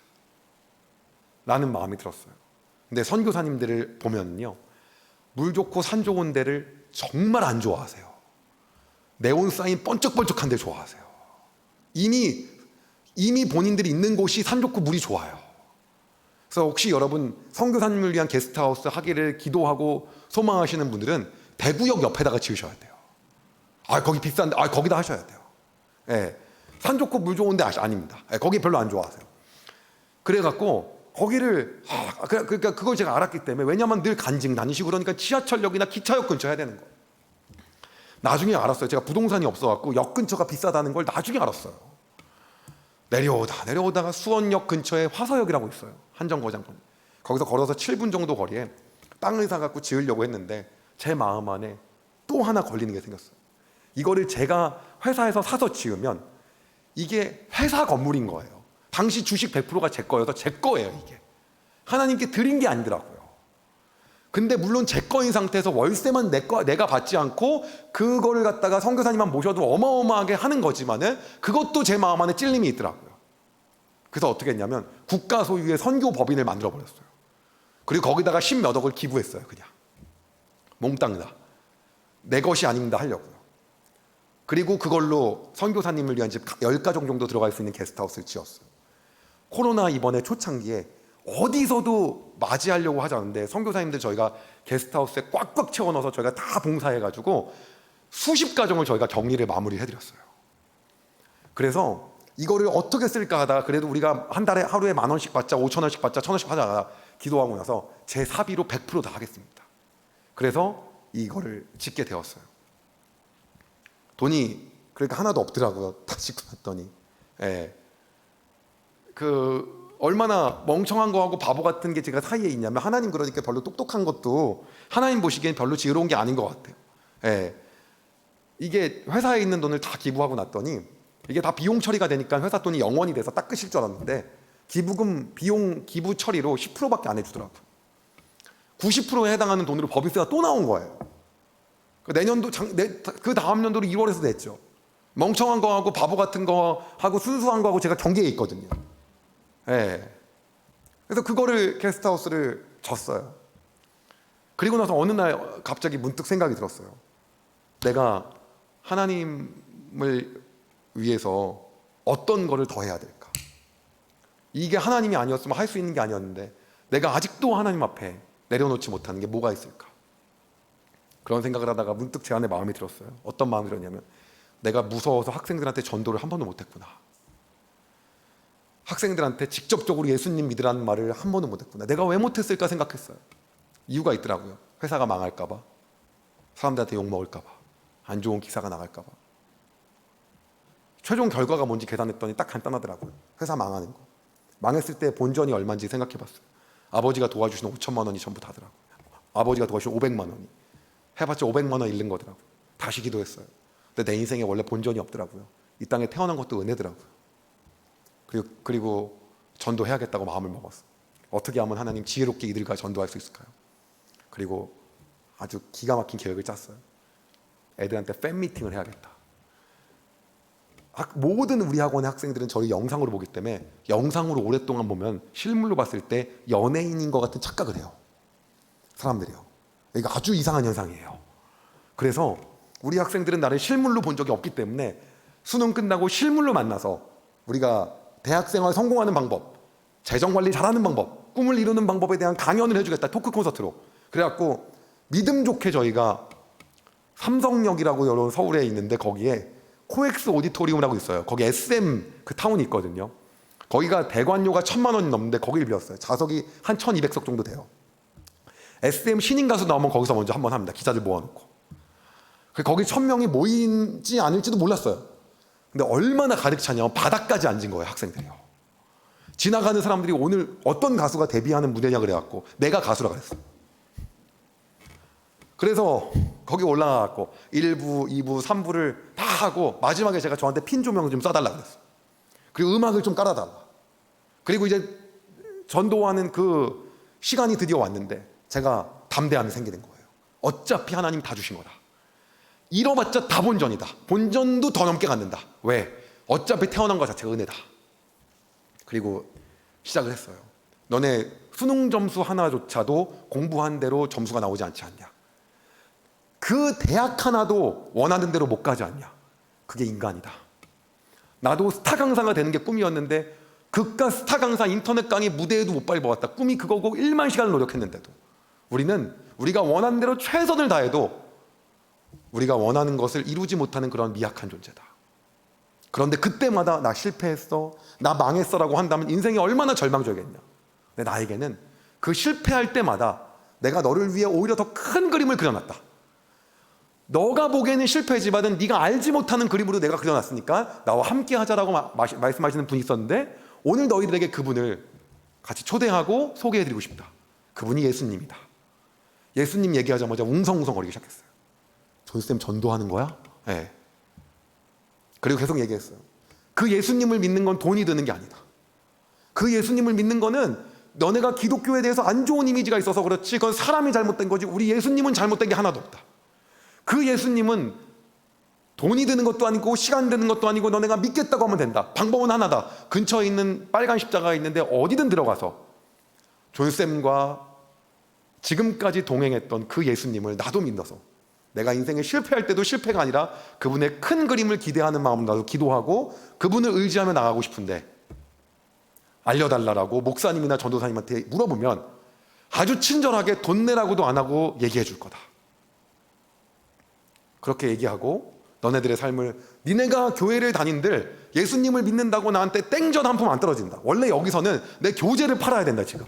S2: 라는 마음이 들었어요. 근데 선교사님들을 보면요, 물 좋고 산 좋은 데를 정말 안 좋아하세요. 네온 사인 번쩍번쩍한 데 좋아하세요. 이미 본인들이 있는 곳이 산 좋고 물이 좋아요. 그래서 혹시 여러분 선교사님을 위한 게스트하우스 하기를 기도하고 소망하시는 분들은 대구역 옆에다가 지으셔야 돼요. 거기 비싼데 거기다 하셔야 돼요. 예, 산 좋고 물 좋은데 아닙니다. 예, 거기 별로 안 좋아하세요. 그래갖고 거기를 그러니까 그걸 제가 알았기 때문에, 왜냐하면 늘 간증 다니시고 그러니까 지하철역이나 기차역 근처 해야 되는 거예요. 나중에 알았어요. 제가 부동산이 없어갖고 역 근처가 비싸다는 걸 나중에 알았어요. 내려오다가 수원역 근처에 화서역이라고 있어요. 한정거장. 거기서 걸어서 7분 정도 거리에 땅을 사갖고 지으려고 했는데 제 마음 안에 또 하나 걸리는 게 생겼어요. 이거를 제가 회사에서 사서 지으면 이게 회사 건물인 거예요. 당시 주식 100%가 제 거여서 제 거예요. 이게 하나님께 드린 게 아니더라고요. 근데 물론 제 거인 상태에서 월세만 내가 받지 않고 그거를 갖다가 선교사님만 모셔도 어마어마하게 하는 거지만은 그것도 제 마음 안에 찔림이 있더라고요. 그래서 어떻게 했냐면 국가 소유의 선교 법인을 만들어 버렸어요. 그리고 거기다가 10몇 억을 기부했어요. 그냥 몽땅 다 내 것이 아닙니다 하려고요. 그리고 그걸로 선교사님을 위한 집 10가정 정도 들어갈 수 있는 게스트하우스를 지었어요. 코로나 이번에 초창기에 어디서도 맞이하려고 하지 않는데 선교사님들 저희가 게스트하우스에 꽉꽉 채워 넣어서 저희가 다 봉사해가지고 수십 가정을 저희가 격리를 마무리해드렸어요. 그래서 이거를 어떻게 쓸까 하다가 그래도 우리가 한 달에 하루에 10,000원씩 받자, 5,000원씩 받자, 1,000원씩 하자 기도하고 나서 제 사비로 100% 다 하겠습니다. 그래서 이거를 짓게 되었어요. 돈이 그러니까 하나도 없더라고요. 다 짓고 났더니. 예. 얼마나 멍청한 거하고 바보 같은 게 제가 사이에 있냐면, 하나님 그러니까 별로 똑똑한 것도 하나님 보시기엔 별로 지혜로운 게 아닌 것 같아요. 예. 이게 회사에 있는 돈을 다 기부하고 났더니 이게 다 비용 처리가 되니까 회사 돈이 0원이 돼서 딱 끝일 줄 알았는데 기부금 비용 기부 처리로 10%밖에 안 해주더라고요. 90%에 해당하는 돈으로 법인세가 또 나온 거예요. 내년도 그 다음 연도로 1월에서 냈죠. 멍청한 거하고 바보 같은 거하고 순수한 거하고 제가 경계에 있거든요. 예. 그래서 그거를 게스트하우스를 졌어요. 그리고 나서 어느 날 갑자기 문득 생각이 들었어요. 내가 하나님을 위해서 어떤 거를 더 해야 될까? 이게 하나님이 아니었으면 할 수 있는 게 아니었는데 내가 아직도 하나님 앞에 내려놓지 못하는 게 뭐가 있을까? 그런 생각을 하다가 문득 제 안에 마음이 들었어요. 어떤 마음이 들었냐면, 내가 무서워서 학생들한테 전도를 한 번도 못했구나. 학생들한테 직접적으로 예수님 믿으라는 말을 한 번도 못했구나. 내가 왜 못했을까 생각했어요. 이유가 있더라고요. 회사가 망할까 봐, 사람들한테 욕먹을까 봐, 안 좋은 기사가 나갈까 봐. 최종 결과가 뭔지 계산했더니 딱 간단하더라고요. 회사 망하는 거. 망했을 때 본전이 얼마인지 생각해봤어요. 아버지가 도와주시는 5천만 원이 전부 다더라고요. 아버지가 도와주시는 500만 원이. 해봤자 500만 원 잃는 거더라고요. 다시 기도했어요. 근데 내 인생에 원래 본전이 없더라고요. 이 땅에 태어난 것도 은혜더라고요. 그리고 전도해야겠다고 마음을 먹었어요. 어떻게 하면 하나님 지혜롭게 이들과 전도할 수 있을까요? 그리고 아주 기가 막힌 계획을 짰어요. 애들한테 팬미팅을 해야겠다. 모든 우리 학원의 학생들은 저를 영상으로 보기 때문에 영상으로 오랫동안 보면 실물로 봤을 때 연예인인 것 같은 착각을 해요. 사람들이요. 이게 아주 이상한 현상이에요. 그래서 우리 학생들은 나를 실물로 본 적이 없기 때문에 수능 끝나고 실물로 만나서 우리가 대학생활 성공하는 방법, 재정관리 잘하는 방법, 꿈을 이루는 방법에 대한 강연을 해주겠다. 토크 콘서트로. 그래갖고 믿음 좋게 저희가 삼성역이라고 여러분 서울에 있는데 거기에 코엑스 오디토리움이라고 있어요. 거기 SM 그 타운이 있거든요. 거기가 대관료가 1,000만 원이 넘는데 거기를 빌렸어요. 좌석이 한 1,200석 정도 돼요. SM 신인 가수 나오면 거기서 먼저 한번 합니다. 기자들 모아놓고. 거기 1,000명이 모이지 않을지도 몰랐어요. 근데 얼마나 가득 차냐면 바닥까지 앉은 거예요. 학생들이요. 지나가는 사람들이 오늘 어떤 가수가 데뷔하는 무대냐 그래갖고 내가 가수라 그랬어. 그래서 거기 올라가갖고 1부, 2부, 3부를 다 하고 마지막에 제가 저한테 핀 조명 좀 쏴달라 그랬어. 그리고 음악을 좀 깔아달라. 그리고 이제 전도하는 그 시간이 드디어 왔는데 제가 담대함이 생기는 거예요. 어차피 하나님 다 주신 거다. 잃어봤자 다 본전이다. 본전도 더 넘게 갖는다. 왜? 어차피 태어난 것 자체가 은혜다. 그리고 시작을 했어요. 너네 수능 점수 하나조차도 공부한 대로 점수가 나오지 않지 않냐. 그 대학 하나도 원하는 대로 못 가지 않냐. 그게 인간이다. 나도 스타 강사가 되는 게 꿈이었는데 그깟 스타 강사 인터넷 강의 무대에도 못 밟아왔다. 꿈이 그거고 1만 시간을 노력했는데도 우리가 원하는 대로 최선을 다해도 우리가 원하는 것을 이루지 못하는 그런 미약한 존재다. 그런데 그때마다 나 실패했어, 나 망했어라고 한다면 인생이 얼마나 절망적이겠냐. 근데 나에게는 그 실패할 때마다 내가 너를 위해 오히려 더 큰 그림을 그려놨다. 너가 보기에는 실패지만은 네가 알지 못하는 그림으로 내가 그려놨으니까 나와 함께 하자라고 말씀하시는 분이 있었는데 오늘 너희들에게 그분을 같이 초대하고 소개해드리고 싶다. 그분이 예수님이다. 예수님 얘기하자마자 웅성웅성거리기 시작했어요. 존쌤 전도하는 거야? 네. 그리고 계속 얘기했어요. 그 예수님을 믿는 건 돈이 드는 게 아니다. 그 예수님을 믿는 거는 너네가 기독교에 대해서 안 좋은 이미지가 있어서 그렇지 그건 사람이 잘못된 거지 우리 예수님은 잘못된 게 하나도 없다. 그 예수님은 돈이 드는 것도 아니고 시간 드는 것도 아니고 너네가 믿겠다고 하면 된다. 방법은 하나다. 근처에 있는 빨간 십자가가 있는데 어디든 들어가서 존쌤과 지금까지 동행했던 그 예수님을 나도 믿어서 내가 인생에 실패할 때도 실패가 아니라 그분의 큰 그림을 기대하는 마음으로 나도 기도하고 그분을 의지하며 나가고 싶은데 알려달라고 목사님이나 전도사님한테 물어보면 아주 친절하게 돈 내라고도 안 하고 얘기해 줄 거다. 그렇게 얘기하고 너네들의 삶을 니네가 교회를 다닌들 예수님을 믿는다고 나한테 땡전 한 푼 안 떨어진다. 원래 여기서는 내 교재를 팔아야 된다 지금.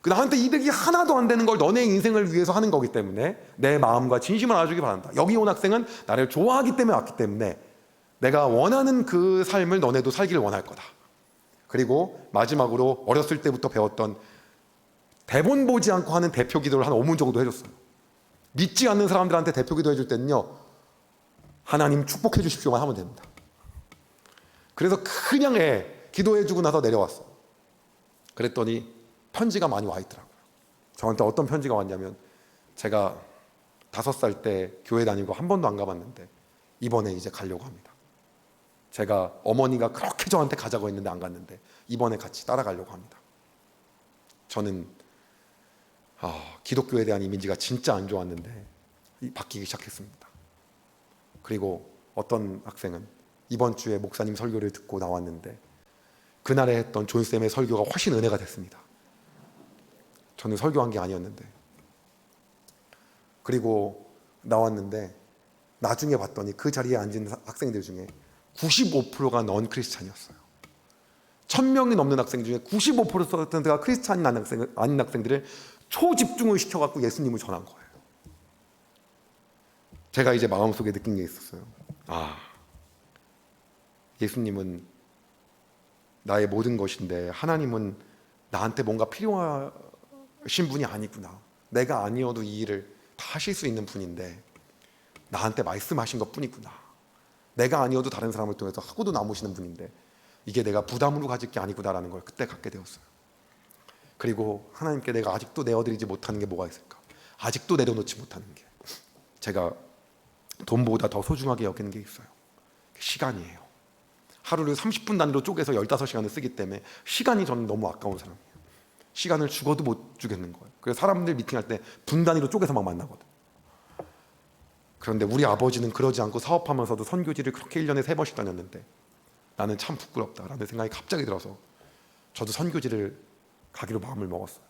S2: 나한테 이득이 하나도 안 되는 걸 너네 인생을 위해서 하는 거기 때문에 내 마음과 진심을 알아주기 바란다. 여기 온 학생은 나를 좋아하기 때문에 왔기 때문에 내가 원하는 그 삶을 너네도 살기를 원할 거다. 그리고 마지막으로 어렸을 때부터 배웠던 대본 보지 않고 하는 대표 기도를 한 5문 정도 해줬어요. 믿지 않는 사람들한테 대표 기도 해줄 때는요 하나님 축복해 주십시오만 하면 됩니다. 그래서 그냥 기도해주고 나서 내려왔어. 그랬더니 편지가 많이 와 있더라고요. 저한테 어떤 편지가 왔냐면 제가 5살 때 교회 다니고 한 번도 안 가봤는데 이번에 이제 가려고 합니다. 제가 어머니가 그렇게 저한테 가자고 했는데 안 갔는데 이번에 같이 따라가려고 합니다. 저는 기독교에 대한 이미지가 진짜 안 좋았는데 바뀌기 시작했습니다. 그리고 어떤 학생은 이번 주에 목사님 설교를 듣고 나왔는데 그날에 했던 존쌤의 설교가 훨씬 은혜가 됐습니다. 저는 설교한 게 아니었는데. 그리고 나왔는데 나중에 봤더니 그 자리에 앉은 학생들 중에 95%가 넌 크리스찬이었어요. 1,000명이 넘는 학생 중에 95%가 크리스찬이 아닌 학생들을 초집중을 시켜갖고 예수님을 전한 거예요. 제가 이제 마음속에 느낀 게 있었어요. 예수님은 나의 모든 것인데 하나님은 나한테 뭔가 필요하신 분이 아니구나. 내가 아니어도 이 일을 다 하실 수 있는 분인데 나한테 말씀하신 것 뿐이구나. 내가 아니어도 다른 사람을 통해서 하고도 남으시는 분인데 이게 내가 부담으로 가질 게 아니구나라는 걸 그때 갖게 되었어요. 그리고 하나님께 내가 아직도 내어드리지 못하는 게 뭐가 있을까? 아직도 내려놓지 못하는 게 제가 돈보다 더 소중하게 여기는 게 있어요. 시간이에요. 하루를 30분 단위로 쪼개서 15시간을 쓰기 때문에 시간이 저는 너무 아까운 사람이에요. 시간을 죽어도 못 주겠는 거예요. 그래서 사람들 미팅할 때 분 단위로 쪼개서 막 만나거든. 그런데 우리 아버지는 그러지 않고 사업하면서도 선교지를 그렇게 1년에 3번씩 다녔는데 나는 참 부끄럽다라는 생각이 갑자기 들어서 저도 선교지를 가기로 마음을 먹었어요.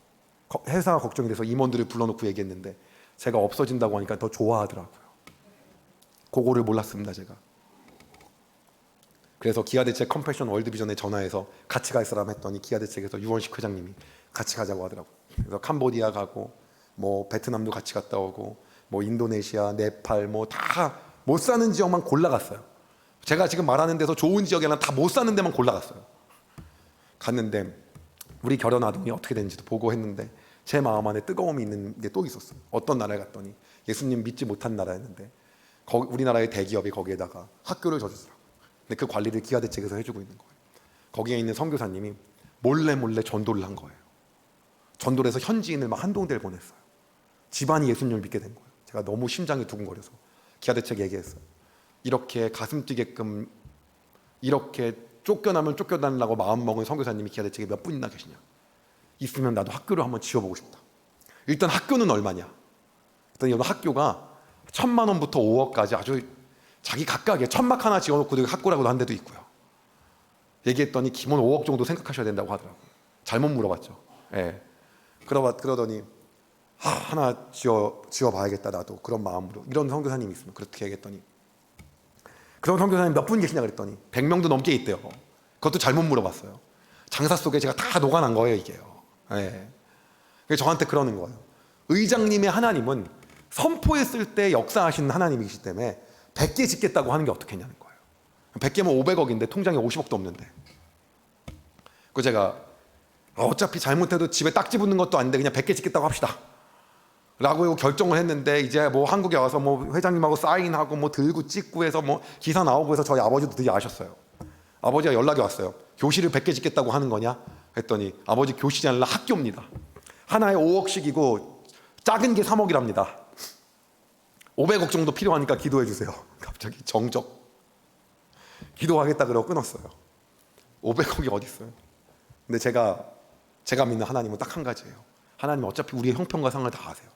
S2: 회사 걱정이 돼서 임원들을 불러놓고 얘기했는데 제가 없어진다고 하니까 더 좋아하더라고요. 그거를 몰랐습니다, 제가. 그래서 기아대책 컴패션 월드비전에 전화해서 같이 갈 사람 했더니 기아대책에서 유원식 회장님이 같이 가자고 하더라고요. 그래서 캄보디아 가고 뭐 베트남도 같이 갔다 오고 뭐 인도네시아, 네팔 뭐 다 못 사는 지역만 골라갔어요. 제가 지금 말하는 데서 좋은 지역에는 다 못 사는 데만 골라갔어요. 갔는데 우리 결혼 아동이 어떻게 되는지도 보고 했는데 제 마음 안에 뜨거움이 있는 게 또 있었어요. 어떤 나라에 갔더니 예수님 믿지 못한 나라였는데 우리나라의 대기업이 거기에다가 학교를 져주더라고요. 근데 그 관리를 기아대책에서 해주고 있는 거예요. 거기에 있는 선교사님이 몰래 전도를 한 거예요. 전도를 해서 현지인을 막 한동대를 보냈어요. 집안이 예수님을 믿게 된 거예요. 제가 너무 심장이 두근거려서 기아대책 얘기했어요. 이렇게 가슴 뛰게끔 이렇게 쫓겨나면 쫓겨나려고 마음먹은 선교사님이 기아대책에 몇 분이나 계시냐. 있으면 나도 학교를 한번 지어보고 싶다. 일단 학교는 얼마냐. 일단 이 학교가 1,000만 원부터 5억까지 아주 자기 각각의 천막 하나 지어놓고 학교라고도 한 데도 있고요. 얘기했더니 기본 5억 정도 생각하셔야 된다고 하더라고요. 잘못 물어봤죠. 예. 그러더니 하나 지어봐야겠다 나도 그런 마음으로. 이런 선교사님이 있으면 그렇게 얘기했더니 그런 선교사님 몇 분 계시냐 그랬더니 100명도 넘게 있대요. 그것도 잘못 물어봤어요. 장사 속에 제가 다 녹아난 거예요 이게요. 예. 그래서 저한테 그러는 거예요. 의장님의 하나님은 선포했을 때 역사하시는 하나님이시기 때문에 100개 짓겠다고 하는 게 어떻겠냐는 거예요. 100개면 500억인데 통장에 50억도 없는데. 그 제가 어차피 잘못해도 집에 딱지 붙는 것도 아닌데 그냥 100개 짓겠다고 합시다 라고 결정을 했는데 이제 뭐 한국에 와서 뭐 회장님하고 사인하고 뭐 들고 찍고 해서 뭐 기사 나오고 해서 저희 아버지도 드디어 아셨어요. 아버지가 연락이 왔어요. 교실을 100개 짓겠다고 하는 거냐 했더니 아버지 교실이 아니라 학교입니다. 하나에 5억씩이고 작은 게 3억이랍니다 500억 정도 필요하니까 기도해 주세요. 갑자기 정적 기도하겠다 그러고 끊었어요. 500억이 어디 있어요. 근데 제가 믿는 하나님은 딱 한 가지예요. 하나님은 어차피 우리의 형편과 상황을 다 아세요.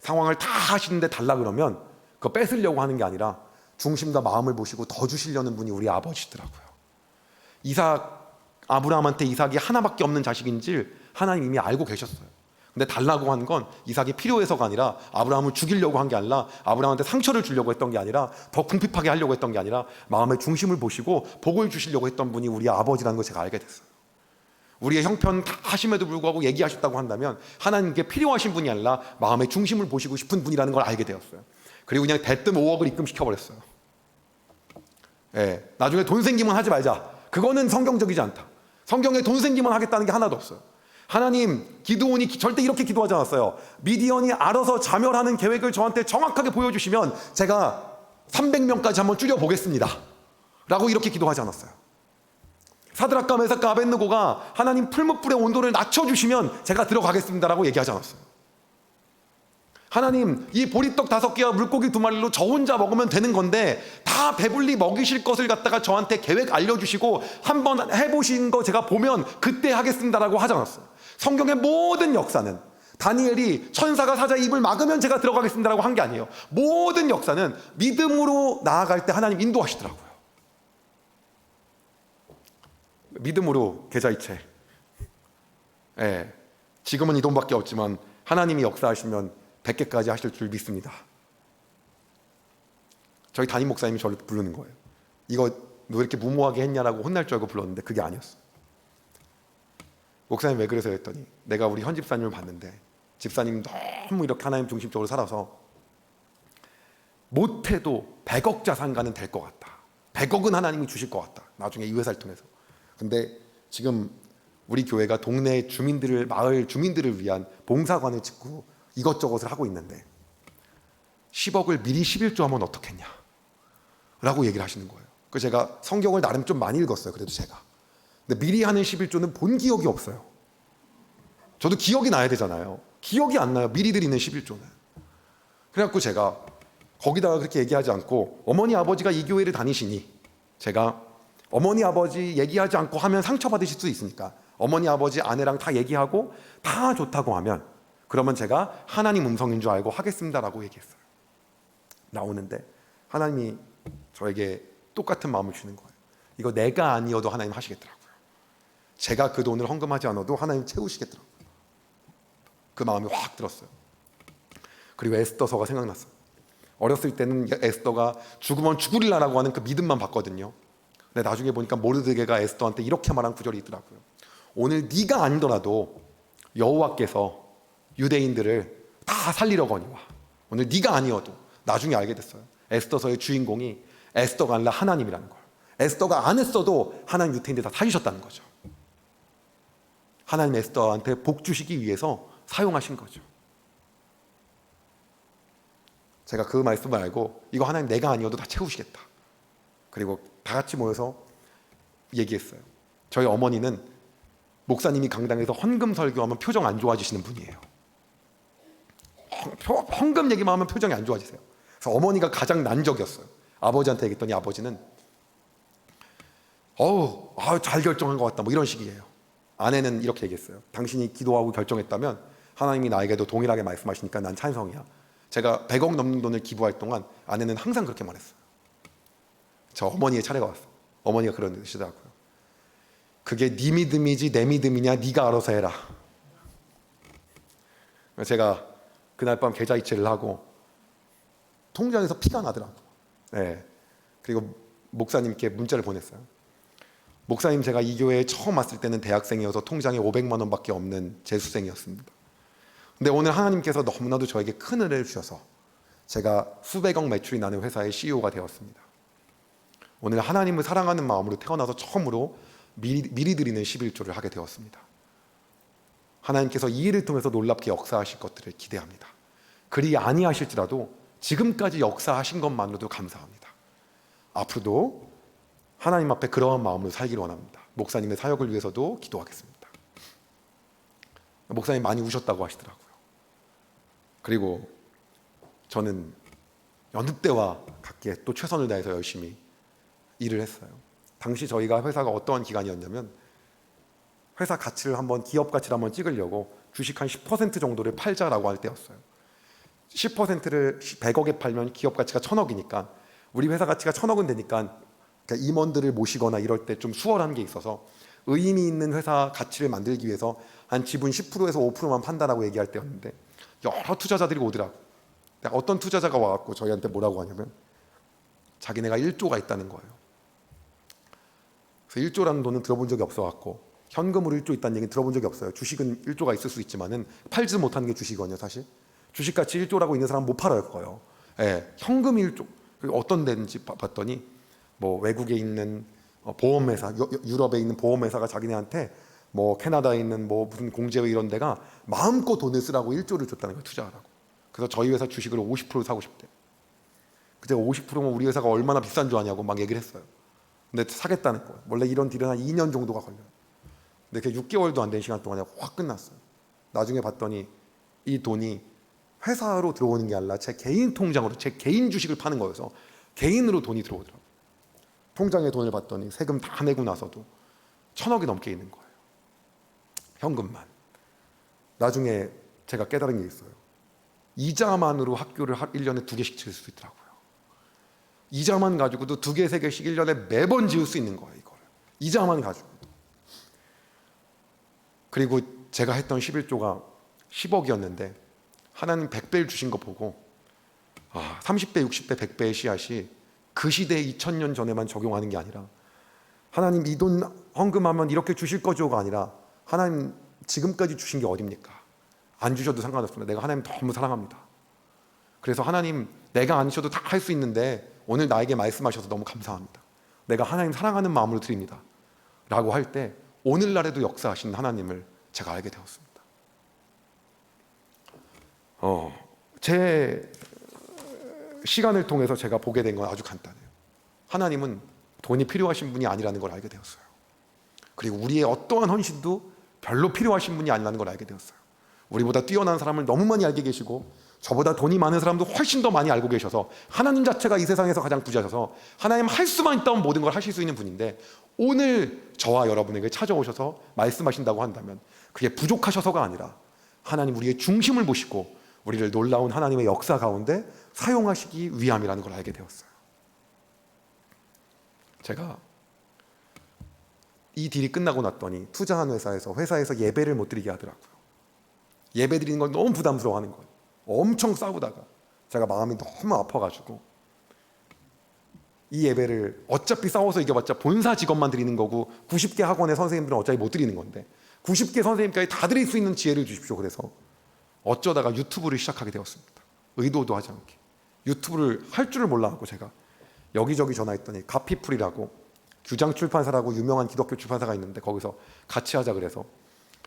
S2: 상황을 다 하시는데 달라 그러면 그거 뺏으려고 하는 게 아니라 중심과 마음을 보시고 더 주시려는 분이 우리 아버지시더라고요. 아브라함한테 이삭이 하나밖에 없는 자식인지 하나님 이미 알고 계셨어요. 근데 달라고 한 건 이삭이 필요해서가 아니라 아브라함을 죽이려고 한 게 아니라 아브라함한테 상처를 주려고 했던 게 아니라 더 궁핍하게 하려고 했던 게 아니라 마음의 중심을 보시고 복을 주시려고 했던 분이 우리 아버지라는 걸 제가 알게 됐어요. 우리의 형편 다 하심에도 불구하고 얘기하셨다고 한다면 하나님께 필요하신 분이 아니라 마음의 중심을 보시고 싶은 분이라는 걸 알게 되었어요. 그리고 그냥 대뜸 5억을 입금시켜버렸어요. 예, 나중에 돈 생기면 하지 말자. 그거는 성경적이지 않다. 성경에 돈 생기면 하겠다는 게 하나도 없어요. 하나님, 기드온이 절대 이렇게 기도하지 않았어요. 미디언이 알아서 자멸하는 계획을 저한테 정확하게 보여주시면 제가 300명까지 한번 줄여보겠습니다 라고 이렇게 기도하지 않았어요. 사드락과 메삭과 아벳느고가 하나님 풀무불의 온도를 낮춰주시면 제가 들어가겠습니다라고 얘기하지 않았어요. 하나님, 이 보리떡 5개와 물고기 2마리로 저 혼자 먹으면 되는 건데 다 배불리 먹이실 것을 갖다가 저한테 계획 알려주시고 한번 해보신 거 제가 보면 그때 하겠습니다라고 하지 않았어요. 성경의 모든 역사는 다니엘이 천사가 사자의 입을 막으면 제가 들어가겠습니다라고 한 게 아니에요. 모든 역사는 믿음으로 나아갈 때 하나님 인도하시더라고요. 믿음으로 계좌이체. 예, 지금은 이 돈밖에 없지만 하나님이 역사하시면 100개까지 하실 줄 믿습니다. 저희 담임 목사님이 저를 부르는 거예요. 이거 너 이렇게 무모하게 했냐라고 혼날 줄 알고 불렀는데 그게 아니었어요. 목사님 왜 그러세요 했더니 내가 우리 현 집사님을 봤는데 집사님 너무 이렇게 하나님 중심적으로 살아서 못해도 100억 자산가는 될 것 같다. 100억은 하나님이 주실 것 같다. 나중에 이 회사를 통해서. 근데 지금 우리 교회가 동네 주민들을, 마을 주민들을 위한 봉사관을 짓고 이것저것을 하고 있는데 10억을 미리 11조 하면 어떻겠냐 라고 얘기를 하시는 거예요. 그래서 제가 성경을 나름 좀 많이 읽었어요. 그래도 제가. 근데 미리 하는 11조는 본 기억이 없어요. 저도 기억이 나야 되잖아요. 기억이 안 나요. 미리 드리는 11조는. 그래갖고 제가 거기다가 그렇게 얘기하지 않고 어머니 아버지가 이 교회를 다니시니 제가 어머니 아버지 얘기하지 않고 하면 상처받으실 수 있으니까 어머니 아버지 아내랑 다 얘기하고 다 좋다고 하면 그러면 제가 하나님 음성인 줄 알고 하겠습니다라고 얘기했어요. 나오는데 하나님이 저에게 똑같은 마음을 주는 거예요. 이거 내가 아니어도 하나님 하시겠더라고요. 제가 그 돈을 헌금하지 않아도 하나님 채우시겠더라고요. 그 마음이 확 들었어요. 그리고 에스더서가 생각났어요. 어렸을 때는 에스더가 죽으면 죽으리라라고 하는 그 믿음만 봤거든요. 근데 나중에 보니까 모르드게가 에스더한테 이렇게 말한 구절이 있더라고요. 오늘 네가 아니더라도 여호와께서 유대인들을 다 살리려거니와. 오늘 네가 아니어도. 나중에 알게 됐어요. 에스더서의 주인공이 에스더가 아니라 하나님이라는 걸. 에스더가 안 했어도 하나님 유대인들 다 살리셨다는 거죠. 하나님 에스더한테 복 주시기 위해서 사용하신 거죠. 제가 그 말씀을 알고 이거 하나님 내가 아니어도 다 채우시겠다. 그리고 다 같이 모여서 얘기했어요. 저희 어머니는 목사님이 강당에서 헌금 설교하면 표정 안 좋아지시는 분이에요. 헌금 얘기만 하면 표정이 안 좋아지세요. 그래서 어머니가 가장 난적이었어요. 아버지한테 얘기했더니 아버지는 잘 결정한 것 같다 뭐 이런 식이에요. 아내는 이렇게 얘기했어요. 당신이 기도하고 결정했다면 하나님이 나에게도 동일하게 말씀하시니까 난 찬성이야. 제가 100억 넘는 돈을 기부할 동안 아내는 항상 그렇게 말했어요. 저 어머니의 차례가 왔어요. 어머니가 그러시더라고요. 그게 네 믿음이지 내 믿음이냐 네가 알아서 해라. 제가 그날 밤 계좌이체를 하고 통장에서 피가 나더라고요. 네. 그리고 목사님께 문자를 보냈어요. 목사님, 제가 이 교회에 처음 왔을 때는 대학생이어서 통장에 500만 원밖에 없는 재수생이었습니다. 근데 오늘 하나님께서 너무나도 저에게 큰 은혜를 주셔서 제가 수백억 매출이 나는 회사의 CEO가 되었습니다. 오늘 하나님을 사랑하는 마음으로 태어나서 처음으로 미리 드리는 11조를 하게 되었습니다. 하나님께서 이 일을 통해서 놀랍게 역사하실 것들을 기대합니다. 그리 아니하실지라도 지금까지 역사하신 것만으로도 감사합니다. 앞으로도 하나님 앞에 그러한 마음으로 살기를 원합니다. 목사님의 사역을 위해서도 기도하겠습니다. 목사님 많이 우셨다고 하시더라고요. 그리고 저는 여느 때와 같게 또 최선을 다해서 열심히 일을 했어요. 당시 저희가 회사가 어떠한 기간이었냐면 회사 가치를 한번 기업 가치를 한번 찍으려고 주식 한 10% 정도를 팔자라고 할 때였어요. 10%를 100억에 팔면 기업 가치가 1000억이니까 우리 회사 가치가 1000억은 되니까 임원들을 모시거나 이럴 때 좀 수월한 게 있어서 의미 있는 회사 가치를 만들기 위해서 한 지분 10%에서 5%만 판다라고 얘기할 때였는데 여러 투자자들이 오더라고. 어떤 투자자가 와갖고 저희한테 뭐라고 하냐면 자기네가 1조가 있다는 거예요. 그래서 1조라는 돈은 들어본 적이 없어갖고 현금으로 1조 있다는 얘기는 들어본 적이 없어요. 주식은 1조가 있을 수 있지만은 팔지 못하는 게 주식이거든요. 사실 주식가치 1조라고 있는 사람 못 팔아요. 그거요. 예, 현금이 1조. 어떤 데인지 봤더니 뭐 외국에 있는 보험회사, 유럽에 있는 보험회사가 자기네한테 뭐 캐나다에 있는 뭐 무슨 공제회 이런 데가 마음껏 돈을 쓰라고 1조를 줬다는 거예요. 투자하라고. 그래서 저희 회사 주식을 50% 사고 싶대요. 제가 50%면 우리 회사가 얼마나 비싼 줄 아냐고 막 얘기를 했어요. 근데 사겠다는 거예요. 원래 이런 딜은 한 2년 정도가 걸려요. 근데 그게 6개월도 안 된 시간 동안에 확 끝났어요. 나중에 봤더니 이 돈이 회사로 들어오는 게 아니라 제 개인 통장으로 제 개인 주식을 파는 거여서 개인으로 돈이 들어오더라고요. 통장에 돈을 봤더니 세금 다 내고 나서도 1000억이 넘게 있는 거예요. 현금만. 나중에 제가 깨달은 게 있어요. 이자만으로 학교를 1년에 2개씩 지을 수 있더라고요. 이자만 가지고도 2개, 3개씩 1년에 매번 지을 수 있는 거예요. 이거를. 이자만 가지고도. 그리고 제가 했던 11조가 10억이었는데 하나님 100배를 주신 거 보고 30배, 60배, 100배의 씨앗이 그 시대에 2000년 전에만 적용하는 게 아니라 하나님 이 돈 헌금하면 이렇게 주실 거죠가 아니라 하나님 지금까지 주신 게 어딥니까? 안 주셔도 상관없습니다. 내가 하나님 너무 사랑합니다. 그래서 하나님 내가 안 주셔도 다 할 수 있는데 오늘 나에게 말씀하셔서 너무 감사합니다. 내가 하나님 사랑하는 마음으로 드립니다. 라고 할 때 오늘날에도 역사하신 하나님을 제가 알게 되었습니다. 제 시간을 통해서 제가 보게 된 건 아주 간단해요. 하나님은 돈이 필요하신 분이 아니라는 걸 알게 되었어요. 그리고 우리의 어떠한 헌신도 별로 필요하신 분이 아니라는 걸 알게 되었어요. 우리보다 뛰어난 사람을 너무 많이 알게 계시고 저보다 돈이 많은 사람도 훨씬 더 많이 알고 계셔서 하나님 자체가 이 세상에서 가장 부자셔서 하나님 할 수만 있다면 모든 걸 하실 수 있는 분인데, 오늘 저와 여러분에게 찾아오셔서 말씀하신다고 한다면 그게 부족하셔서가 아니라 하나님 우리의 중심을 보시고 우리를 놀라운 하나님의 역사 가운데 사용하시기 위함이라는 걸 알게 되었어요. 제가 이 딜이 끝나고 났더니 투자한 회사에서 예배를 못 드리게 하더라고요. 예배 드리는 걸 너무 부담스러워하는 거예요. 엄청 싸우다가 제가 마음이 너무 아파가지고, 이 예배를 어차피 싸워서 이겨봤자 본사 직원만 드리는 거고 90개 학원의 선생님들은 어차피 못 드리는 건데 90개 선생님까지 다 드릴 수 있는 지혜를 주십시오. 그래서 어쩌다가 유튜브를 시작하게 되었습니다. 의도도 하지 않게 유튜브를 할 줄을 몰라갖고 제가 여기저기 전화했더니 가피풀이라고 규장 출판사라고 유명한 기독교 출판사가 있는데 거기서 같이 하자 그래서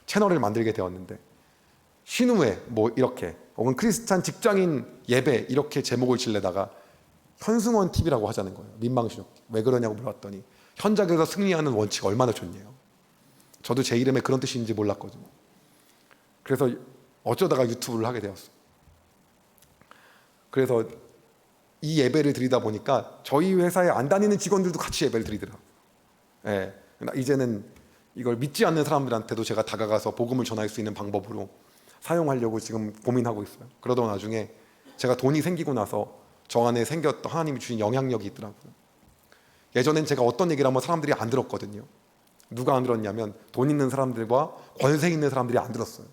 S2: 채널을 만들게 되었는데, 신우회 뭐 이렇게 혹은 크리스찬 직장인 예배 이렇게 제목을 질려다가 현승원 TV라고 하자는 거예요. 민망스럽게. 왜 그러냐고 물어봤더니 현장에서 승리하는 원칙 얼마나 좋네요. 저도 제 이름에 그런 뜻인지 몰랐거든요. 그래서 어쩌다가 유튜브를 하게 되었어요. 그래서 이 예배를 드리다 보니까 저희 회사에 안 다니는 직원들도 같이 예배를 드리더라고요. 예, 이제는 이걸 믿지 않는 사람들한테도 제가 다가가서 복음을 전할 수 있는 방법으로 사용하려고 지금 고민하고 있어요. 그러다 나중에 제가 돈이 생기고 나서 저 안에 생겼던 하나님이 주신 영향력이 있더라고요. 예전엔 제가 어떤 얘기를 하면 사람들이 안 들었거든요. 누가 안 들었냐면 돈 있는 사람들과 권세 있는 사람들이 안 들었어요.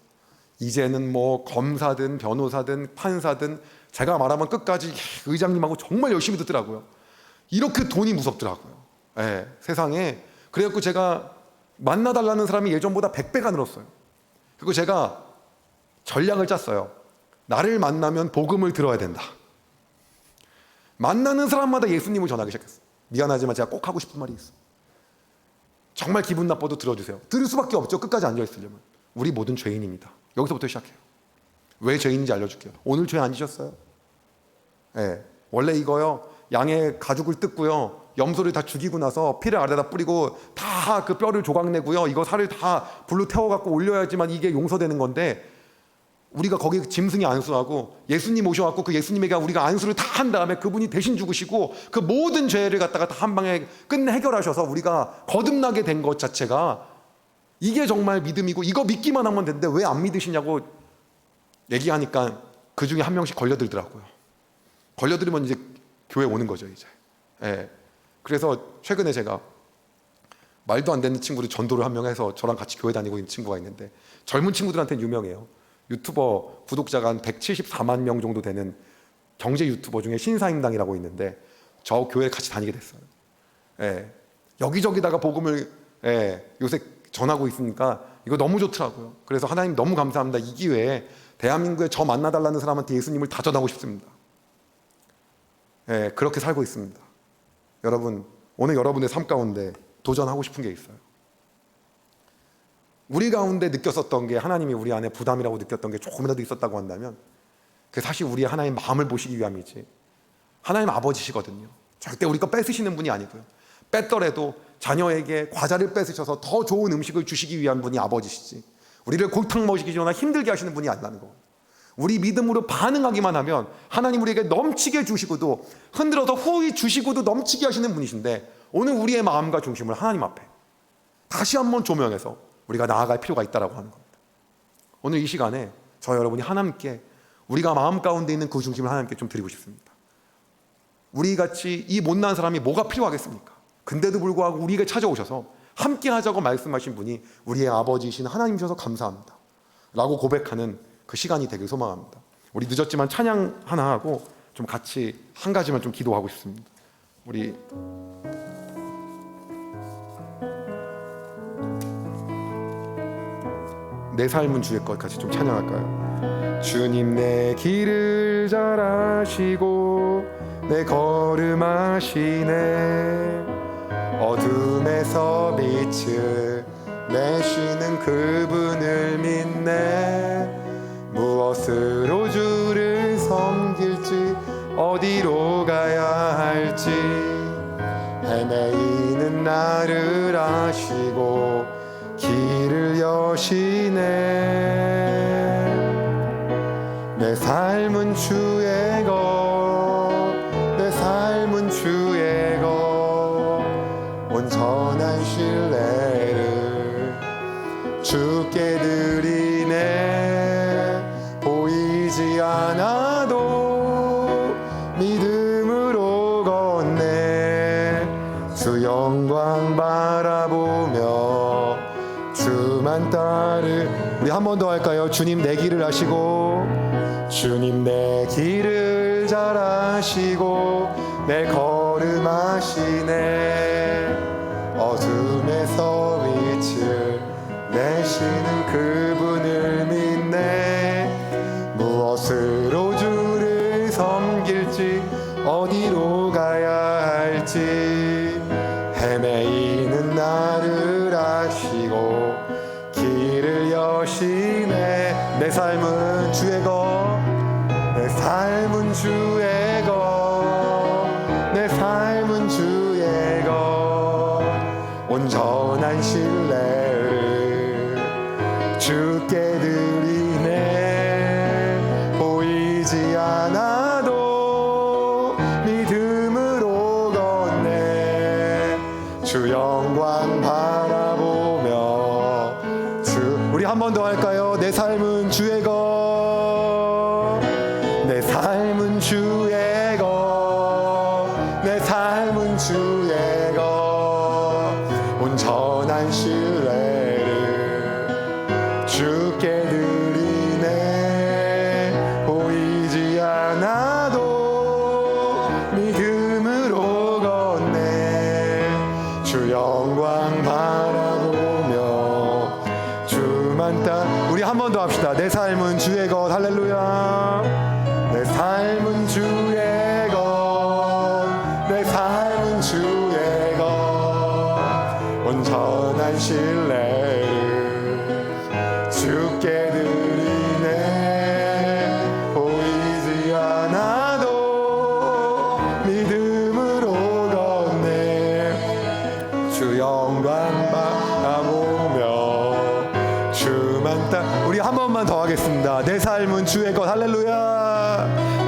S2: 이제는 뭐 검사든 변호사든 판사든 제가 말하면 끝까지 의장님하고 정말 열심히 듣더라고요. 이렇게 돈이 무섭더라고요. 예, 세상에. 그래갖고 제가 만나달라는 사람이 예전보다 100배가 늘었어요. 그리고 제가 전략을 짰어요. 나를 만나면 복음을 들어야 된다. 만나는 사람마다 예수님을 전하기 시작했어요. 미안하지만 제가 꼭 하고 싶은 말이 있어요. 정말 기분 나빠도 들어주세요. 들을 수밖에 없죠. 끝까지 앉아있으려면. 우리 모든 죄인입니다. 여기서부터 시작해요. 왜 죄인인지 알려줄게요. 오늘 죄 안 지셨어요? 네. 원래 이거요, 양의 가죽을 뜯고요, 염소를 다 죽이고 나서 피를 아래다 뿌리고 다 그 뼈를 조각내고요, 이거 살을 다 불로 태워갖고 올려야지만 이게 용서되는 건데, 우리가 거기 짐승이 안수하고 예수님 오셔갖고 그 예수님에게 우리가 안수를 다 한 다음에 그분이 대신 죽으시고 그 모든 죄를 갖다가 다 한 방에 끝내 해결하셔서 우리가 거듭나게 된 것 자체가 이게 정말 믿음이고, 이거 믿기만 하면 되는데 왜 안 믿으시냐고 얘기하니까 그 중에 한 명씩 걸려들더라고요. 걸려들으면 이제 교회 오는 거죠, 이제. 예. 그래서 최근에 제가 말도 안 되는 친구를 전도를 한 명 해서 저랑 같이 교회 다니고 있는 친구가 있는데, 젊은 친구들한테는 유명해요. 유튜버 구독자가 한 174만 명 정도 되는 경제 유튜버 중에 신사임당이라고 있는데 저 교회에 같이 다니게 됐어요. 예. 여기저기다가 복음을 요새 전하고 있으니까 이거 너무 좋더라고요. 그래서 하나님 너무 감사합니다. 이 기회에 대한민국에 저 만나달라는 사람한테 예수님을 다 전하고 싶습니다. 그렇게 살고 있습니다. 여러분, 오늘 여러분의 삶 가운데 도전하고 싶은 게 있어요. 우리 가운데 느꼈었던 게, 하나님이 우리 안에 부담이라고 느꼈던 게 조금이라도 있었다고 한다면 그게 사실 우리의 하나님 마음을 보시기 위함이지, 하나님 아버지시거든요. 절대 우리 거 뺏으시는 분이 아니고요. 뺐더라도 자녀에게 과자를 뺏으셔서 더 좋은 음식을 주시기 위한 분이 아버지시지, 우리를 골탕 먹이거나 힘들게 하시는 분이 아니라는 거예요. 우리 믿음으로 반응하기만 하면 하나님 우리에게 넘치게 주시고도 흔들어서 후히 주시고도 넘치게 하시는 분이신데, 오늘 우리의 마음과 중심을 하나님 앞에 다시 한번 조명해서 우리가 나아갈 필요가 있다고 하는 겁니다. 오늘 이 시간에 저 여러분이 하나님께 우리가 마음 가운데 있는 그 중심을 하나님께 좀 드리고 싶습니다. 우리같이 이 못난 사람이 뭐가 필요하겠습니까? 근데도 불구하고 우리에게 찾아오셔서 함께 하자고 말씀하신 분이 우리의 아버지이신 하나님이셔서 감사합니다 라고 고백하는 그 시간이 되길 소망합니다. 우리 늦었지만 찬양 하나 하고 좀 같이 한 가지만 좀 기도하고 싶습니다. 우리 내 삶은 주의 것 같이 좀 찬양할까요? 주님 내 길을 잘 아시고 내 걸음 아시네, 어둠에서 빛을 내시는 그분을 믿네, 무엇으로 주를 섬길지 어디로 가야 할지 헤매이는 나를 아시고 길을 여시네, 내 삶 삶은 주의 것, 내 삶은 주의 것, 온전한 신뢰를 주께 드리네. 보이지 않아도 믿음으로 걷네. 주 영광 바라보며 주만 따르. 우리 한 번 더 할까요? 주님 내 길을 아시고, 주님 내 길을 잘 아시고 내 걸음 아시네. 어둠에서 빛을 내시는 그분을 믿네. 무엇으로 주를 섬길지 어디로 가야 할지 헤매이는 나를 아시고 길을 여시네. 내 삶은 주의 것, 내 삶은 주의 것, 내 삶은 주의 것, 온전한 신뢰를 주께 드리네. 보이지 않아도 믿음으로 걷네. 주 영광 바라보며 우리 한 번 더 할까요? 내 삶은 주의 것, 내 삶은 주의 것, 내 삶은 주의 것, 온전한 신뢰를 주께 드리네. 보이지 않아도 믿음으로 걷네. 주 영광 바라보며 주만 따. 우리 한 번 더 합시다. 내 삶은 주의 것. 할렐루야. 내 삶은 주의 것, 내 삶은 주의 것, 온전한 신뢰를 주께 드리네. 보이지 않아도 믿음으로 걷네. 주 영광 바라보며 주만 따. 우리 한 번만 더 하겠습니다. 내 삶은 주의 것. 할렐루야.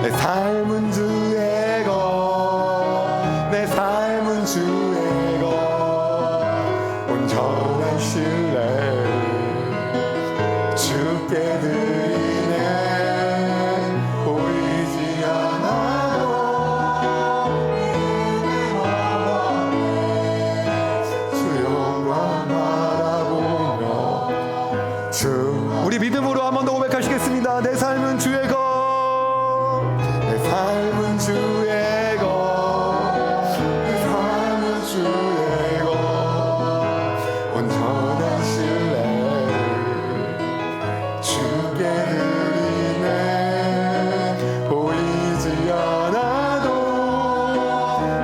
S2: 내 삶은 주의 것, 내 삶은 주의 것, 온전한 신뢰를 주께 드리네. 보이지 않아도 주 영광 바라보며 우리 믿음으로 한 번 더 고백하시겠습니다. 내 삶은 주의 것, 내 삶은 주의 것, 내 삶은 주의 것, 온전한 신뢰를 주께 드리네. 보이지 않아도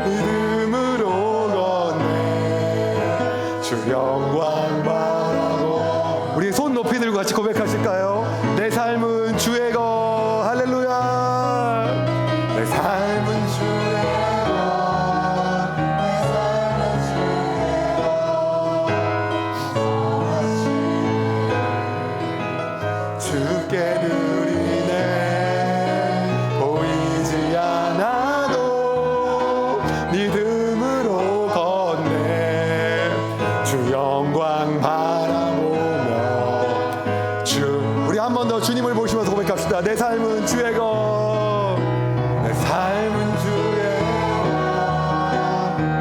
S2: 믿음으로 걷네. 주 영광 바라보. 우리 손 높이 들고 같이 고백하실까요? 내 삶은 주의 것. 할렐루야. 내 삶은 주의 것, 내 삶은 주의 것, 주께 드리네. 보이지 않아도 믿음으로 걷네. 주 영광 바라보며 우리 한 번 더 주님을 보시면서 고백합시다. 내 삶은 주의 것, 내 삶은 주의 것,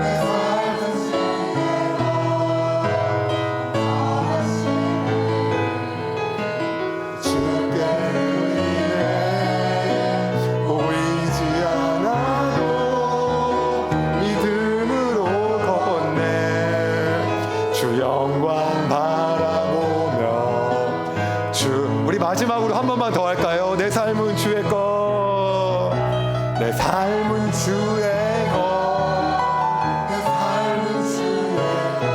S2: 내 삶은 주의 것, 주께 드리네. 보이지 않아도 믿음으로 걷네. 주 영광 바라보며 우리 마지막으로 한 번만 더 할까요? 내 삶은 주의 것, 내 삶은 주의 것, 내 삶은 주의 것,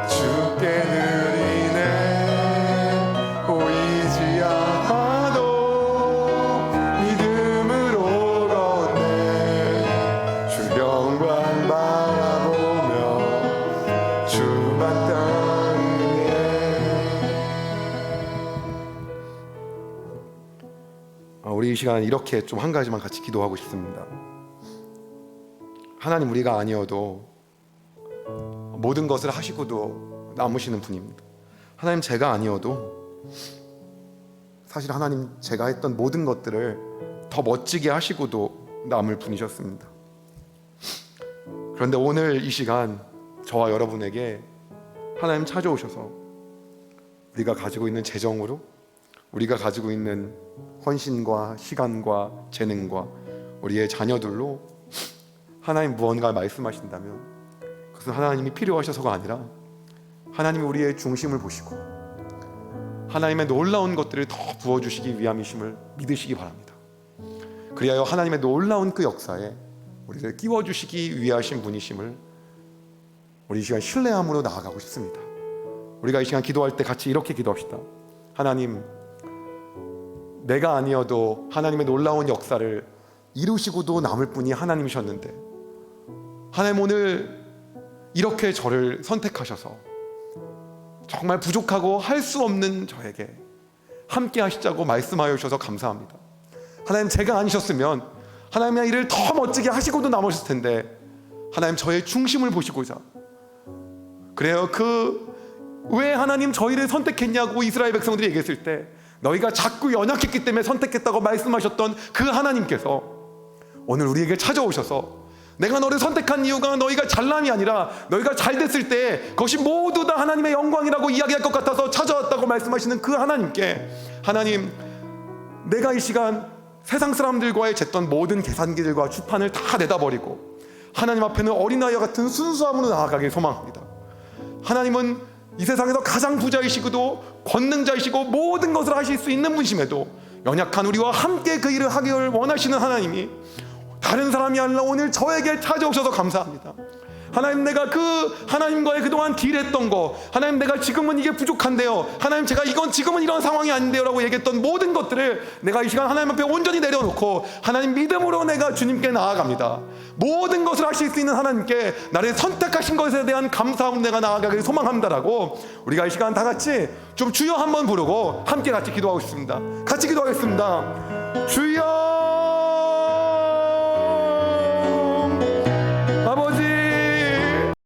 S2: 주께 드리네. 보이지 않아도 믿음으로 걷네. 주 영광 바라보며 주만 따르네. 우리 이 시간 이렇게 좀 한 가지만 같이 기도하고 싶습니다. 하나님, 우리가 아니어도 모든 것을 하시고도 남으시는 분입니다. 하나님, 제가 아니어도 사실 하나님, 제가 했던 모든 것들을 더 멋지게 하시고도 남을 분이셨습니다. 그런데 오늘 이 시간 저와 여러분에게 하나님 찾아오셔서 우리가 가지고 있는 재정으로, 우리가 가지고 있는 헌신과 시간과 재능과 우리의 자녀들로 하나님 무언가 말씀하신다면 그것은 하나님이 필요하셔서가 아니라 하나님이 우리의 중심을 보시고 하나님의 놀라운 것들을 더 부어주시기 위함이심을 믿으시기 바랍니다. 그리하여 하나님의 놀라운 그 역사에 우리를 끼워주시기 위하신 분이심을 우리 이 시간 신뢰함으로 나아가고 싶습니다. 우리가 이 시간 기도할 때 같이 이렇게 기도합시다. 하나님, 내가 아니어도 하나님의 놀라운 역사를 이루시고도 남을 분이 하나님이셨는데 하나님, 오늘 이렇게 저를 선택하셔서 정말 부족하고 할 수 없는 저에게 함께 하시자고 말씀하여 주셔서 감사합니다. 하나님, 제가 아니셨으면 하나님의 일을 더 멋지게 하시고도 남으셨을 텐데 하나님, 저의 중심을 보시고자, 그래요, 왜 하나님 저희를 선택했냐고 이스라엘 백성들이 얘기했을 때 너희가 자꾸 연약했기 때문에 선택했다고 말씀하셨던 그 하나님께서 오늘 우리에게 찾아오셔서 내가 너를 선택한 이유가 너희가 잘남이 아니라 너희가 잘 됐을 때 그것이 모두 다 하나님의 영광이라고 이야기할 것 같아서 찾아왔다고 말씀하시는 그 하나님께, 하나님, 내가 이 시간 세상 사람들과의 쟀던 모든 계산기들과 주판을 다 내다버리고 하나님 앞에는 어린아이와 같은 순수함으로 나아가길 소망합니다. 하나님은 이 세상에서 가장 부자이시고도 권능자이시고 모든 것을 하실 수 있는 분이심에도 연약한 우리와 함께 그 일을 하기를 원하시는 하나님이 다른 사람이 아니라 오늘 저에게 찾아오셔서 감사합니다. 하나님, 내가 그 하나님과의 그동안 딜했던 거, 하나님, 내가 지금은 이게 부족한데요, 하나님, 제가 지금은 이런 상황이 아닌데요 라고 얘기했던 모든 것들을 내가 이 시간 하나님 앞에 온전히 내려놓고 하나님 믿음으로 내가 주님께 나아갑니다. 모든 것을 하실 수 있는 하나님께 나를 선택하신 것에 대한 감사함으로 내가 나아가길 소망합니다라고 우리가 이 시간 다 같이 좀 주여 한번 부르고 함께 같이 기도하고 싶습니다. 같이 기도하겠습니다. 주여,